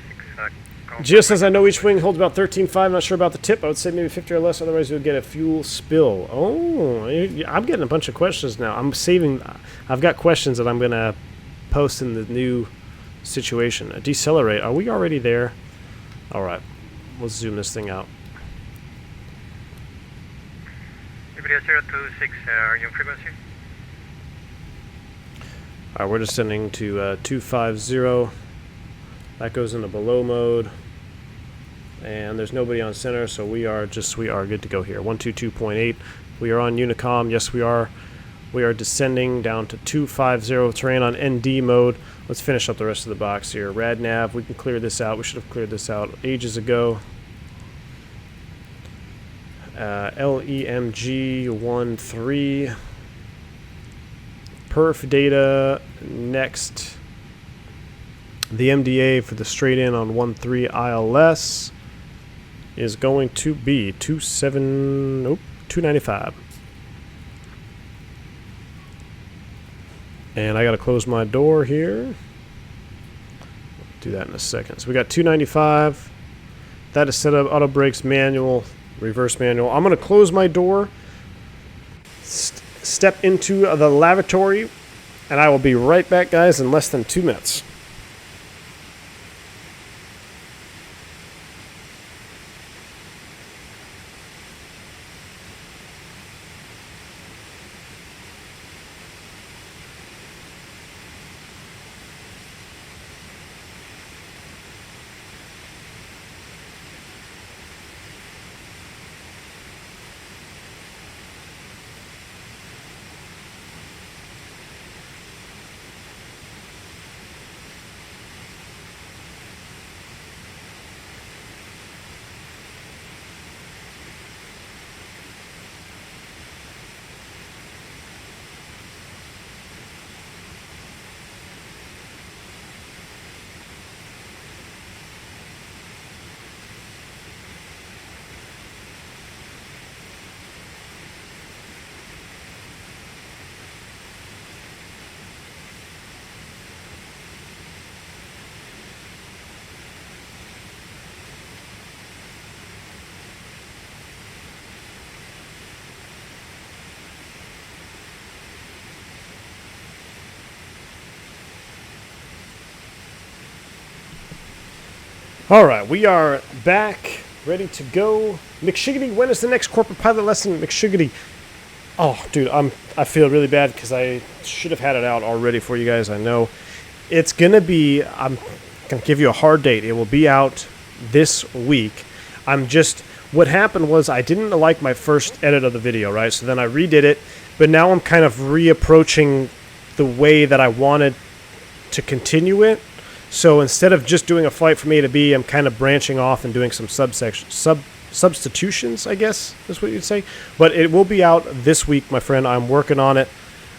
[SPEAKER 1] Gio says, I know each wing holds about 13.5. Not sure about the tip. I would say maybe 50 or less. Otherwise, you'll get a fuel spill. Oh, I'm getting a bunch of questions now. I've got questions that I'm going to post in the new situation. Decelerate. Are we already there? All right. Let's zoom this thing out.
[SPEAKER 5] Iberia 026, are you on frequency?
[SPEAKER 1] All right, we're descending to 250. That goes into below mode. And there's nobody on center, so we are good to go here. 122.8. We are on Unicom. Yes, we are. We are descending down to 250 terrain on ND mode. Let's finish up the rest of the box here. Rad nav, we can clear this out. We should have cleared this out ages ago. LEMG 13. Perf data next. The MDA for the straight in on 13 ILS is going to be 295. And I got to close my door here. Do that in a second. So we got 295. That is set up auto brakes, manual, reverse manual. I'm going to close my door, step into the lavatory, and I will be right back, guys, in less than 2 minutes. All right, we are back, ready to go. McShiggity, when is the next corporate pilot lesson? McShiggity. Oh, dude, I feel really bad because I should have had it out already for you guys. I know it's gonna be. I'm gonna give you a hard date. It will be out this week. What happened was I didn't like my first edit of the video, right? So then I redid it, but now I'm kind of reapproaching the way that I wanted to continue it. So instead of just doing a flight from A to B, I'm kind of branching off and doing some substitutions, I guess is what you'd say. But it will be out this week, my friend. I'm working on it.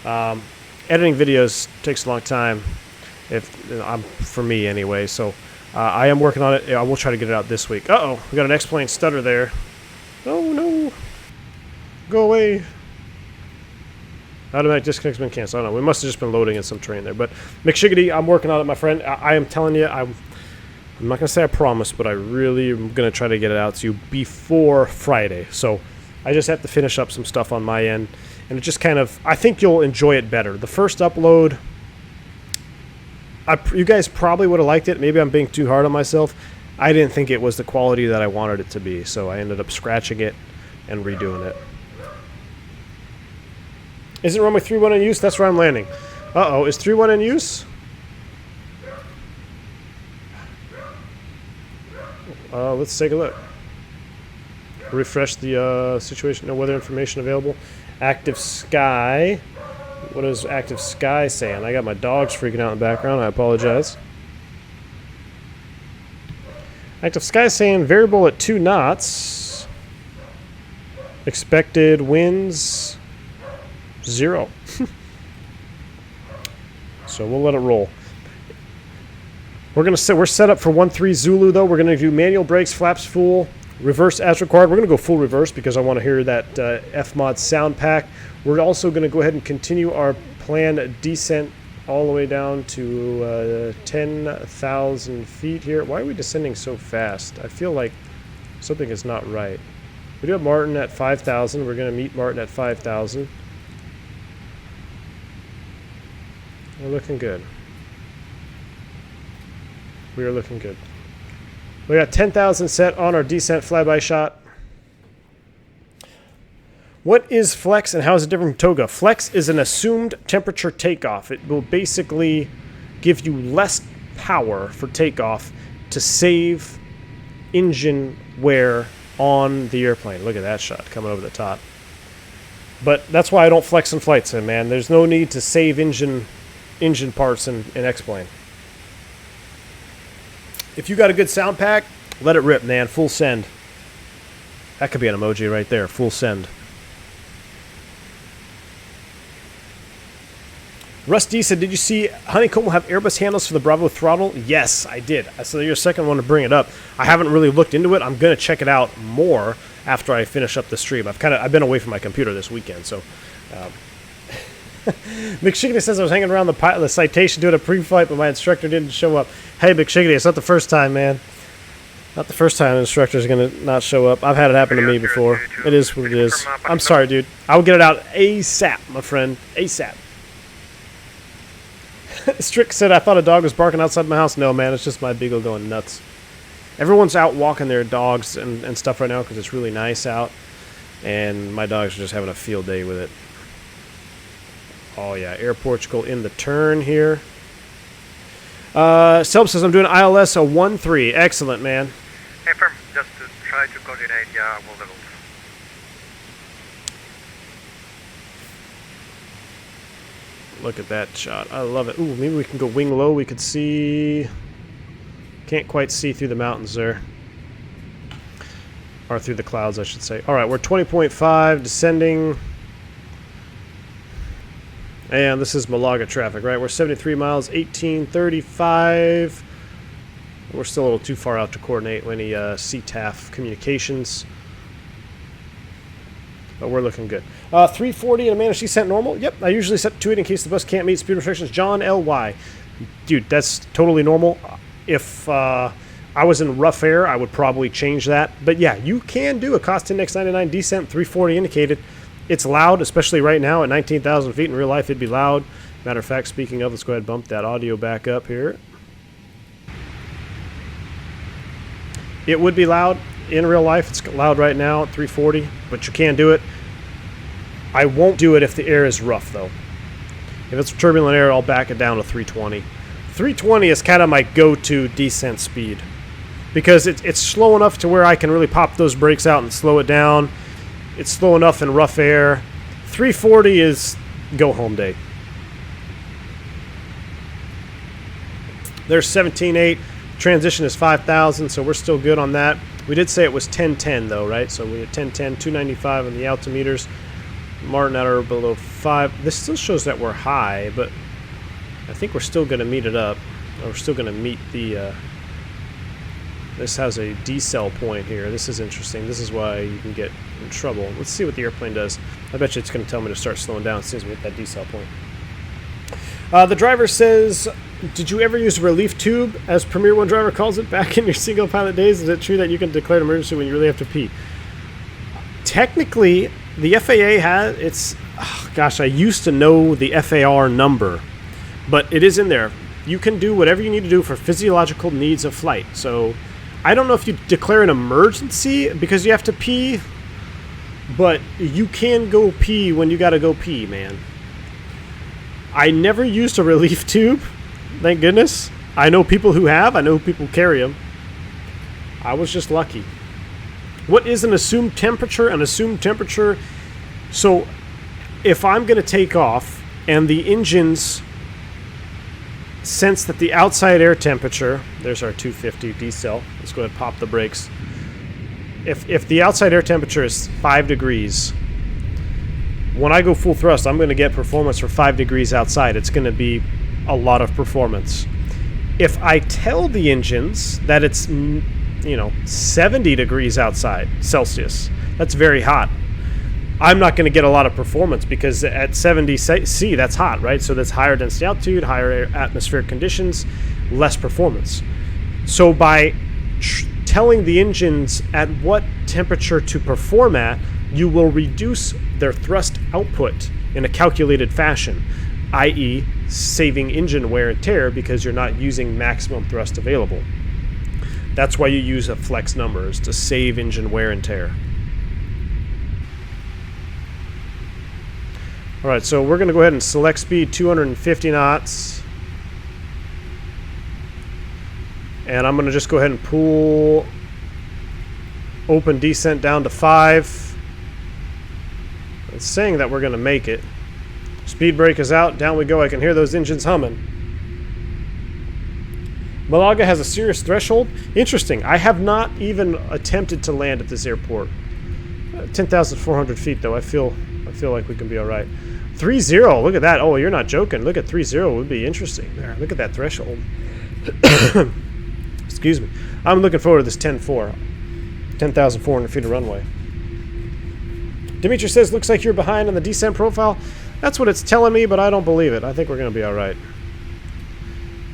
[SPEAKER 1] Editing videos takes a long time, for me anyway. So I am working on it. I will try to get it out this week. Uh-oh, we got an X-plane stutter there. Oh, no. Go away. Automatic disconnect's been canceled. I don't know. We must have just been loading in some train there. But McShiggity, I'm working on it, my friend. I am telling you, I'm not going to say I promise, but I really am going to try to get it out to you before Friday. So I just have to finish up some stuff on my end. And it just kind of, I think you'll enjoy it better. The first upload, you guys probably would have liked it. Maybe I'm being too hard on myself. I didn't think it was the quality that I wanted it to be. So I ended up scratching it and redoing it. Isn't runway 31 in use? That's where I'm landing. Uh-oh, is 31 in use? Let's take a look. Refresh the situation. No weather information available. Active sky. What is active sky saying? I got my dogs freaking out in the background. I apologize. Active sky saying variable at 2 knots. Expected winds 0. So we'll let it roll. We're set up for 13 Zulu though. We're gonna do manual brakes, flaps full, reverse as required. We're gonna go full reverse because I want to hear that FMOD sound pack. We're also gonna go ahead and continue our planned descent all the way down to 10,000 feet here. Why are we descending so fast? I feel like something is not right. We do have Martin at 5,000. We're gonna meet Martin at 5,000. We're looking good. We are looking good. We got 10,000 set on our descent flyby shot. What is flex and how is it different from Toga? Flex is an assumed temperature takeoff. It will basically give you less power for takeoff to save engine wear on the airplane. Look at that shot coming over the top. But that's why I don't flex in flight sim, man. There's no need to save engine parts in X-Plane. If you got a good sound pack, let it rip, man. Full send. That could be an emoji right there. Full send. Rusty said, did you see Honeycomb will have Airbus handles for the Bravo throttle? Yes, I did. So you're the second one to bring it up. I haven't really looked into it. I'm going to check it out more after I finish up the stream. I've been away from my computer this weekend, so... McShiggity says I was hanging around the citation doing a pre-flight, but my instructor didn't show up. Hey, McShiggity, it's not the first time, man. Not the first time an instructor's going to not show up. I've had it happen to me before. It is what it is. I'm sorry, dude. I'll get it out ASAP, my friend. ASAP. Strick said, I thought a dog was barking outside my house. No, man, it's just my beagle going nuts. Everyone's out walking their dogs and stuff right now because it's really nice out. And my dogs are just having a field day with it. Oh, yeah, Air Portugal in the turn here. Selb says, I'm doing ILS a 1-3. Excellent, man.
[SPEAKER 2] Hey, firm, just to try to coordinate all levels.
[SPEAKER 1] Look at that shot. I love it. Ooh, maybe we can go wing low. We could see... Can't quite see through the mountains there. Or through the clouds, I should say. All right, we're 20.5, descending. And this is Malaga traffic, right? We're 73 miles, 1835. We're still a little too far out to coordinate any CTAF communications. But we're looking good. 340 and a managed descent normal. Yep, I usually set 2.8 in case the bus can't meet speed restrictions. John L.Y. Dude, that's totally normal. If I was in rough air, I would probably change that. But yeah, you can do a cost index 99 descent, 340 indicated. It's loud, especially right now at 19,000 feet. In real life, it'd be loud. Matter of fact, speaking of, let's go ahead and bump that audio back up here. It would be loud in real life. It's loud right now at 340, but you can do it. I won't do it if the air is rough, though. If it's turbulent air, I'll back it down to 320. 320 is kind of my go-to descent speed because it's slow enough to where I can really pop those brakes out and slow it down. It's slow enough in rough air. 340 is go-home day. There's 17.8. Transition is 5,000, so we're still good on that. We did say it was 1010, though, right? So we're at 1010, 295 on the altimeters. Martin at or below 5. This still shows that we're high, but I think we're still going to meet it up. We're still going to meet the... this has a decel point here. This is interesting. This is why you can get in trouble. Let's see what the airplane does. I bet you it's going to tell me to start slowing down as soon as we hit that decel point. The driver says, did you ever use a relief tube, as Premier One driver calls it, back in your single pilot days? Is it true that you can declare an emergency when you really have to pee? Technically, the FAA has, it's, oh gosh, I used to know the FAR number, but it is in there. You can do whatever you need to do for physiological needs of flight. So I don't know if you declare an emergency because you have to pee, but you can go pee when you got to go pee, man. I never used a relief tube, thank goodness. I know people who have. I know people carry them. I was just lucky. What is an assumed temperature? An assumed temperature, so if I'm going to take off and the engines sense that the outside air temperature, there's our 250 decel. Let's go ahead and pop the brakes. If the outside air temperature is 5 degrees, when I go full thrust, I'm going to get performance for 5 degrees outside. It's going to be a lot of performance. If I tell the engines that it's, 70 degrees outside Celsius, that's very hot. I'm not going to get a lot of performance because at 70 C, that's hot, right? So that's higher density altitude, higher atmospheric conditions, less performance. So by telling the engines at what temperature to perform at, you will reduce their thrust output in a calculated fashion, i.e. saving engine wear and tear because you're not using maximum thrust available. That's why you use a flex number, is to save engine wear and tear. All right, so we're going to go ahead and select speed 250 knots. And I'm going to just go ahead and pull Open descent down to 5. It's saying that we're going to make it. Speed brake is out. Down we go. I can hear those engines humming. Malaga has a serious threshold. Interesting. I have not even attempted to land at this airport. 10,400 feet, though. I feel like we can be all right. 3-0. Look at that. Oh, you're not joking. Look at 3-0. Would be interesting there. Look at that threshold. Excuse me. I'm looking forward to this 10-4. 10,400 feet of runway. Dimitri says, looks like you're behind on the descent profile. That's what it's telling me, but I don't believe it. I think we're going to be all right.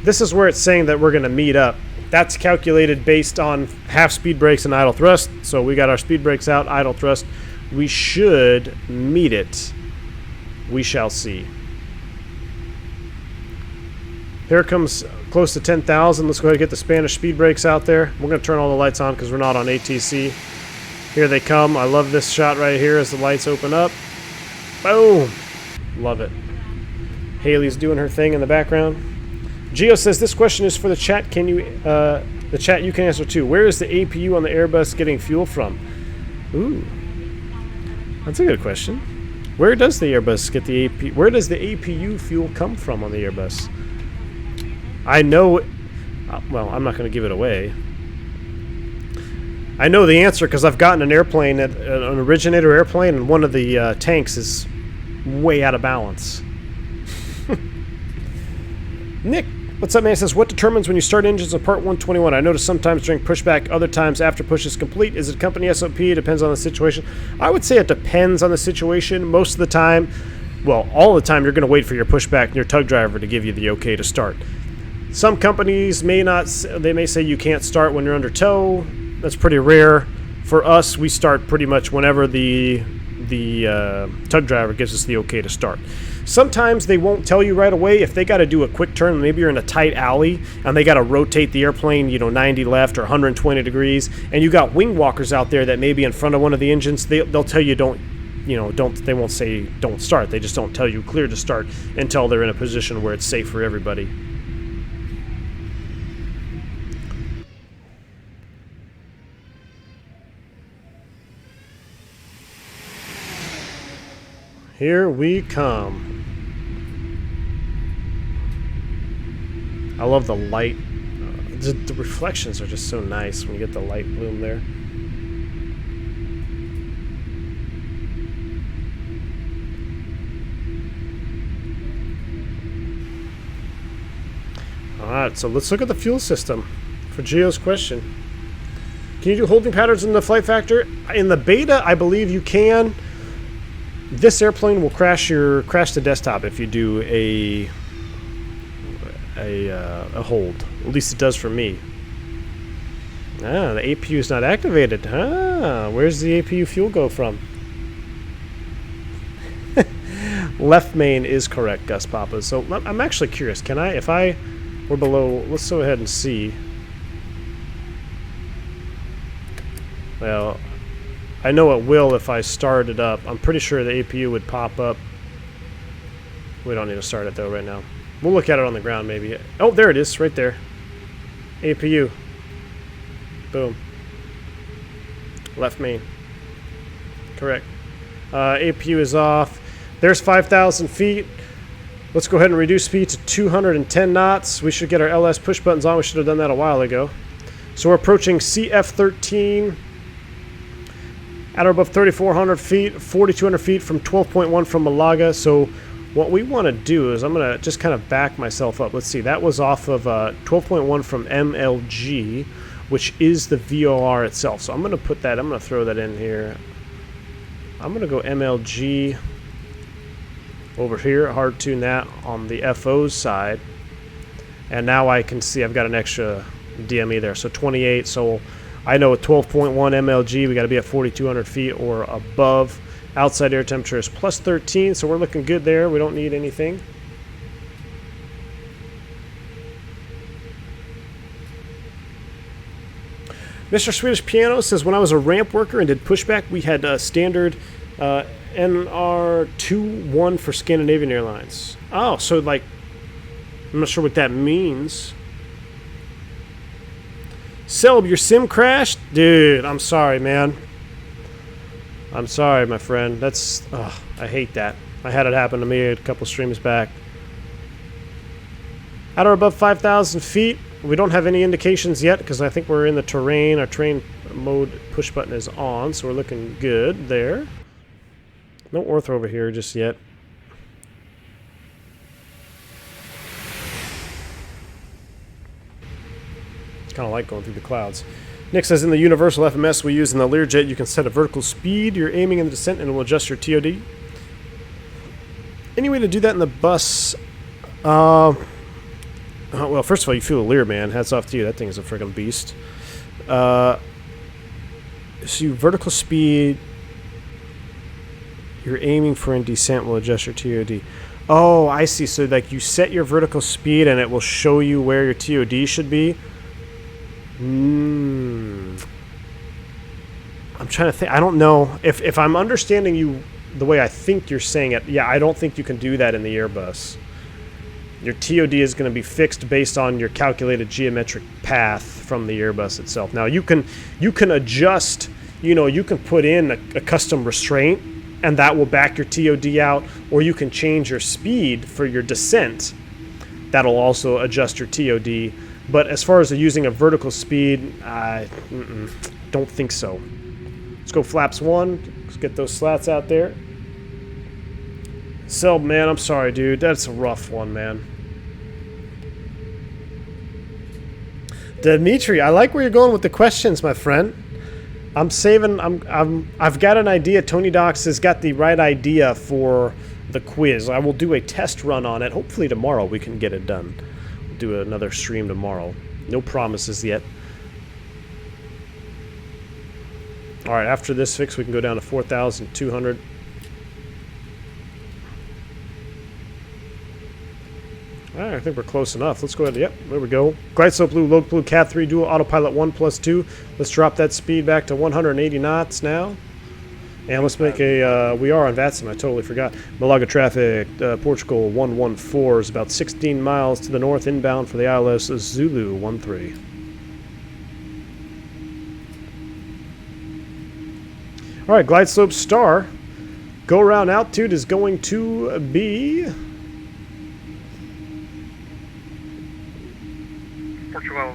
[SPEAKER 1] This is where it's saying that we're going to meet up. That's calculated based on half speed brakes and idle thrust. So we got our speed brakes out, idle thrust. We should meet it. We shall see. Here comes close to 10,000. Let's go ahead and get the Spanish speed brakes out there. We're going to turn all the lights on because we're not on ATC. Here they come. I love this shot right here as the lights open up. Boom. Love it. Haley's doing her thing in the background. Gio says this question is for the chat. Can you, the chat you can answer too. Where is the APU on the Airbus getting fuel from? Ooh, that's a good question. Where does the Airbus get the AP? Where does the APU fuel come from on the Airbus? I know. Well, I'm not going to give it away. I know the answer because I've gotten an airplane, an originator airplane, and one of the tanks is way out of balance. Nick, what's up, man? It says, what determines when you start engines on part 121? I notice sometimes during pushback, other times after push is complete. Is it company SOP? It depends on the situation. I would say it depends on the situation. Most of the time, well, all the time, you're going to wait for your pushback and your tug driver to give you the okay to start. Some companies may not. They may say you can't start when you're under tow. That's pretty rare. For us, we start pretty much whenever the tug driver gives us the okay to start. Sometimes they won't tell you right away if they got to do a quick turn. Maybe you're in a tight alley and they got to rotate the airplane, 90 left or 120 degrees, and you got wing walkers out there that may be in front of one of the engines. They'll tell you they won't say don't start. They just don't tell you clear to start until they're in a position where it's safe for everybody. Here we come. I love the light. The reflections are just so nice when you get the light bloom there. Alright, so let's look at the fuel system for Gio's question. Can you do holding patterns in the Flight Factor? In the beta, I believe you can. This airplane will crash the desktop if you do a hold. At least it does for me. Ah, the APU is not activated. Ah, where's the APU fuel go from? Left main is correct, Gus Papa. So I'm actually curious. Can I, if I were below, let's go ahead and see. Well, I know it will if I start it up. I'm pretty sure the APU would pop up. We don't need to start it though right now. We'll look at it on the ground maybe. Oh, there it is, right there. APU. Boom. Left main. Correct. APU is off. There's 5,000 feet. Let's go ahead and reduce speed to 210 knots. We should get our LS push buttons on. We should have done that a while ago. So we're approaching CF13. At or above 3,400 feet, 4,200 feet from 12.1 from Malaga. So what we want to do is I'm going to just kind of back myself up. Let's see. That was off of 12.1 from MLG, which is the VOR itself. So I'm going to put that, I'm going to throw that in here. I'm going to go MLG over here, hard tune that on the FO's side. And now I can see I've got an extra DME there. So 28. So I know with 12.1 MLG, we got to be at 4,200 feet or above. Outside air temperature is plus 13, so we're looking good there. We don't need anything. Mr. Swedish Piano says, when I was a ramp worker and did pushback, we had standard NR21 for Scandinavian Airlines. Oh, so like, I'm not sure what that means. Selb, your sim crashed? Dude, I'm sorry, man. I'm sorry, my friend. That's... I hate that. I had it happen to me a couple streams back. At or above 5,000 feet, we don't have any indications yet because I think we're in the terrain. Our terrain mode push button is on, so we're looking good there. No ortho over here just yet. Kind of like going through the clouds. Nick says in the universal FMS we use in the Learjet, you can set a vertical speed, you're aiming in the descent, and it will adjust your TOD. Any way to do that in the bus? Well, first of all, you feel a Lear, man. Hats off to you. That thing is a friggin' beast. So you vertical speed, you're aiming for in descent will adjust your TOD. Oh, I see. So like you set your vertical speed and it will show you where your TOD should be. I'm trying to think. I don't know if I'm understanding you the way I think you're saying it. Yeah, I don't think you can do that in the Airbus. Your TOD is going to be fixed based on your calculated geometric path from the Airbus itself. Now you can adjust. You can put in a custom restraint, and that will back your TOD out, or you can change your speed for your descent. That'll also adjust your TOD. But as far as using a vertical speed, I don't think so. Let's go flaps 1. Let's get those slats out there. Selb, man, I'm sorry, dude. That's a rough one, man. Dimitri, I like where you're going with the questions, my friend. I'm saving. I've got an idea. Tony Docs has got the right idea for the quiz. I will do a test run on it. Hopefully tomorrow we can get it done. Do another stream tomorrow. No promises yet. Alright, after this fix we can go down to 4,200. Alright, I think we're close enough. Let's go ahead. Yep, there we go. Glide slope blue, load blue, Cat 3, dual autopilot 1+2. Let's drop that speed back to 180 knots now. And let's make a, we are on VATSIM, I totally forgot. Malaga traffic, Portugal 114 is about 16 miles to the north, inbound for the ILS Zulu 13. Alright, glide slope star. Go around altitude is going to be...
[SPEAKER 2] Portugal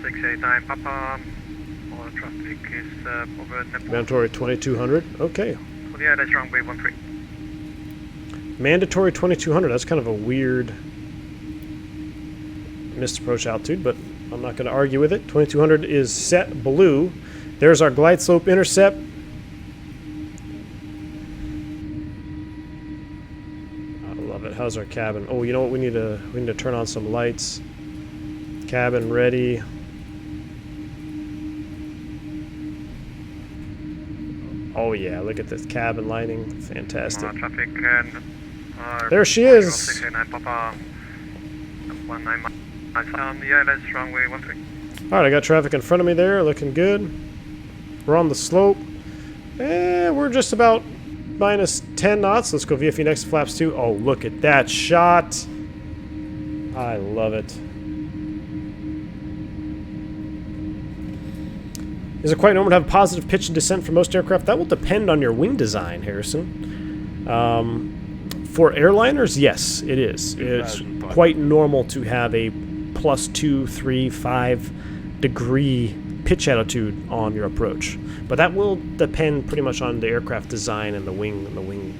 [SPEAKER 2] 689 Papa. Traffic is over
[SPEAKER 1] mandatory 2200. Okay.
[SPEAKER 2] Yeah, that's runway 13.
[SPEAKER 1] Mandatory 2200. That's kind of a weird missed approach altitude, but I'm not going to argue with it. 2200 is set blue. There's our glide slope intercept. I love it. How's our cabin? Oh, you know what? We need to turn on some lights. Cabin ready. Oh yeah, look at this cabin lighting. Fantastic.
[SPEAKER 2] Traffic and,
[SPEAKER 1] there she is.
[SPEAKER 2] 689 Papa. 19 miles. Yeah, that's runway 13.
[SPEAKER 1] Alright, I got traffic in front of me there, looking good. We're on the slope. And we're just about minus 10 knots. Let's go VFE next, flaps 2. Oh, look at that shot. I love it. Is it quite normal to have positive pitch and descent for most aircraft? That will depend on your wing design, Harrison. For airliners, yes, it is. It's quite normal to have a +2, 3, 5 degree pitch attitude on your approach. But that will depend pretty much on the aircraft design and the wing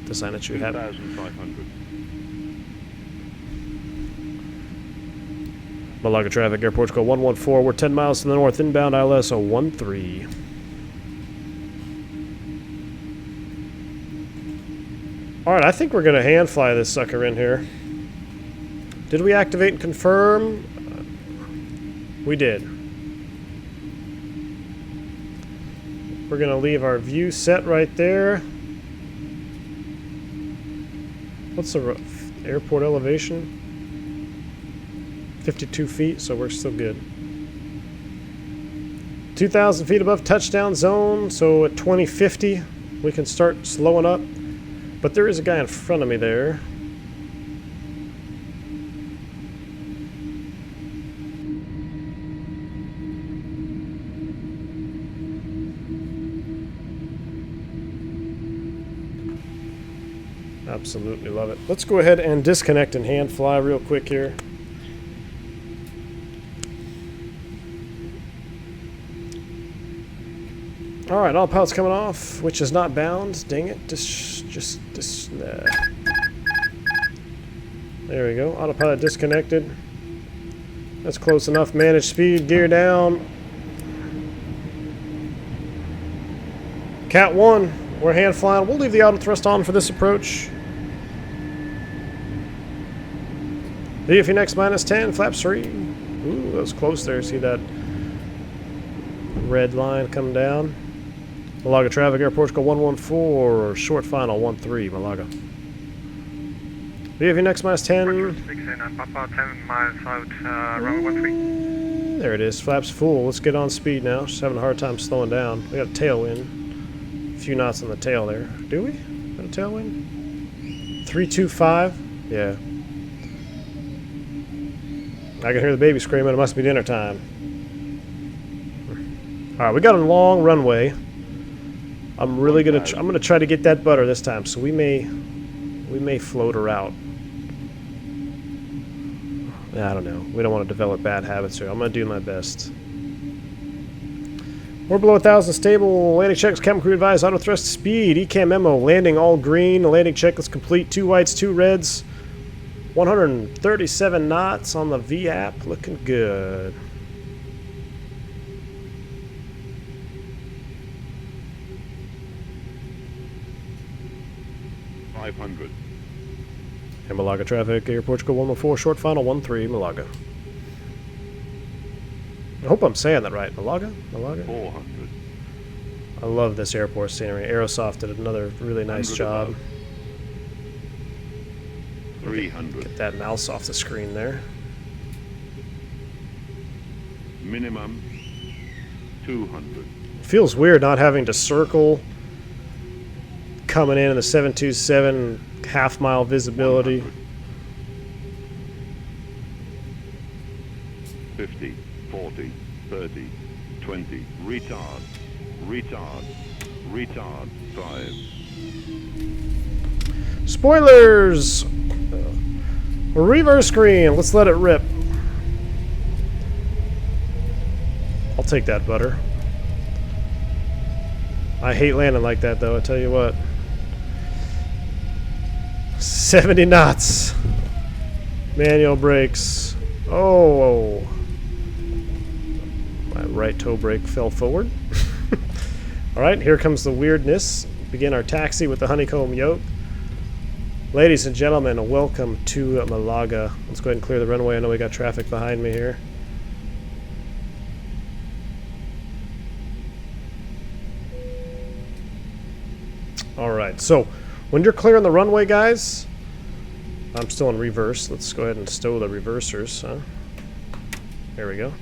[SPEAKER 1] design that you have.
[SPEAKER 6] 2,500.
[SPEAKER 1] Malaga traffic, Air Portugal 114. We're 10 miles to the north, inbound ILS 13. Alright, I think we're going to hand fly this sucker in here. Did we activate and confirm? We did. We're going to leave our view set right there. What's the airport elevation? 52 feet, so we're still good. 2,000 feet above touchdown zone, so at 2050 we can start slowing up. But there is a guy in front of me there. Absolutely love it. Let's go ahead and disconnect and hand fly real quick here. Alright, autopilot's coming off, which is not bound. Dang it. There we go. Autopilot disconnected. That's close enough. Manage speed, gear down. Cat 1, we're hand flying. We'll leave the auto thrust on for this approach. VFNX -10, flaps 3. Ooh, that was close there. See that red line come down? Malaga traffic, Air Portugal 114, short final 13, Malaga. VFNX -10.
[SPEAKER 5] 689 Papa, 10 miles out, runway 13.
[SPEAKER 1] There it is, flaps full. Let's get on speed now. Just having a hard time slowing down. We got a tailwind. A few knots on the tail there. Do we? Got a tailwind? 325? Yeah. I can hear the baby screaming. It must be dinner time. Alright, we got a long runway. I'm really gonna I'm gonna try to get that butter this time, so we may float her out. I don't know. We don't want to develop bad habits here. I'm gonna do my best. We're below 1,000 stable. Landing checks. Cabin crew advised. Auto thrust speed. ECAM memo. Landing all green. The landing checklist complete. 2 whites, 2 reds. 137 knots on the V-app. Looking good. And Malaga traffic, Air Portugal 114, short final 13, Malaga. I hope I'm saying that right. Malaga? Malaga?
[SPEAKER 6] 400.
[SPEAKER 1] I love this airport scenery. Aerosoft did another really nice job.
[SPEAKER 6] 300.
[SPEAKER 1] Get that mouse off the screen there.
[SPEAKER 6] Minimum 200.
[SPEAKER 1] Feels weird not having to circle coming in the 727 half-mile visibility.
[SPEAKER 6] 50, 40, 30, 20. Retard. Retard. Retard. 5.
[SPEAKER 1] Spoilers! Reverse screen. Let's let it rip. I'll take that, butter. I hate landing like that, though, I tell you what. 70 knots. Manual brakes. Oh. My right toe brake fell forward. Alright, here comes the weirdness. Begin our taxi with the honeycomb yoke. Ladies and gentlemen, welcome to Malaga. Let's go ahead and clear the runway. I know we got traffic behind me here. Alright, so when you're clearing the runway, guys, I'm still in reverse. Let's go ahead and stow the reversers. Huh? There we go.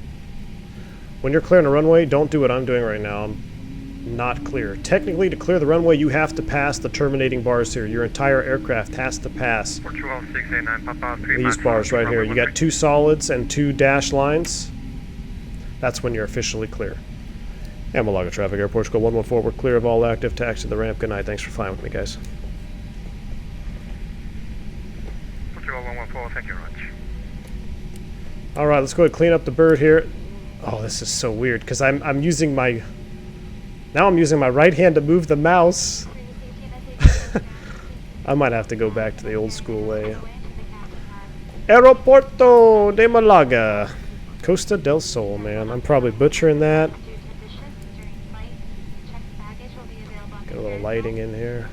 [SPEAKER 1] When you're clearing the runway, don't do what I'm doing right now. I'm not clear. Technically, to clear the runway, you have to pass the terminating bars here. Your entire aircraft has to pass
[SPEAKER 5] Portugal 689 Papa, 3
[SPEAKER 1] these bars right here. You got 2 solids and 2 dash lines. That's when you're officially clear. And Malaga traffic, Air Portugal 114. We're clear of all active. Taxi to the ramp. Good night. Thanks for flying with me, guys.
[SPEAKER 5] Portugal 114, thank you very much.
[SPEAKER 1] All right, let's go ahead and clean up the bird here. Oh, this is so weird because I'm using my right hand to move the mouse. I might have to go back to the old school way. Aeroporto de Malaga, Costa del Sol. Man, I'm probably butchering that. Get a little lighting in here.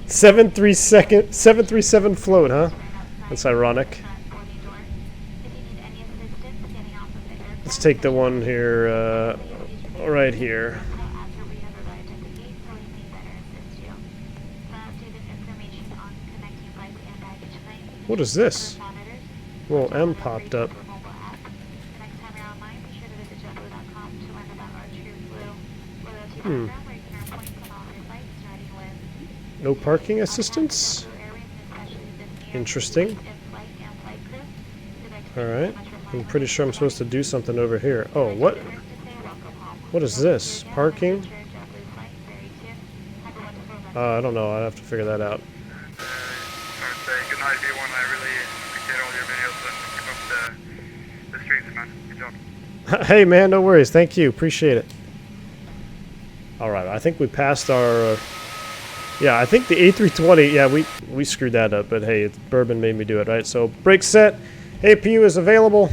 [SPEAKER 1] 737 float, huh? That's ironic. Let's take the one here, right here. What is this? A little M popped up. No parking assistance? Interesting. Alright. I'm pretty sure I'm supposed to do something over here. Oh, what? What is this? Parking? I don't know. I'll have to figure that out.
[SPEAKER 5] I would say good night, everyone. I really appreciate all your videos and keep up the streams, man. Good job.
[SPEAKER 1] Hey, man, no worries. Thank you. Appreciate it. All right, I think we passed our... yeah, I think the A320... yeah, we screwed that up, but hey, Bourbon made me do it, right? So, brake set. APU is available.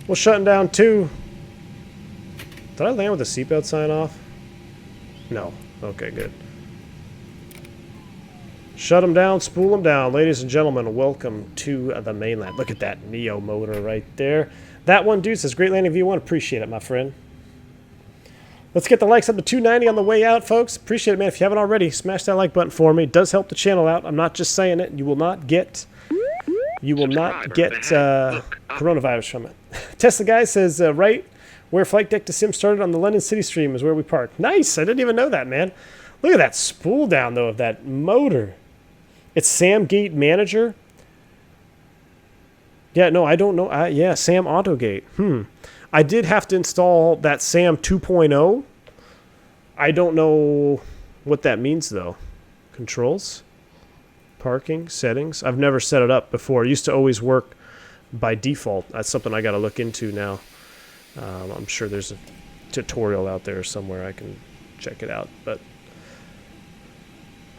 [SPEAKER 1] We're shutting down 2. Did I land with the seatbelt sign off? No. Okay, good. Shut them down, spool them down. Ladies and gentlemen, welcome to the mainland. Look at that Neo motor right there. That one, dude, says great landing V1. Appreciate it, my friend. Let's get the likes up to 290 on the way out, folks. Appreciate it, man. If you haven't already, smash that like button for me. It does help the channel out. I'm not just saying it. You will not get coronavirus from it. Tesla guy says, right where flight deck to sim started on the London City stream is where we parked. Nice. I didn't even know that, man. Look at that spool down, though, of that motor. It's Sam Gate Manager. Yeah, no, I don't know. Yeah, Sam Autogate. I did have to install that Sam 2.0. I don't know what that means, though. Controls? Parking? Settings? I've never set it up before. It used to always work by default. That's something I got to look into now. I'm sure there's a tutorial out there somewhere I can check it out. But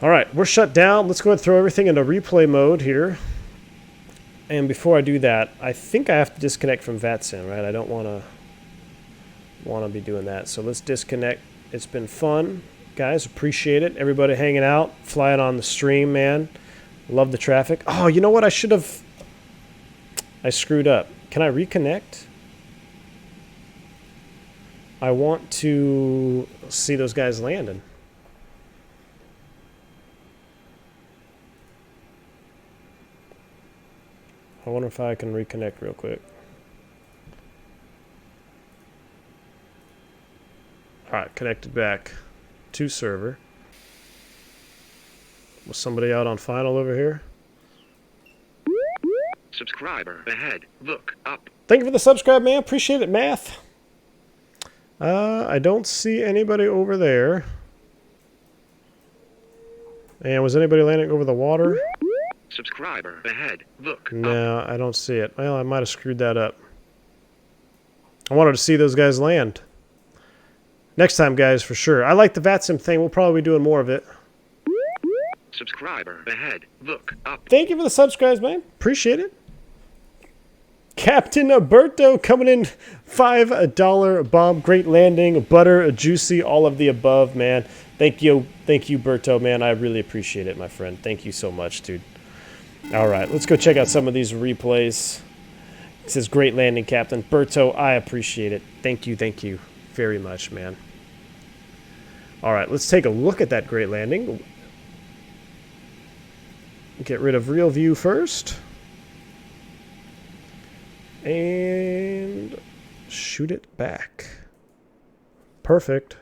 [SPEAKER 1] all right, we're shut down. Let's go ahead and throw everything into replay mode here. And before I do that, I think I have to disconnect from VATSIM, right? I don't want to be doing that. So let's disconnect. It's been fun, guys. Appreciate it. Everybody hanging out, flying on the stream, man. Love the traffic. Oh, you know what? I screwed up. Can I reconnect? I want to see those guys landing. I wonder if I can reconnect real quick. Alright, connected back to server. Was somebody out on final over here?
[SPEAKER 7] Subscriber ahead. Look up.
[SPEAKER 1] Thank you for the subscribe, man. Appreciate it, Math. I don't see anybody over there. And was anybody landing over the water?
[SPEAKER 7] Subscriber ahead. Look.
[SPEAKER 1] No, I don't see it. Well, I might have screwed that up. I wanted to see those guys land. Next time, guys, for sure. I like the VATSIM thing. We'll probably be doing more of it.
[SPEAKER 7] Subscriber ahead. Look up.
[SPEAKER 1] Thank you for the subscribes, man. Appreciate it. Captain Alberto coming in $5 bomb. Great landing. Butter, juicy, all of the above, man. Thank you, Berto, man. I really appreciate it, my friend. Thank you so much, dude. All right, let's go check out some of these replays. It says, great landing, Captain. Berto, I appreciate it. Thank you very much, man. All right, let's take a look at that great landing. Get rid of real view first. And shoot it back. Perfect.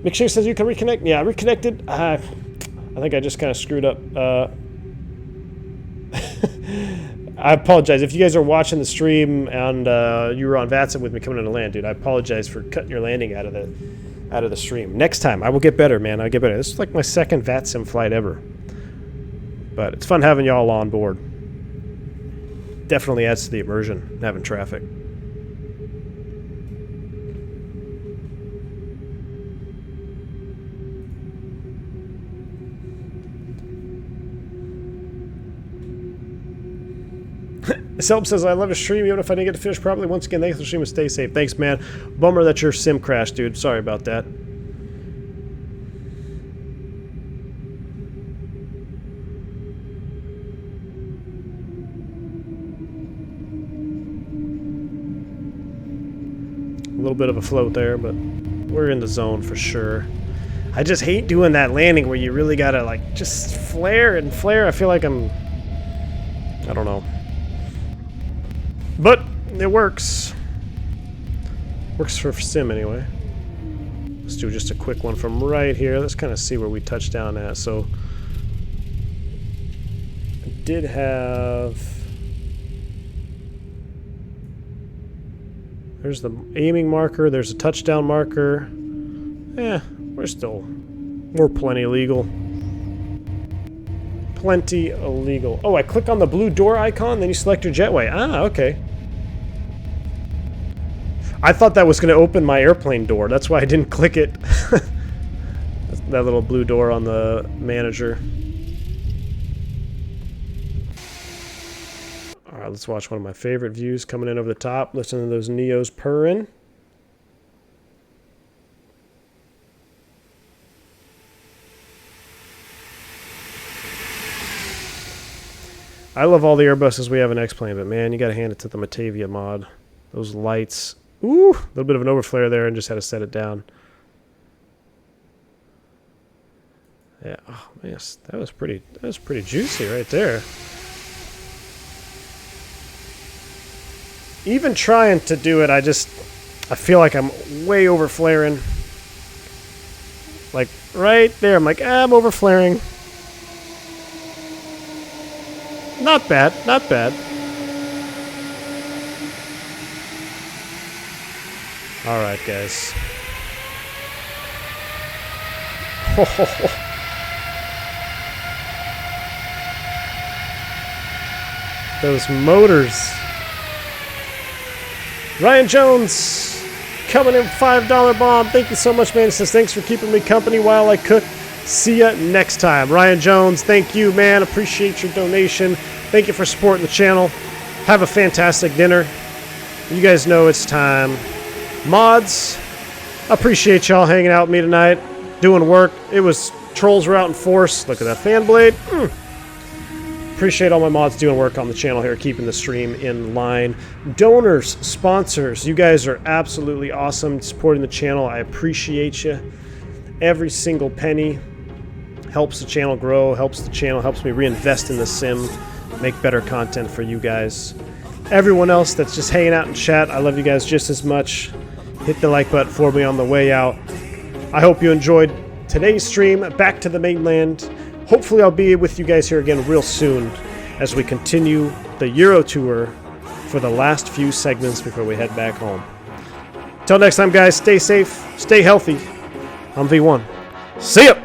[SPEAKER 1] Make sure it says you can reconnect. Yeah, reconnected. I think I just kind of screwed up. I apologize. If you guys are watching the stream and you were on VATSIM with me coming into land, dude, I apologize for cutting your landing out of the stream. Next time, I will get better, man. I'll get better. This is like my second VATSIM flight ever. But it's fun having y'all on board. Definitely adds to the immersion, having traffic. Selp says, I love your stream, even if I didn't get to finish properly. Once again, thanks for the stream and stay safe. Thanks, man. Bummer that your sim crashed, dude. Sorry about that. A little bit of a float there, but we're in the zone for sure. I just hate doing that landing where you really gotta, like, just flare and flare. I feel like I don't know. But it works. Works for sim anyway. Let's do just a quick one from right here. Let's kind of see where we touch down at. So did have... There's the aiming marker. There's a touchdown marker. Yeah, we're plenty legal. Plenty illegal. Oh, I click on the blue door icon, then you select your jetway. Ah, okay. I thought that was going to open my airplane door. That's why I didn't click it. That little blue door on the manager. Alright, let's watch one of my favorite views coming in over the top. Listen to those Neos purring. I love all the Airbuses we have in X-Plane, but man, you gotta hand it to the Matavia mod. Those lights. Ooh, a little bit of an overflare there and just had to set it down. Yeah, oh man, that was pretty juicy right there. Even trying to do it, I feel like I'm way over flaring. Like right there, I'm like, I'm over flaring. Not bad, not bad. Alright, guys. Those motors. Ryan Jones coming in $5 bomb. Thank you so much, man. He says, thanks for keeping me company while I cook. See ya next time. Ryan Jones, thank you, man. Appreciate your donation. Thank you for supporting the channel. Have a fantastic dinner. You guys know it's time. Mods, appreciate y'all hanging out with me tonight, doing work. Trolls were out in force. Look at that fan blade. Appreciate all my mods doing work on the channel here, keeping the stream in line. Donors, sponsors, you guys are absolutely awesome supporting the channel. I appreciate you. Every single penny helps the channel grow, helps me reinvest in the sim, make better content for you guys. Everyone else that's just hanging out in chat, I love you guys just as much. Hit the like button for me on the way out. I hope you enjoyed today's stream. Back to the mainland. Hopefully I'll be with you guys here again real soon as we continue the Euro tour for the last few segments before we head back home. Till next time, guys, stay safe, stay healthy. I'm V1. See ya!